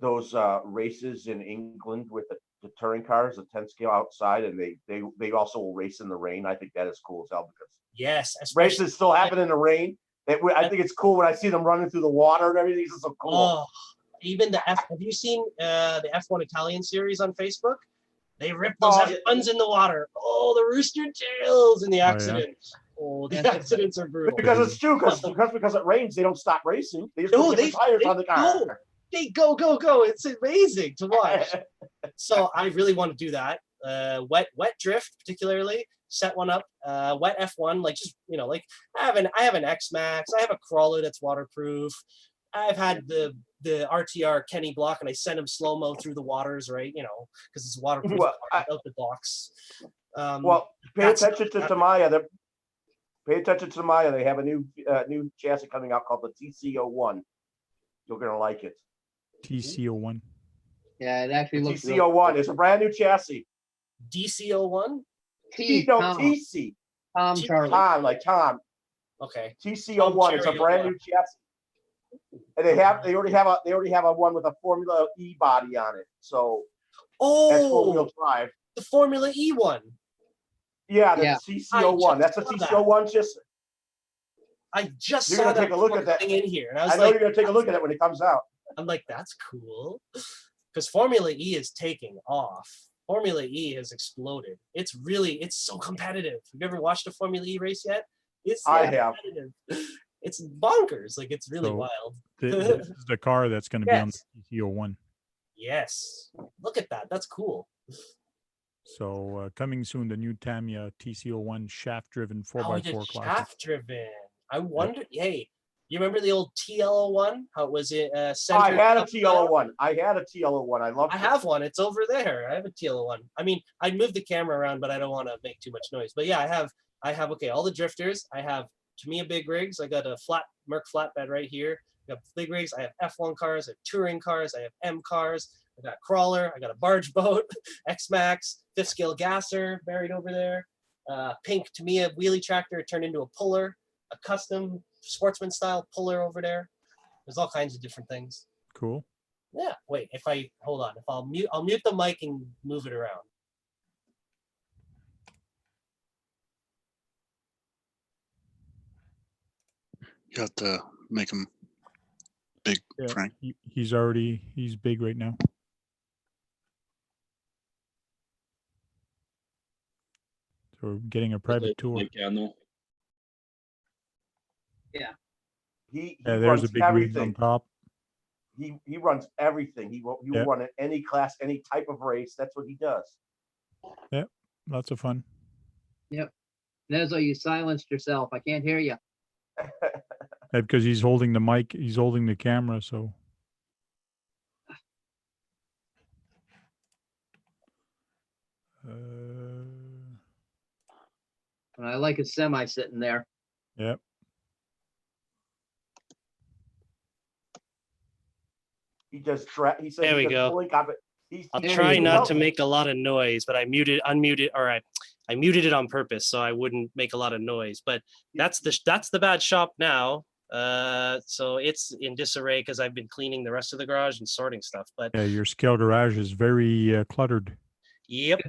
those races in England with the touring cars, the 10 scale outside, and they also will race in the rain? I think that is cool as hell, because yes, races still happen in the rain. I think it's cool when I see them running through the water and everything. It's so cool. Oh, even have you seen the F1 Italian series on Facebook? They rip those F1s in the water. Oh, the rooster tails in the accidents. Oh, the accidents are brutal. Because it's true, because it rains, they don't stop racing. They just put different tires on the car. They go. It's amazing to watch. So I really want to do that. Wet drift, particularly. Set one up. Wet F1, like just like I have an X Max. I have a crawler that's waterproof. I've had the RTR Kenny block, and I send him slow mo through the waters, right? Because it's waterproof out the box. Pay attention to Tamaya. Pay attention to Tamaya. They have a new chassis coming out called the TC01. You're gonna like it. TC01. Yeah, it actually looks. TC01. It's a brand new chassis. DC01. TC. Tom Charlie. Tom, like Tom. Okay. TC01. It's a brand new chassis. And they already have a one with a Formula E body on it. So that's 4-wheel drive. The Formula E one. Yeah, the TC01. That's a TC01 just. I just You're gonna take a look at that thing in here, and I know you're gonna take a look at it when it comes out. I'm like, that's cool, because Formula E is taking off. Formula E has exploded. It's so competitive. Have you ever watched a Formula E race yet? I have. It's bonkers. Like, it's really wild. This is the car that's going to be on the TC01. Yes. Look at that. That's cool. So coming soon, the new Tamiya TC01 shaft-driven 4x4 class. Shaft-driven. I wonder. Hey, you remember the old TL01? How it was I had a TL01. I loved it. I have one. It's over there. I have a TL01. I mean, I'd move the camera around, but I don't want to make too much noise. But yeah, I have all the drifters. I have Tamiya big rigs. I got a Merc flatbed right here. I got big rigs. I have F1 cars. I have touring cars. I have M cars. I got a crawler. I got a barge boat, X Max, 5th scale gasser buried over there. Pink Tamiya wheelie tractor turned into a puller, a custom sportsman style puller over there. There's all kinds of different things. Cool. Yeah. Wait, hold on. If I'll mute the mic and move it around. You have to make him big, Frank. He's big right now. So we're getting a private tour. Yeah. He there's runs a big everything rig on top. He runs everything. He will run at any class, any type of race. That's what he does. Yep. Lots of fun. Yep. Nezo, you silenced yourself. I can't hear you. Because he's holding the mic. He's holding the camera. So. I like a semi sitting there. Yep. He does. He says there we go. I'll try not to make a lot of noise, but I muted it on purpose so I wouldn't make a lot of noise. But that's the bad shop now. So it's in disarray because I've been cleaning the rest of the garage and sorting stuff. But Yeah, your scale garage is very cluttered. yep.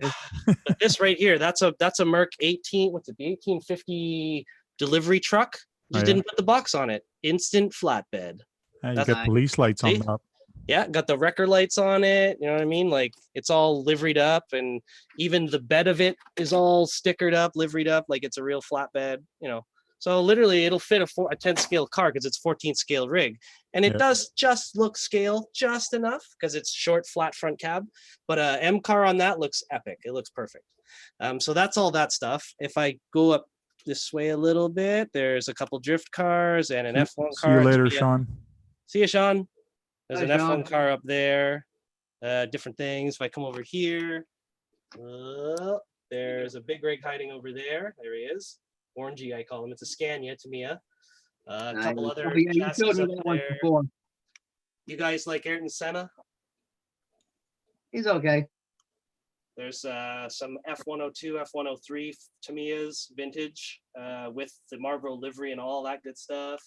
But this right here, that's a Merc 18. What's it? The 1850 delivery truck. Just yeah. didn't put the box on it. Instant flatbed. You That's got police lights on See? top. Yeah, got the wrecker lights on it. You know what I mean? Like it's all liveried up, and even the bed of it is all stickered up, liveried up, like it's a real flatbed. You know, so literally it'll fit a 10 scale car because it's 14 scale rig, and it Yep. does just look scale just enough because it's short, flat front cab. But a M car on that looks epic. It looks perfect. So that's all that stuff. If I go up this way a little bit, there's a couple drift cars and an F1 See car. you to later, be a- Sean. See you, Sean. There's Hi, an Sean. F1 car up there. Different things. If I come over here, there's a big rig hiding over there. There he is. Orangey, I call him. It's a Scania Tamiya. A couple Nice. other Oh, yeah, you chassis showed me up that one there. before. You guys like Ayrton Senna? He's okay. There's some F102, F103 Tamiyas vintage with the Marlboro livery and all that good stuff.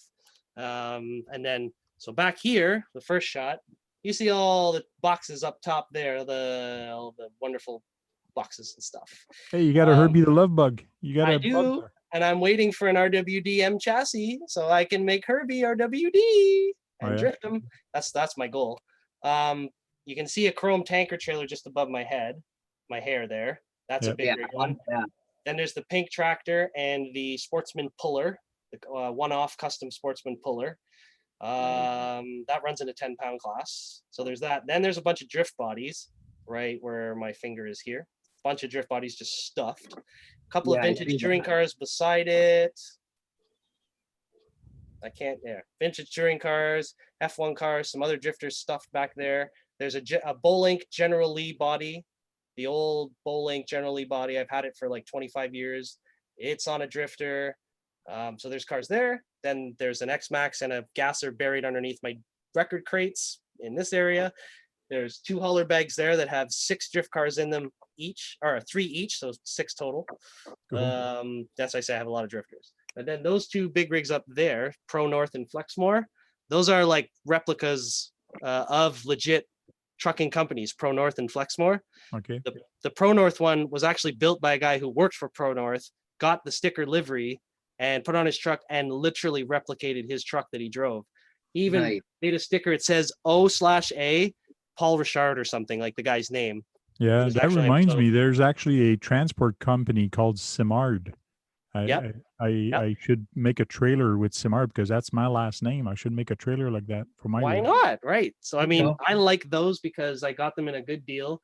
And then, so back here, the first shot, you see all the boxes up top there, all the wonderful boxes and stuff. Hey, you got a Herbie the Love Bug. You got I a do, bug. and I'm waiting for an RWDM chassis so I can make Herbie RWD and yeah. drift him. That's my goal. You can see a chrome tanker trailer just above my head, my hair there. That's Yeah. a big Yeah, rig one. yeah. Then there's the pink tractor and the Sportsman puller, the one-off custom Sportsman puller. That runs in a 10-pound class. So there's that. Then there's a bunch of drift bodies right where my finger is here. Bunch of drift bodies just stuffed. A couple of Yeah, I vintage see touring that. cars beside it. I can't, yeah. Vintage touring cars, F1 cars, some other drifters stuffed back there. There's a Bowlink General Lee body, the old Bowlink General Lee body. I've had it for like 25 years. It's on a drifter. So there's cars there. Then there's an X-Max and a gasser buried underneath my record crates in this area. There's 2 hauler bags there that have 6 drift cars in them each, or 3 each, so 6 total. That's why I say I have a lot of drifters. And then those 2 big rigs up there, Pro North and Flexmore, those are like replicas of legit trucking companies, Pro North and Flexmore. Okay. The Pro North one was actually built by a guy who worked for Pro North, got the sticker livery, and put on his truck and literally replicated his truck that he drove. He even Nice. made a sticker. It says O/A Paul Richard or something, like the guy's name. Yeah, was that actually reminds so- me. There's actually a transport company called Simard. Yep. I should make a trailer with Simard because that's my last name. I should make a trailer like that for my. Why rig. not? Right. So I mean, go. I like those because I got them in a good deal.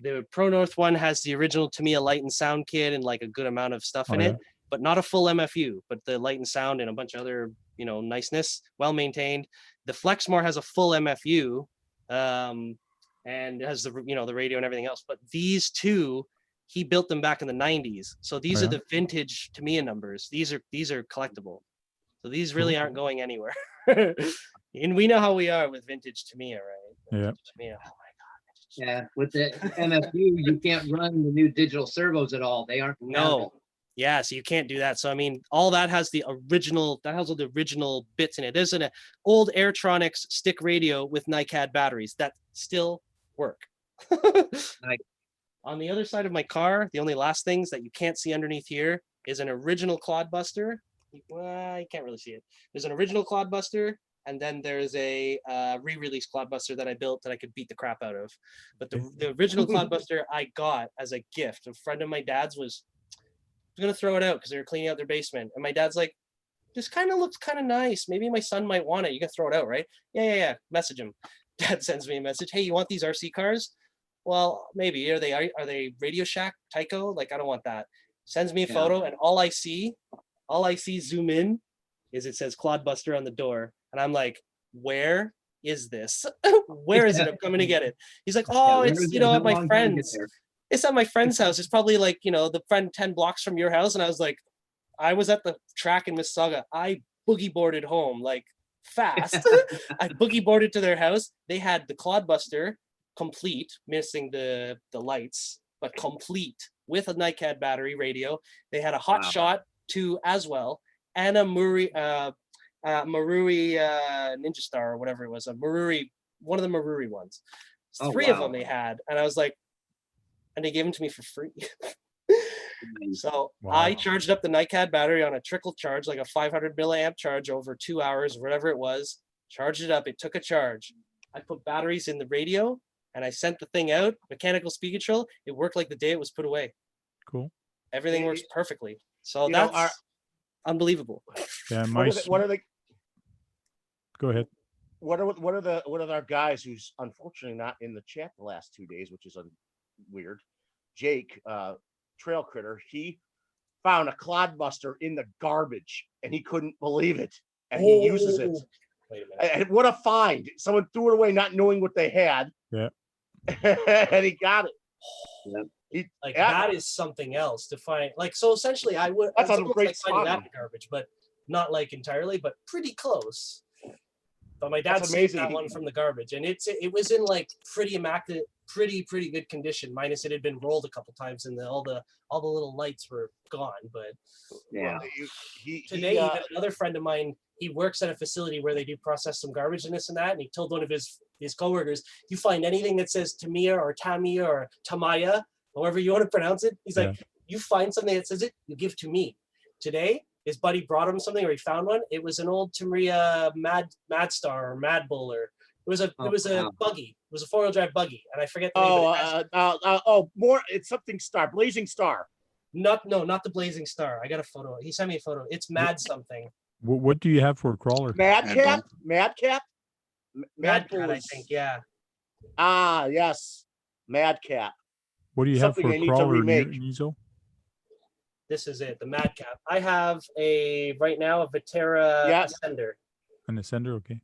The Pro North one has the original Tamiya light and sound kit and like a good amount of stuff in Oh, it, but not a full MFU, but the light and sound and a bunch of other, niceness, well maintained. The Flexmore has a full MFU, and has the radio and everything else. But these 2, he built them back in the 90s. So these Oh, are yeah. the vintage Tamiya numbers. These are collectible. So these really aren't going anywhere. And we know how we are with vintage Tamiya, right? Yeah. Vintage Tamiya. Oh my God. Yeah, with the MFU, you can't run the new digital servos at all. They aren't. No. Yeah, so you can't do that. So I mean, all that has the original, that has all the original bits in it. There's an old Airtronics stick radio with NiCad batteries that still work. Nice. On the other side of my car, the only last things that you can't see underneath here is an original Clodbuster. Well, you can't really see it. There's an original Clodbuster, and then there's a re-release Clodbuster that I built that I could beat the crap out of. But the original Clodbuster I got as a gift. A friend of my dad's was going to throw it out because they were cleaning out their basement. And my dad's like, this kind of looks kind of nice. Maybe my son might want it. You can throw it out, right? Yeah. Message him. Dad sends me a message. Hey, you want these RC cars? Well, maybe. Are they Radio Shack Tyco? Like, I don't want that. Sends me a photo, and all I see zoom in, is it says Clodbuster on the door. And I'm like, where is this? Where is it? I'm coming to get it. He's like, oh, where it's, is it? at How my long did it get friend's. there? It's at my friend's house. It's probably like, the friend 10 blocks from your house. And I was like, I was at the track in Mississauga. I boogie boarded home like fast. I boogie boarded to their house. They had the Clodbuster complete, missing the lights, but complete with a NiCad battery radio. They had a Hot Wow. Shot 2 as well, and a Murray Marui Ninja Star or whatever it was, a Marui, one of the Marui ones. Oh, Three of wow. them they had, and I was like, and they gave them to me for free. So I Wow. charged up the NiCad battery on a trickle charge, like a 500 milliamp charge over 2 hours, whatever it was. Charged it up. It took a charge. I put batteries in the radio and I sent the thing out. Mechanical speed control. It worked like the day it was put away. Cool. Everything Y- works perfectly. So you know, that's unbelievable. Yeah, what are the go ahead. what are our guys who's unfortunately not in the chat the last 2 days, which is weird. Jake, Trail Critter, he found a clodbuster in the garbage and he couldn't believe it, and he uses it. Wait a minute. And what a find! Someone threw it away, not knowing what they had. Yeah. And he got it. He, Like yeah, that is something else to find. Like so, essentially, I would. That's it's a almost great like finding spot. that in the garbage, but not like entirely, but pretty close. But my dad That's saved amazing. that one from the garbage, and it was in like pretty immaculate, pretty good condition. Minus it had been rolled a couple times, and all the little lights were gone. But Yeah. today, even another friend of mine, he works at a facility where they do process some garbage and this and that, and he told one of his coworkers, "You find anything that says Tamiya or Tamiya or Tamaya, however you want to pronounce it, he's like, you find something that says it, you give to me." Today, his buddy brought him something, or he found one. It was an old Tamiya Mad Star or Mad Bull, or it was a buggy. It was a 4-wheel drive buggy, and I forget the name. More. It's something Star, Blazing Star. Not the Blazing Star. I got a photo. He sent me a photo. It's Mad something. What do you have for a crawler? Madcap. Mad Bull Cat, I is- think. Yeah. Ah, yes, Madcap. What do you have Something for they a need to crawler, remake. Nizo? This is it, the Madcap. I have right now a Vetera Yeah. Ascender. An Ascender, okay.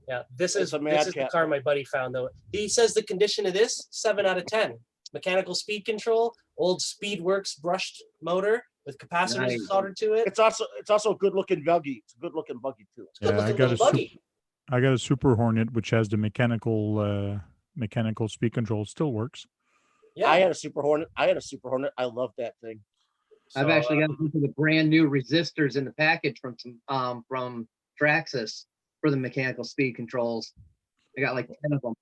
Yeah, this It's is a the Madcap. car my buddy found though. He says the condition of this 7 out of 10. Mechanical speed control, old Speedworks brushed motor with capacitors Nice. soldered to it. It's also a good looking buggy. It's a good looking buggy too. Good Yeah, looking little buggy. I got a Super Hornet which has the mechanical speed control. It still works. Yeah, I had a Super Hornet. I love that thing. I've So, actually got some of the brand new resistors in the package from Traxxas for the mechanical speed controls. I got like 10 of them.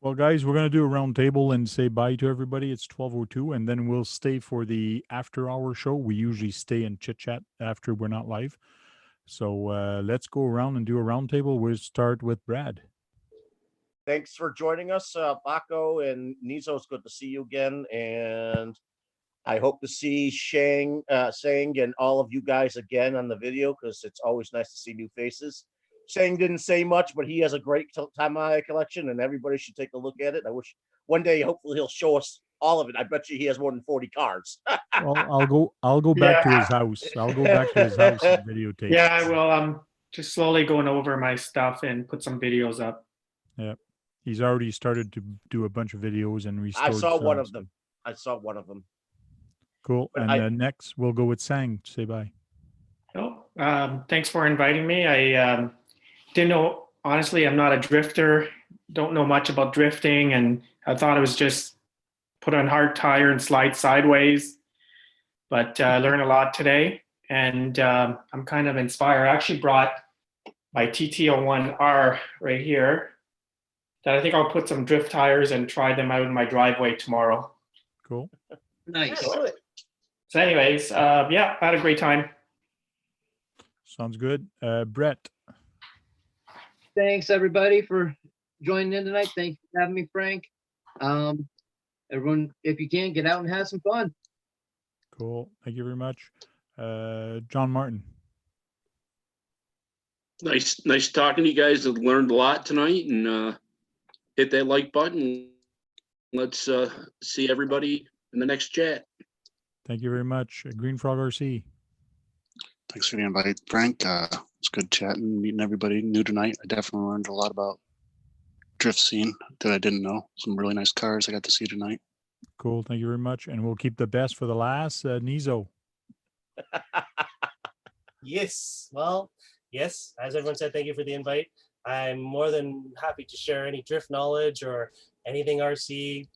Well, guys, we're gonna do a round table and say bye to everybody. It's 12:02, and then we'll stay for the after-hour show. We usually stay and chit chat after we're not live. So let's go around and do a round table. We'll start with Brad. Thanks for joining us, Baco and Nizo. It's good to see you again, and I hope to see Sang and all of you guys again on the video, because it's always nice to see new faces. Sang didn't say much, but he has a great Tamiya collection, and everybody should take a look at it. I wish one day, hopefully, he'll show us all of it. I bet you he has more than 40 cars. Well, I'll go back to his house. I'll go back to his house and videotape. Yeah, I will. I'm just slowly going over my stuff and put some videos up. Yeah, he's already started to do a bunch of videos and restore. I saw one of them. Cool. But And next we'll go with Sang. Say bye. Oh, thanks for inviting me. I didn't know, honestly, I'm not a drifter, don't know much about drifting, and I thought it was just put on hard tire and slide sideways, but I learned a lot today, and I'm kind of inspired. I actually brought my TT01R right here that I think I'll put some drift tires and try them out in my driveway tomorrow. Cool. Nice. do it. So anyways, yeah, I had a great time. Sounds good. Brett. Thanks everybody for joining in tonight. Thanks for having me, Frank. Everyone, if you can, get out and have some fun. Cool. Thank you very much. John Martin. Nice talking to you guys. I've learned a lot tonight, and hit that like button. Let's see everybody in the next chat. Thank you very much. Green Frog RC. Thanks for the invite, Frank. It's good chatting, meeting everybody new tonight. I definitely learned a lot about drift scene that I didn't know. Some really nice cars I got to see tonight. Cool. Thank you very much. And we'll keep the best for the last. Nizo. Yes. Well, yes. As everyone said, thank you for the invite. I'm more than happy to share any drift knowledge or anything RC,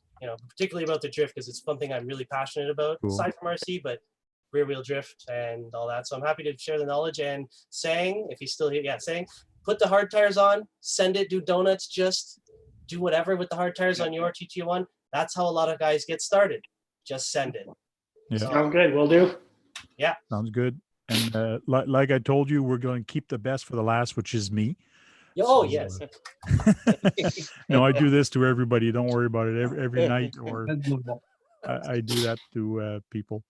particularly about the drift, because it's something I'm really passionate about, Cool. aside from RC, but rear wheel drift and all that. So I'm happy to share the knowledge. And Sang, if he's still here, yeah, Sang, put the hard tires on, send it, do donuts, just do whatever with the hard tires on your TT1. That's how a lot of guys get started. Just send it. Yeah. So, Sounds good. We'll do. yeah. Sounds good. And like I told you, we're going to keep the best for the last, which is me. Oh, So, yes. No, I do this to everybody. Don't worry about it. Every night, or I do that to people.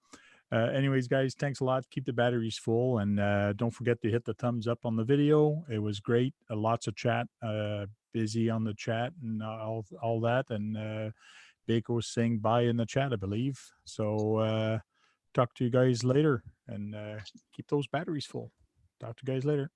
Anyways, guys, thanks a lot. Keep the batteries full, and don't forget to hit the thumbs up on the video. It was great. Lots of chat. Busy on the chat and all that. And Baco's saying bye in the chat, I believe. So talk to you guys later, and keep those batteries full. Talk to you guys later.